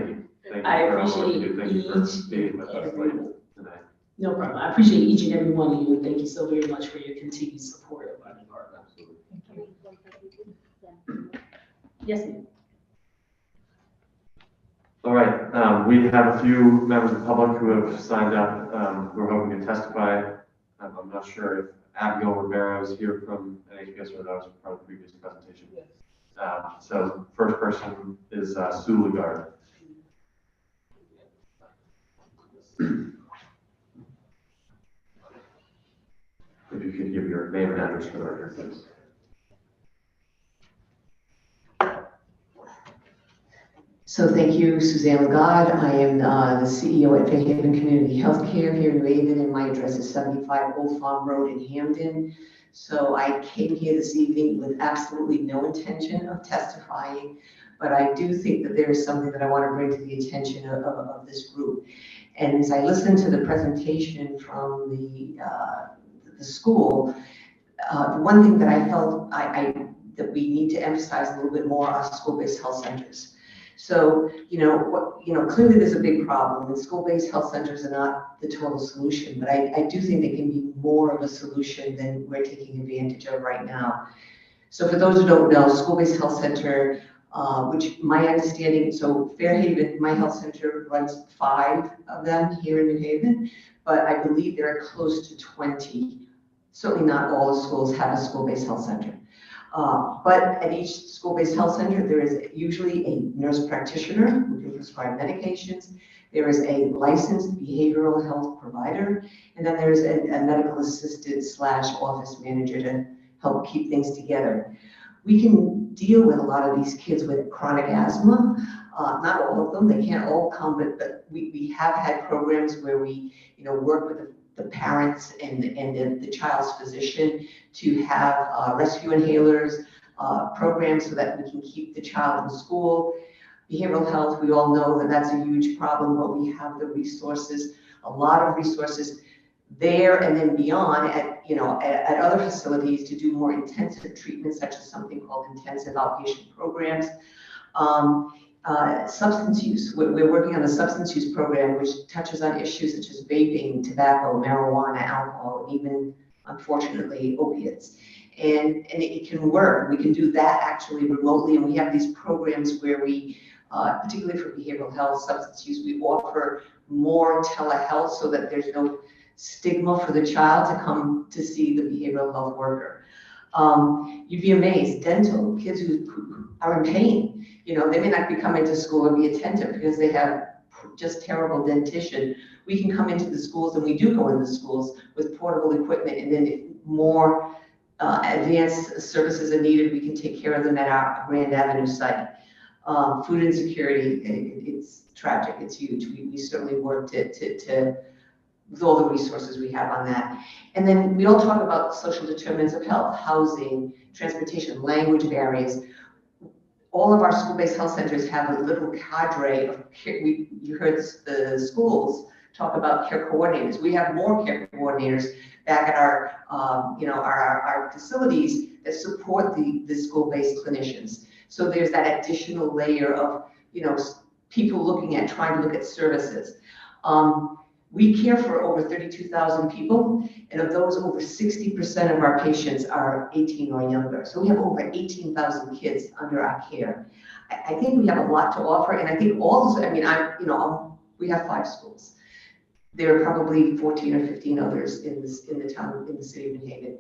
you. Thank you I for all that you appreciate do. Thank you for being with us late tonight. No problem. I appreciate each and every one of you, and thank you so very much for your continued support of our department. Yes, ma'am. All right, we have a few members of the public who have signed up, who are hoping to testify. I'm not sure if Abigail Romero is here from NHPS or that was part of the previous presentation. Yes. So first person is Sue Lagarde. If you could give your name and address for the record, please. So thank you, Suzanne Lagarde. I am the CEO at Fairhaven Community Healthcare here in New Haven, and my address is 75 Old Farm Road in Hampden. So I came here this evening with absolutely no intention of testifying, but I do think that there is something that I want to bring to the attention of this group. And as I listened to the presentation from the school, the one thing that I felt that we need to emphasize a little bit more are school-based health centers. So, clearly there's a big problem, and school-based health centers are not the total solution, but I do think they can be more of a solution than we're taking advantage of right now. So for those who don't know, school-based health center, which my understanding, so Fairhaven, my health center runs 5 of them here in New Haven, but I believe there are close to 20. Certainly not all the schools have a school-based health center. But at each school-based health center, there is usually a nurse practitioner who can prescribe medications. There is a licensed behavioral health provider, and then there's a medical assistant / office manager to help keep things together. We can deal with a lot of these kids with chronic asthma. Not all of them, they can't all come, but we have had programs where we work with the parents and the child's physician to have rescue inhalers programs so that we can keep the child in school. Behavioral health, we all know that that's a huge problem, but we have the resources, a lot of resources there and then beyond at other facilities to do more intensive treatment, such as something called intensive outpatient programs. Substance use. We're working on a substance use program which touches on issues such as vaping, tobacco, marijuana, alcohol, and even, unfortunately, opiates. And it can work. We can do that actually remotely, and we have these programs where we, particularly for behavioral health, substance use, we offer more telehealth so that there's no stigma for the child to come to see the behavioral health worker. You'd be amazed, dental, kids who are in pain, you know, they may not be coming to school or be attentive because they have just terrible dentition. We can come into the schools, and we do go into schools with portable equipment, and then if more advanced services are needed, we can take care of them at our Grand Avenue site. Food insecurity, it's tragic, it's huge. We certainly work to with all the resources we have on that. And then we all talk about social determinants of health, housing, transportation, language barriers. All of our school-based health centers have a little cadre of care. You heard the schools talk about care coordinators. We have more care coordinators back at our, our facilities that support the school-based clinicians. So there's that additional layer of, people looking at, trying to look at services. We care for over 32,000 people, and of those, over 60% of our patients are 18 or younger. So we have over 18,000 kids under our care. I think we have a lot to offer, and I think also, we have 5 schools. There are probably 14 or 15 others in the town, in the city of New Haven.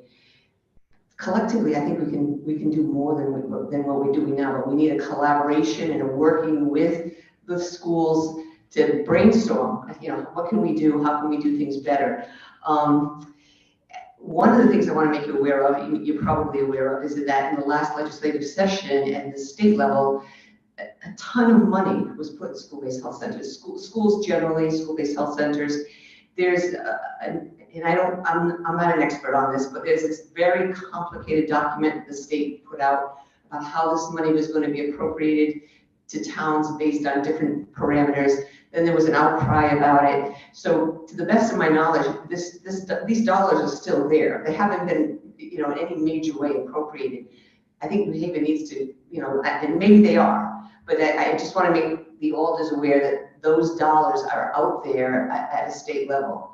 Collectively, I think we can do more than what we're doing now, but we need a collaboration and a working with the schools to brainstorm, what can we do? How can we do things better? One of the things I want to make you aware of, you're probably aware of, is that in the last legislative session at the state level, a ton of money was put in school-based health centers. Schools generally, school-based health centers. There's, I'm not an expert on this, but there's this very complicated document that the state put out about how this money was going to be appropriated to towns based on different parameters. Then there was an outcry about it. So to the best of my knowledge, these dollars are still there. They haven't been, in any major way appropriated. I think New Haven needs to, and maybe they are, but I just want to make the alders aware that those dollars are out there at a state level.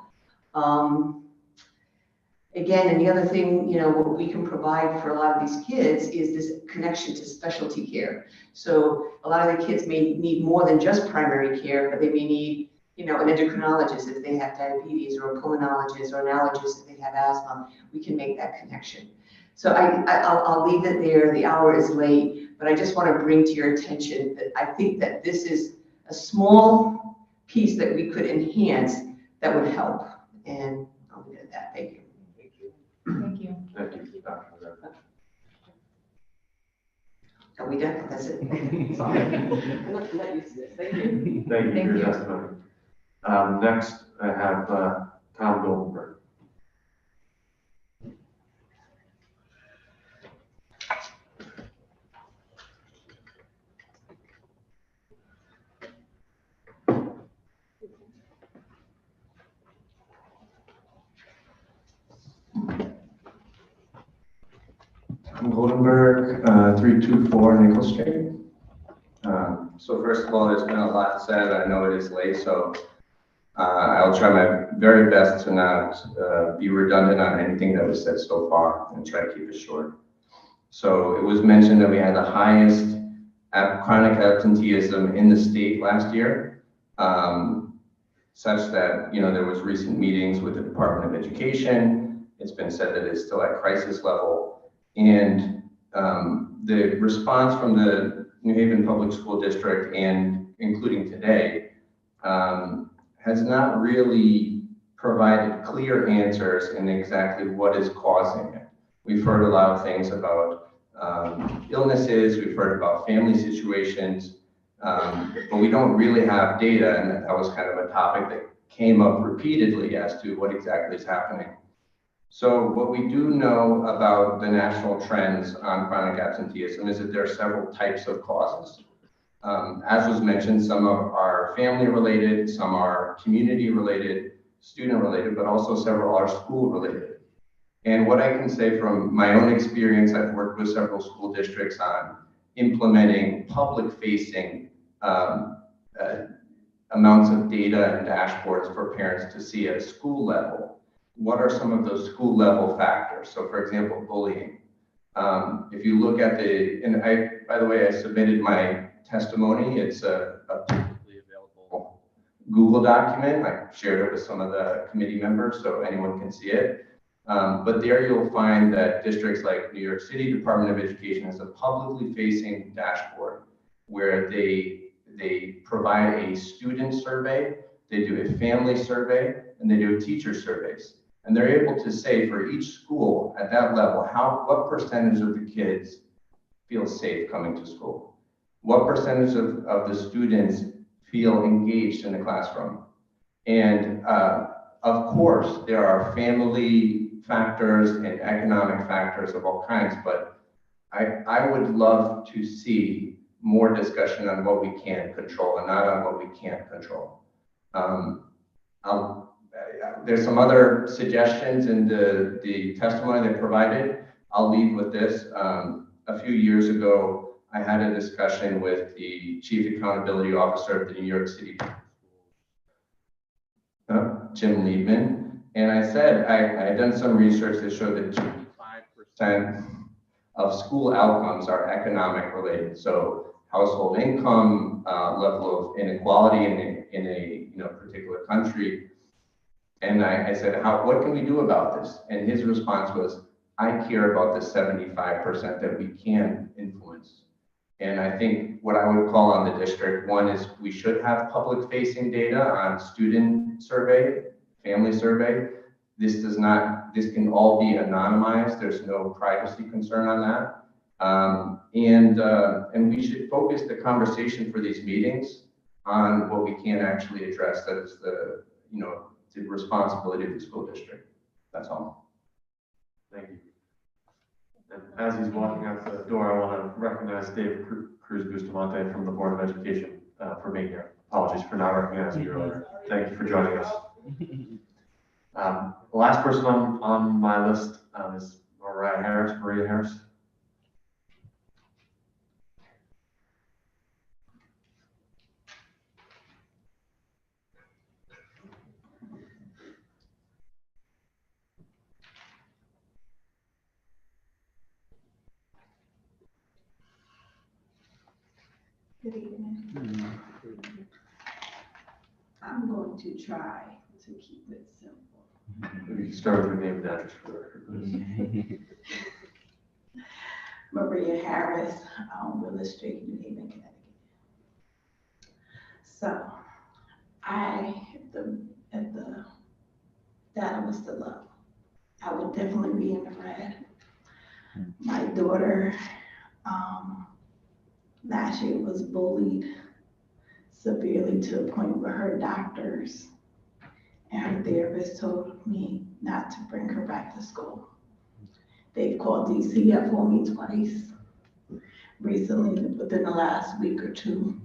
Again, and the other thing, what we can provide for a lot of these kids is this connection to specialty care. So a lot of the kids may need more than just primary care, but they may need, an endocrinologist if they have diabetes, or a pulmonologist, or an allergist if they have asthma. We can make that connection. So I'll leave it there. The hour is late, but I just want to bring to your attention that I think that this is a small piece that we could enhance that would help. And I'll leave it at that. Thank you. Thank you. Thank you, Dr. Rivera. Are we done? That's it. Sorry. Thank you. Thank you for your testimony. Next, I have Tom Goldenberg. I'm Goldenberg, 324 Nickel Street. So first of all, there's been a lot said. I know it is late, so I'll try my very best to not be redundant on anything that was said so far and try to keep it short. So it was mentioned that we had the highest chronic absenteeism in the state last year, such that, there was recent meetings with the Department of Education. It's been said that it's still at crisis level. And the response from the New Haven Public School District, and including today, has not really provided clear answers in exactly what is causing it. We've heard a lot of things about illnesses, we've heard about family situations, but we don't really have data, and that was kind of a topic that came up repeatedly as to what exactly is happening. So what we do know about the national trends on chronic absenteeism is that there are several types of causes. As was mentioned, some are family related, some are community related, student related, but also several are school related. And what I can say from my own experience, I've worked with several school districts on implementing public facing um, amounts of data and dashboards for parents to see at a school level. What are some of those school level factors? So for example, bullying. If you look at and by the way, I submitted my testimony. It's a publicly available Google document. I shared it with some of the committee members so anyone can see it. But there you'll find that districts like New York City Department of Education has a publicly facing dashboard where they provide a student survey, they do a family survey, and they do teacher surveys. And they're able to say for each school at that level, what percentage of the kids feel safe coming to school? What percentage of the students feel engaged in the classroom? And of course, there are family factors and economic factors of all kinds, but I would love to see more discussion on what we can control and not on what we can't control. There's some other suggestions in the testimony they provided. I'll leave with this. A few years ago, I had a discussion with the Chief Accountability Officer of the New York City Jim Liebman, and I said I had done some research that showed that 25% of school outcomes are economic related. So household income, level of inequality in a particular country. And I said, what can we do about this? And his response was, I care about the 75% that we can influence. And I think what I would call on the district, one is we should have public facing data on student survey, family survey. This can all be anonymized. There's no privacy concern on that. And we should focus the conversation for these meetings on what we can actually address. That is the responsibility of the school district. That's all. Thank you. And as he's walking out the door, I want to recognize Dave Cruz Bustamante from the Board of Education for being here. Apologies for not recognizing you earlier. Thank you for joining us. The last person on my list is Maria Harris. Good evening. I'm going to try to keep it simple. We can start with your name and address for the record, please. Maria Harris, Willis Street, New Haven, Connecticut. So, at the data was still up, I would definitely be in the red. My daughter, last year was bullied severely to a point where her doctors and her therapist told me not to bring her back to school. They've called DCF for me twice recently, within the last week or two.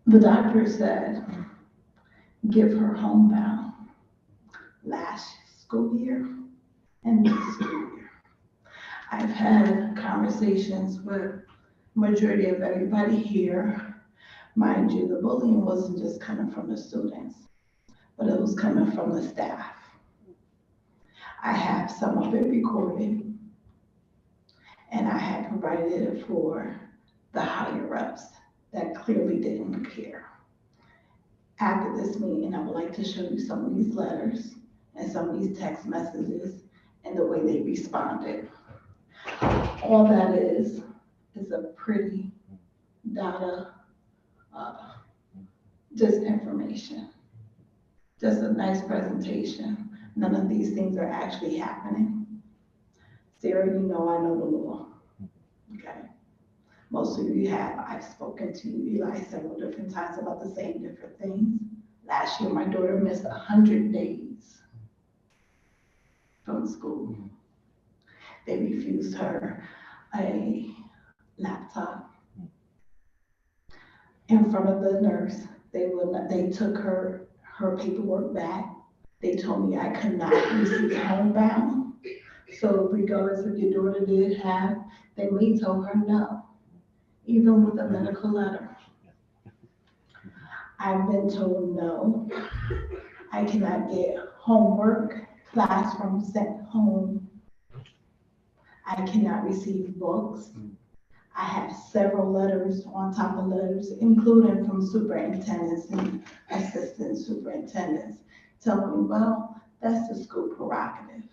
The doctor said, give her homebound last school year and this school year. I've had conversations with majority of everybody here. Mind you, the bullying wasn't just coming from the students, but it was coming from the staff. I have some of it recorded, and I had provided it for the higher ups that clearly didn't care. After this meeting, I would like to show you some of these letters and some of these text messages and the way they responded. All that is a pretty data, just information, just a nice presentation. None of these things are actually happening. Sarah, you know I know the law, okay? Most of you have. I've spoken to you, Eli, several different times about the same different things. Last year, my daughter missed 100 days from school. They refused her a laptop in front of the nurse. They took her paperwork back. They told me I could not receive homebound. So regardless if your daughter did have, they may tell her no. even with a medical letter. I've been told no. I cannot get homework, classroom sent home. I cannot receive books. I have several letters on top of letters, including from superintendents and assistant superintendents, telling me, well, that's the school prerogative.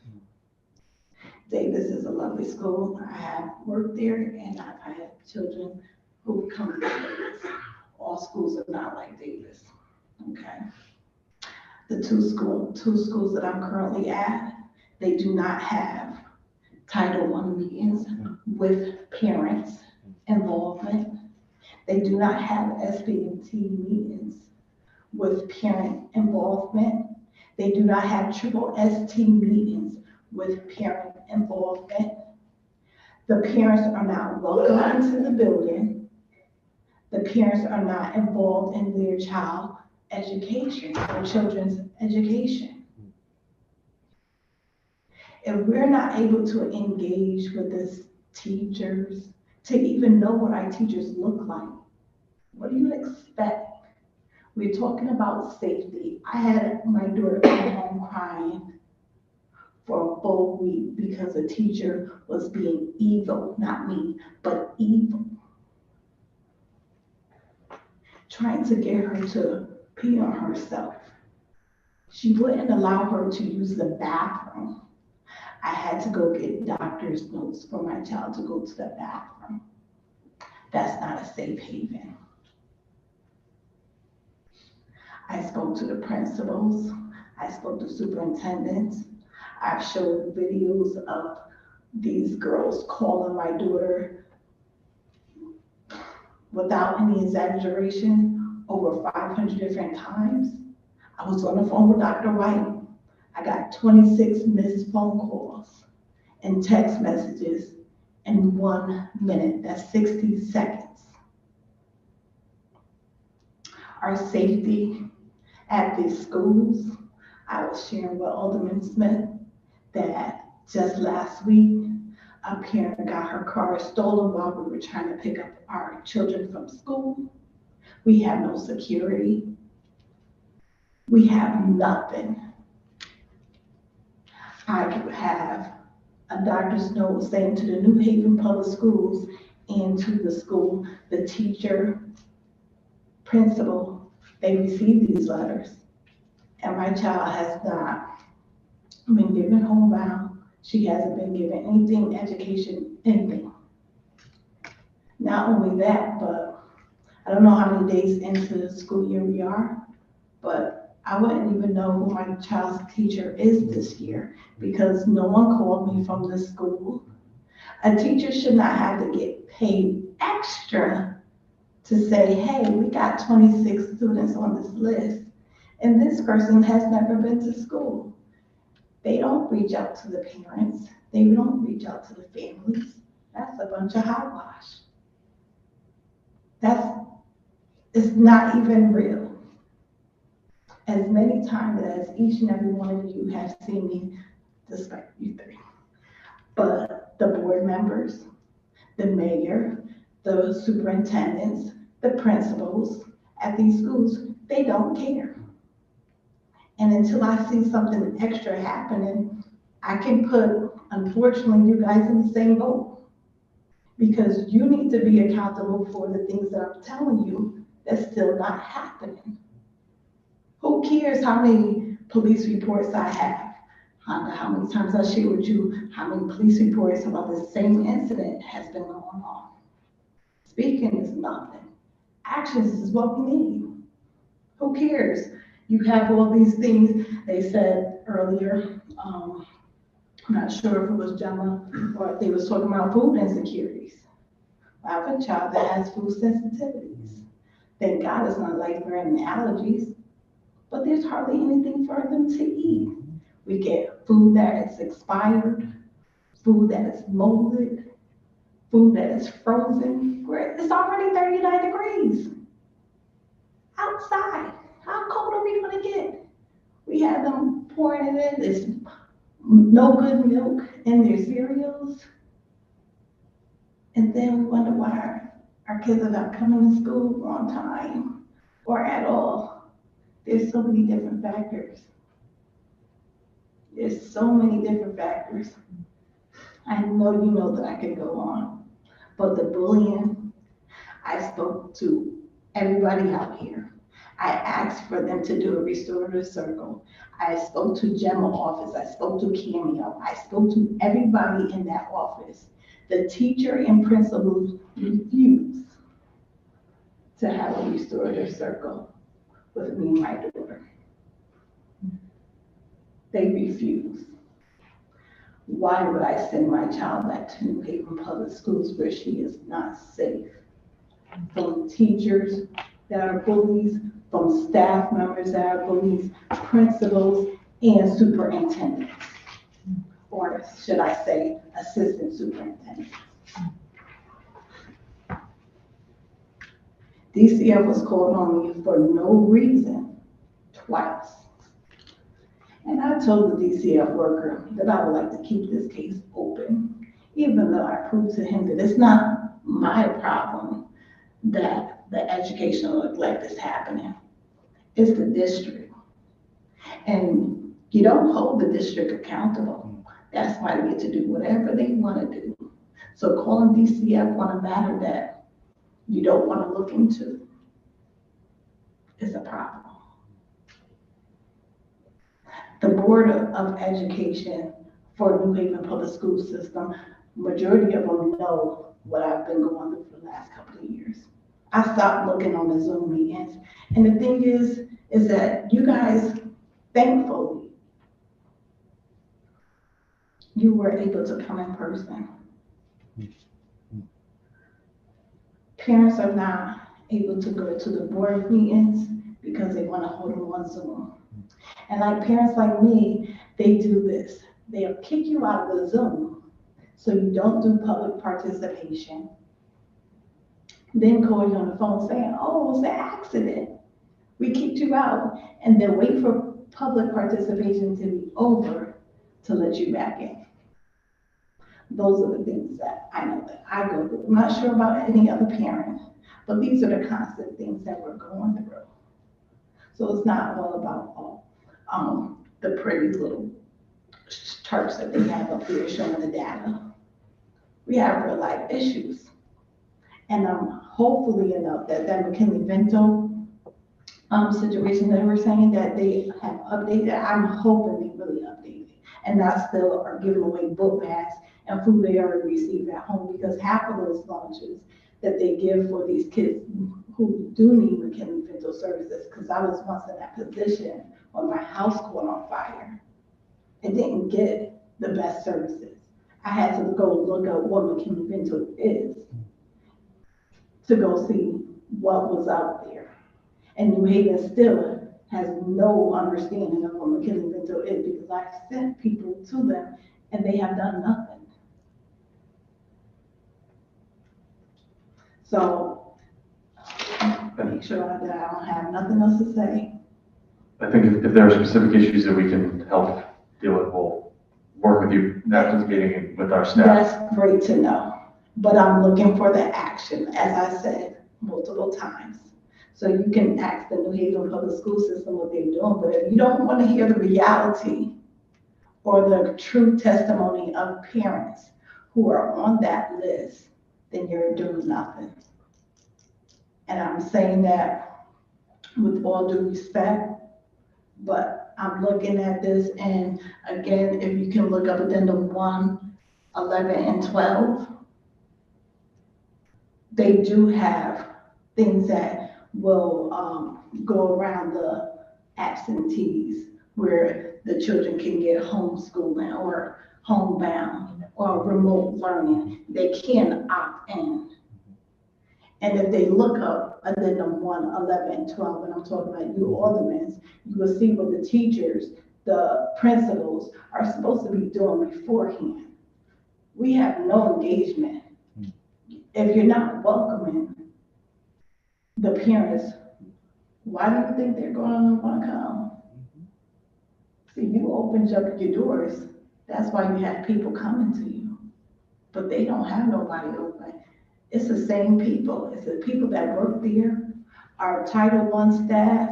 Davis is a lovely school. I have worked there and I've had children who come to Davis. All schools are not like Davis, okay? The two schools that I'm currently at, they do not have Title I meetings with parents involvement. They do not have SB&T meetings with parent involvement. They do not have triple ST meetings with parent involvement. The parents are not welcome into the building. The parents are not involved in their child education or children's education. If we're not able to engage with the teachers, to even know what our teachers look like, what do you expect? We're talking about safety. I had my daughter come home crying for a full week because a teacher was being evil, not me, but evil. Trying to get her to pee on herself. She wouldn't allow her to use the bathroom. I had to go get doctor's notes for my child to go to the bathroom. That's not a safe haven. I spoke to the principals. I spoke to superintendents. I've showed videos of these girls calling my daughter, without any exaggeration, over 500 different times. I was on the phone with Dr. White. I got 26 missed phone calls and text messages in 1 minute. That's 60 seconds. Our safety at these schools, I was sharing with Alderman Smith that just last week, a parent got her car stolen while we were trying to pick up our children from school. We have no security. We have nothing. I have a doctor's note saying to the New Haven Public Schools and to the school, the teacher, principal, they received these letters. And my child has not been given homebound. She hasn't been given anything, education, anything. Not only that, but I don't know how many days into the school year we are, but I wouldn't even know who my child's teacher is this year because no one called me from the school. A teacher should not have to get paid extra to say, hey, we got 26 students on this list, and this person has never been to school. They don't reach out to the parents. They don't reach out to the families. That's a bunch of hogwash. It's not even real. As many times as each and every one of you have seen me, despite you three, but the board members, the mayor, the superintendents, the principals at these schools, they don't care. And until I see something extra happening, I can put, unfortunately, you guys in the same boat. Because you need to be accountable for the things that I'm telling you that's still not happening. Who cares how many police reports I have? How many times I share with you how many police reports about the same incident has been going on? Speaking is nothing. Actions is what we need. Who cares? You have all these things. They said earlier, I'm not sure if it was Gemma or if they was talking about food insecurities. I have a child that has food sensitivities. Thank God it's not like we're in allergies, but there's hardly anything for them to eat. We get food that is expired, food that is molded, food that is frozen. It's already 39 degrees outside. How cold are we gonna get? We have them pouring it in. There's no good milk in their cereals. And then we wonder why our kids are not coming to school on time or at all. There's so many different factors. There's so many different factors. I know you know that I could go on, but the bullying, I spoke to everybody out here. I asked for them to do a restorative circle. I spoke to Gemma office. I spoke to Cameo. I spoke to everybody in that office. The teacher and principals refused to have a restorative circle with me and my daughter. They refused. Why would I send my child back to New Haven Public Schools where she is not safe? From teachers that are bullies, from staff members that are bullies, principals, and superintendents. Or should I say, assistant superintendents. DCF was called on me for no reason twice. And I told the DCF worker that I would like to keep this case open, even though I proved to him that it's not my problem that the educational neglect is happening. It's the district. And you don't hold the district accountable. That's why they get to do whatever they want to do. So calling DCF on a matter that you don't want to look into is a problem. The Board of Education for New Haven Public School System, majority of them know what I've been going through for the last couple of years. I stopped looking on the Zoom meetings. And the thing is that you guys, thankfully, you were able to come in person. Parents are not able to go to the board meetings because they want to hold them on Zoom. And like parents like me, they do this. They'll kick you out of the Zoom so you don't do public participation. Then call you on the phone saying, oh, it was an accident. We kicked you out. And then wait for public participation to be over to let you back in. Those are the things that I know that I go through. I'm not sure about any other parent, but these are the constant things that we're going through. So it's not all about the pretty little charts that they have up here showing the data. We have real life issues. And hopefully enough that McKinley-Vento situation that we're saying that they have updated, I'm hoping they really updated and not still are giving away book bags and food they already receive at home, because half of those lunches that they give for these kids who do need McKinley-Vento services, because I was once in that position when my house caught on fire. It didn't get the best services. I had to go look up what McKinley-Vento is to go see what was out there. And New Haven still has no understanding of what McKinley-Vento is, because I've sent people to them and they have done nothing. So make sure that I don't have nothing else to say. I think if there are specific issues that we can help deal with, we'll work with you after the meeting with our staff. That's great to know, but I'm looking for the action, as I said multiple times. So you can ask the New Haven Public School System what they're doing, but if you don't want to hear the reality or the true testimony of parents who are on that list, then you're doing nothing. And I'm saying that with all due respect, but I'm looking at this, and again, if you can look up addendum 1, 11, and 12, they do have things that will go around the absentees, where the children can get homeschooling or homebound or remote learning. They can opt in. And if they look up addendum 1, 11, and 12, and I'm talking about you aldermen, you will see what the teachers, the principals are supposed to be doing beforehand. We have no engagement. If you're not welcoming the parents, why do you think they're going to want to come? See, you opened up your doors. That's why you have people coming to you. But they don't have nobody open. It's the same people. It's the people that work there, our Title I staff,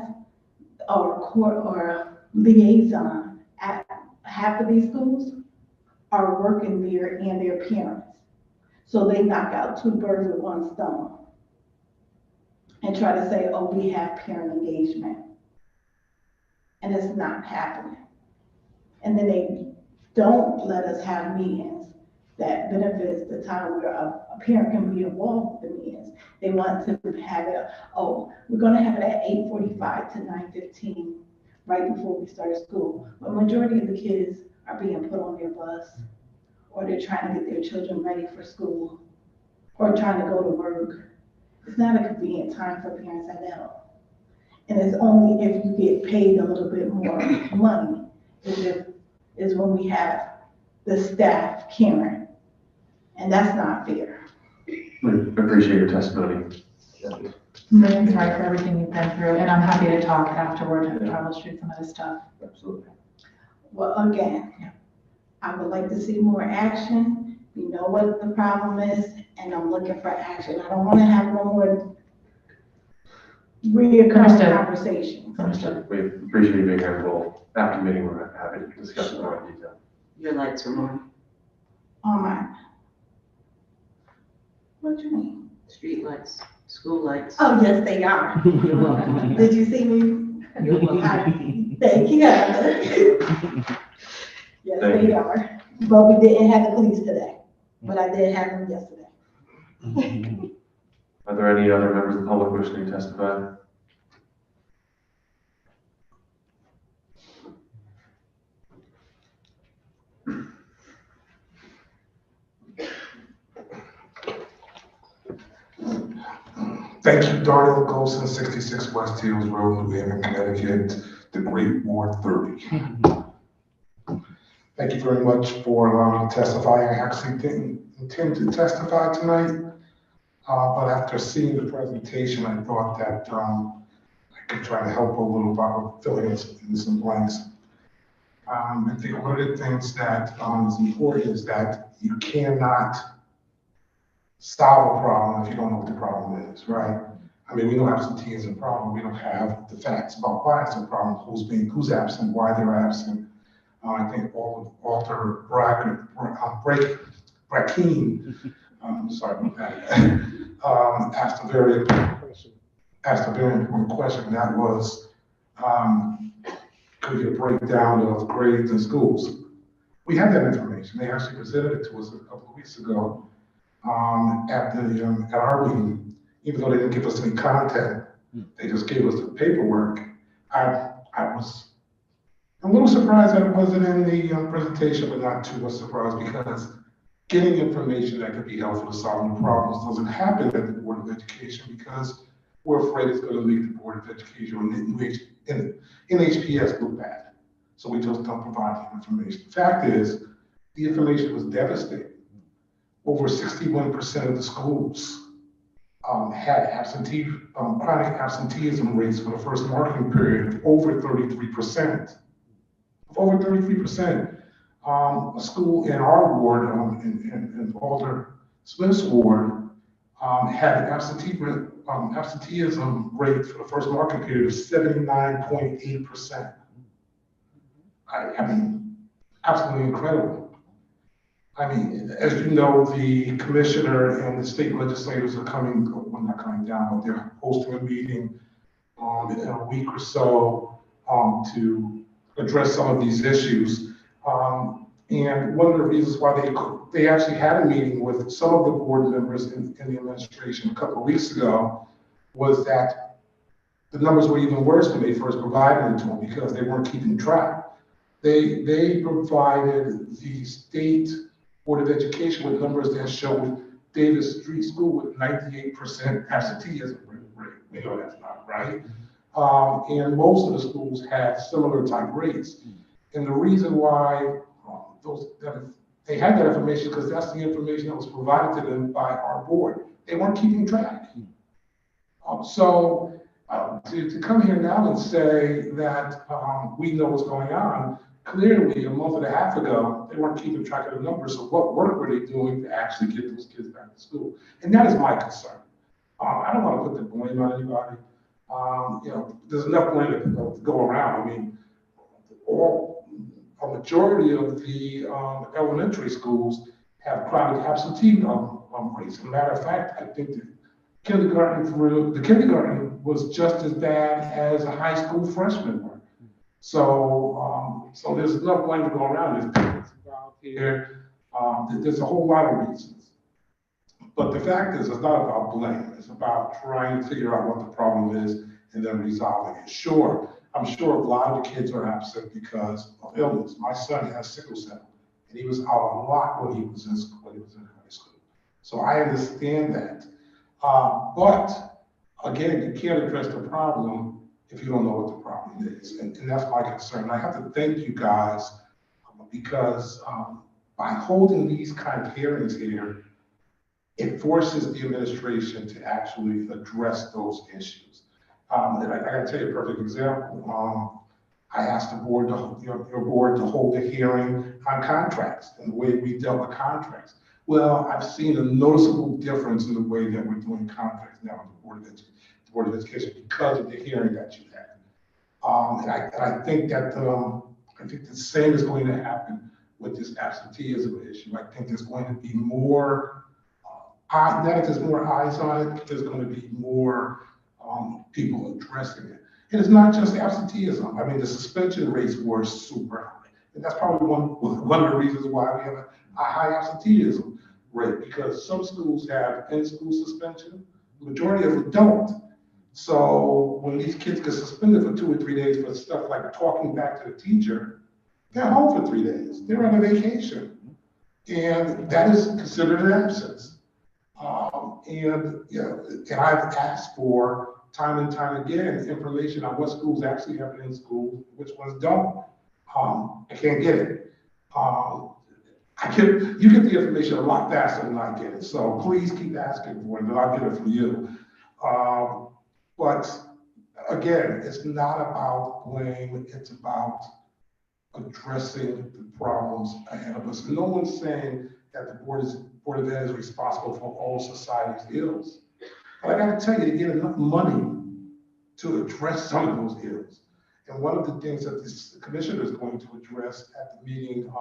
or court or liaison at half of these schools are working there and their parents. So they knock out two birds with one stone and try to say, oh, we have parent engagement. And it's not happening. And then they don't let us have meetings that benefits the time where a parent can be involved with the meetings. They want to have it, oh, we're gonna have it at 8:45 to 9:15, right before we start school. But majority of the kids are being put on their bus, or they're trying to get their children ready for school, or trying to go to work. It's not a convenient time for parents at all. And it's only if you get paid a little bit more money is when we have the staff caring. And that's not fair. We appreciate your testimony. I'm really sorry for everything you've been through, and I'm happy to talk afterward and troubleshoot some of this stuff. Absolutely. Well, again, I would like to see more action. We know what the problem is, and I'm looking for action. I don't want to have no more reoccurring conversations. Understood. We appreciate you being here. Well, after meeting, we're happy to discuss it more in detail. Your lights are on. On mine. What do you mean? Street lights, school lights. Oh, yes, they are. You're welcome. Did you see me? You're welcome. Thank you, Heather. Yes, they are. But we didn't have the police today, but I did have them yesterday. Are there any other members of the public wishing to testify? Thank you, Darnell Golson, 66 West Hills Road, New Haven, Connecticut, the Great Ward 30. Thank you very much for allowing me to testify. I actually didn't intend to testify tonight, but after seeing the presentation, I thought that I could try to help a little by filling in some blanks. I think one of the things that is important is that you cannot solve a problem if you don't know what the problem is, right? I mean, we know absenteeism is a problem. We don't have the facts about why it's a problem, who's absent, why they're absent. I think Walter Brackeen, sorry about that, asked a very important question, and that was, could you break down of grades in schools? We have that information. They actually presented it to us a couple of weeks ago at our meeting, even though they didn't give us any content, they just gave us the paperwork. I was a little surprised that it wasn't in the presentation, but not too much surprised, because getting information that could be helpful to solving problems doesn't happen at the Board of Education, because we're afraid it's going to make the Board of Education and NHPS look bad. So we just don't provide the information. The fact is, the information was devastating. Over 61% of the schools had chronic absenteeism rates for the first marking period of over 33%. Over 33%. A school in our ward, in Alder Smith's ward, had an absenteeism rate for the first marking period of 79.8%. I mean, absolutely incredible. I mean, as you know, the commissioner and the state legislators are well, not coming down, but they're hosting a meeting in a week or so to address some of these issues. And one of the reasons why they actually had a meeting with some of the board members in the administration a couple of weeks ago was that the numbers were even worse when they first provided them to them, because they weren't keeping track. They provided the state Board of Education with numbers that showed Davis Street School with 98% absenteeism rate. We know that's not right. And most of the schools had similar type rates. And the reason why they had that information, because that's the information that was provided to them by our board. They weren't keeping track. To come here now and say that we know what's going on, clearly a month and a half ago, they weren't keeping track of the numbers, so what work were they doing to actually get those kids back to school? And that is my concern. I don't want to put the blame on anybody. There's enough blame to go around. I mean, a majority of the elementary schools have chronic absentee rates. As a matter of fact, I think the kindergarten was just as bad as a high school freshman were. So there's enough blame to go around. There's parents involved here. There's a whole lot of reasons. But the fact is, it's not about blame. It's about trying to figure out what the problem is and then resolving it. Sure, I'm sure a lot of the kids are absent because of illness. My son has sickle cell, and he was out a lot when he was in high school. So I understand that. But again, you can't address the problem if you don't know what the problem is. And that's my concern. I have to thank you guys because by holding these kind of hearings here, it forces the administration to actually address those issues. And I gotta tell you a perfect example. I asked the board, your board to hold a hearing on contracts and the way we dealt with contracts. Well, I've seen a noticeable difference in the way that we're doing contracts now at the Board of Education because of the hearing that you had. And I think that the same is going to happen with this absenteeism issue. I think there's going to be more, now that there's more eyes on it, there's going to be more people addressing it. And it's not just absenteeism. I mean, the suspension rates were super high. And that's probably one of the reasons why we have a high absenteeism rate, because some schools have in-school suspension, the majority of them don't. So when these kids get suspended for 2 or 3 days for stuff like talking back to the teacher, they're home for 3 days. They're on a vacation. And that is considered an absence. And I've asked for time and time again information on what schools actually have it in school, which ones don't. I can't get it. You get the information a lot faster than I get it. So please keep asking for it, and I'll get it from you. But again, it's not about blame. It's about addressing the problems ahead of us. No one's saying that the Board of Ed is responsible for all society's ills. But I got to tell you, to get enough money to address some of those ills. And one of the things that this commissioner is going to address at the meeting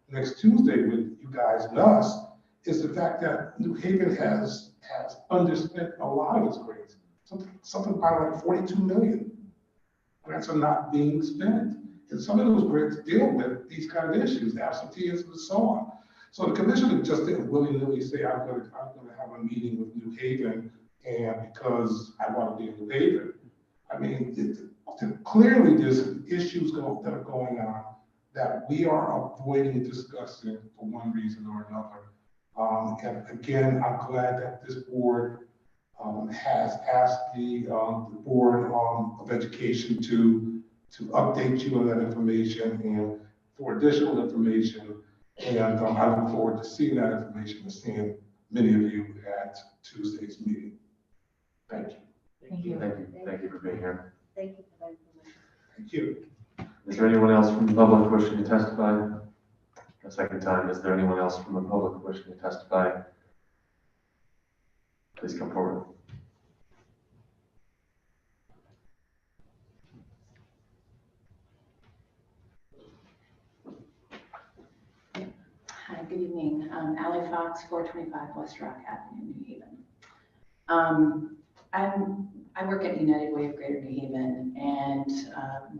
next Tuesday with you guys and us is the fact that New Haven has underspent a lot of its grants. Something by like 42 million. Grants are not being spent. And some of those grants deal with these kind of issues, absenteeism and so on. So the commissioner just didn't willy-nilly say, I'm going to have a meeting with New Haven and because I want to be in New Haven. I mean, clearly there's issues that are going on that we are avoiding discussing for one reason or another. And again, I'm glad that this board has asked the Board of Education to update you on that information and for additional information. And I look forward to seeing that information and seeing many of you at Tuesday's meeting. Thank you. Thank you. Thank you for being here. Thank you for that information. Thank you. Is there anyone else from the public wishing to testify? A second time, is there anyone else from the public wishing to testify? Please come forward. Hi, good evening. Allie Fox, 425 West Rock Avenue, New Haven. I work at United Way of Greater New Haven, and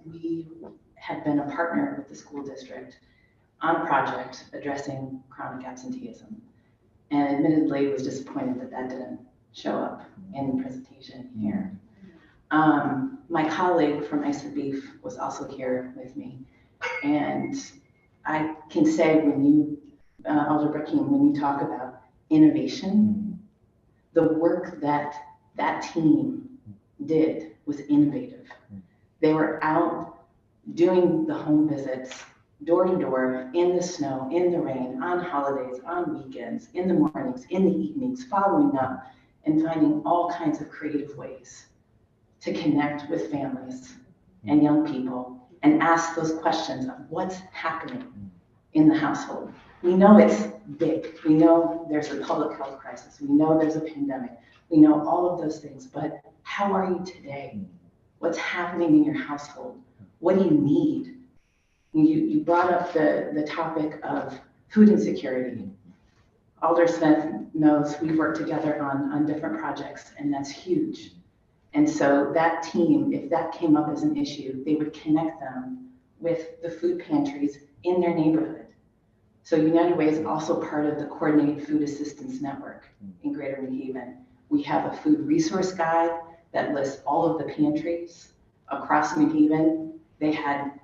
we had been a partner with the school district on a project addressing chronic absenteeism. And admittedly, was disappointed that that didn't show up in the presentation here. My colleague from ISA Beef was also here with me. And I can say when you, Alder Brakeem, when you talk about innovation, the work that that team did was innovative. They were out doing the home visits, door to door, in the snow, in the rain, on holidays, on weekends, in the mornings, in the evenings, following up and finding all kinds of creative ways to connect with families and young people and ask those questions of what's happening in the household. We know it's big. We know there's a public health crisis. We know there's a pandemic. We know all of those things, but how are you today? What's happening in your household? What do you need? You brought up the topic of food insecurity. Alder Smith knows we've worked together on different projects, and that's huge. And so that team, if that came up as an issue, they would connect them with the food pantries in their neighborhood. So United Way is also part of the Coordinated Food Assistance Network in Greater New Haven. We have a food resource guide that lists all of the pantries across New Haven. They had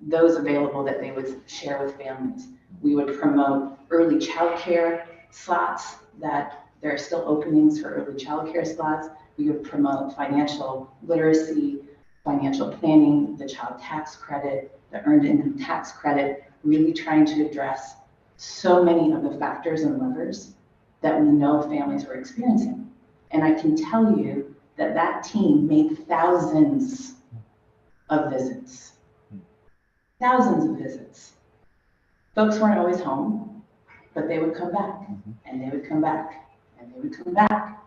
those available that they would share with families. We would promote early childcare slots, that there are still openings for early childcare slots. We would promote financial literacy, financial planning, the child tax credit, the earned income tax credit, really trying to address so many of the factors and levers that we know families were experiencing. And I can tell you that that team made thousands of visits. Thousands of visits. Folks weren't always home, but they would come back, and they would come back, and they would come back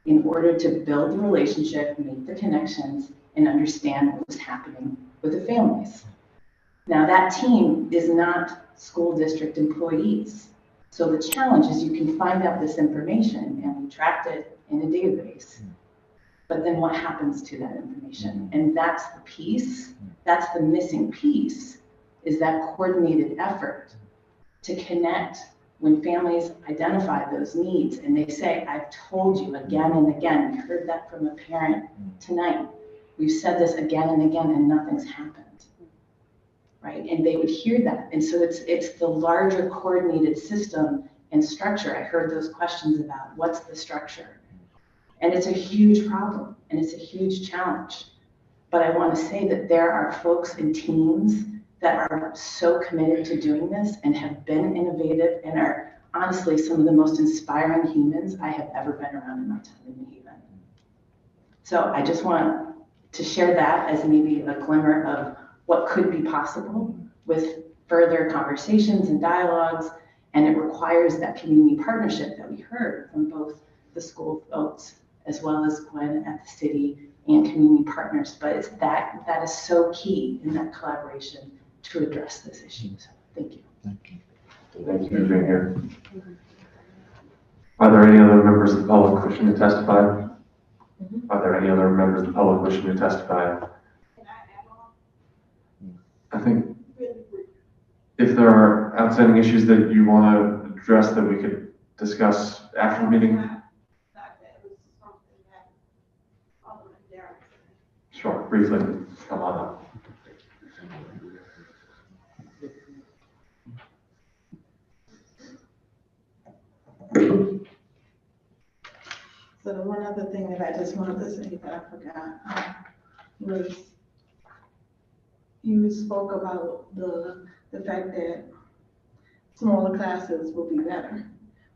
in order to build the relationship, make the connections, and understand what was happening with the families. Now, that team is not school district employees. So the challenge is you can find out this information, and we tracked it in a database. But then what happens to that information? And that's the piece, that's the missing piece, is that coordinated effort to connect when families identify those needs and they say, I've told you again and again, we heard that from a parent tonight. We've said this again and again and nothing's happened, right? And they would hear that. And so it's the larger coordinated system and structure. I heard those questions about what's the structure? And it's a huge problem and it's a huge challenge. But I want to say that there are folks and teams that are so committed to doing this and have been innovative and are honestly some of the most inspiring humans I have ever been around in my time in New Haven. So I just want to share that as maybe a glimmer of what could be possible with further conversations and dialogues. And it requires that community partnership that we heard from both the school folks as well as Gwen at the city and community partners. But it's that is so key in that collaboration to address this issue. So thank you. Thank you for being here. Are there any other members of the public wishing to testify? Are there any other members of the public wishing to testify? I think if there are outstanding issues that you want to address that we could discuss after the meeting. Sure, briefly, come on up. So the one other thing that I just wanted to say that I forgot was you spoke about the fact that smaller classes will be better.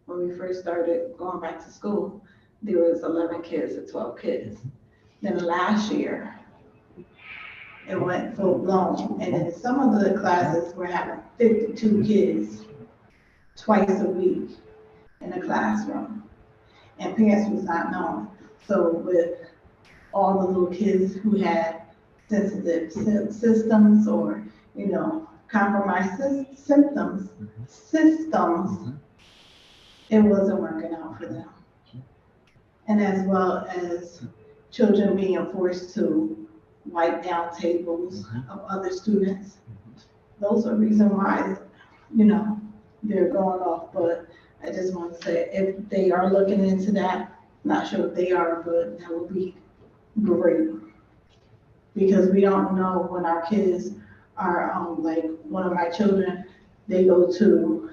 When we first started going back to school, there was 11 kids to 12 kids. Then last year, it went full blown. And then some of the classes were having 52 kids twice a week in a classroom. And parents was not knowing. So with all the little kids who had sensitive systems or, compromised systems, it wasn't working out for them. And as well as children being forced to wipe down tables of other students. Those are reasons why, they're going off. But I just want to say, if they are looking into that, not sure if they are, but that would be great. Because we don't know when our kids are, like one of my children, they go to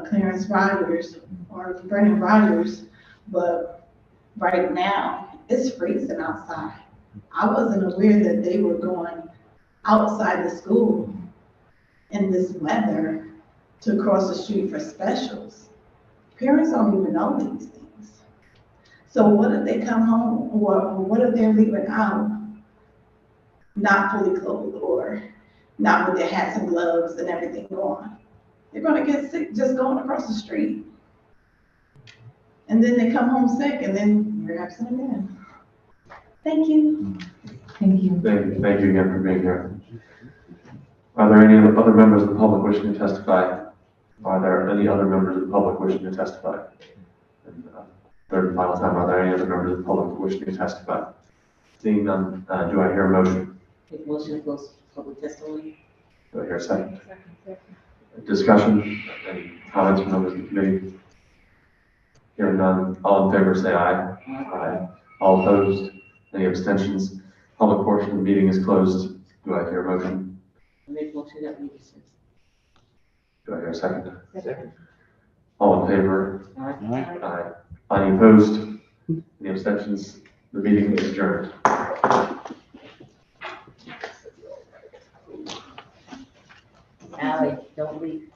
Clarence Rogers or Vernon Rogers, but right now it's freezing outside. I wasn't aware that they were going outside the school in this weather to cross the street for specials. Parents don't even know these things. So what if they come home, or what if they're leaving out not fully clothed or not with their hats and gloves and everything on. They're gonna get sick just going across the street. And then they come home sick and then you're absent again. Thank you. Thank you. Thank you again for being here. Are there any other members of the public wishing to testify? Are there any other members of the public wishing to testify? And, third and final time, are there any other members of the public wishing to testify? Seeing none, do I hear a motion? Make motion to close public testimony. Do I hear a second? Discussion? Any comments from members of the committee? Hearing none, all in favor say aye. Aye. All opposed? Any abstentions? Public portion of the meeting is closed. Do I hear a motion? Make motion that we dismiss. Do I hear a second? Second. All in favor? Aye. Aye. Any opposed? Any abstentions? The meeting is adjourned. Ally, don't leave.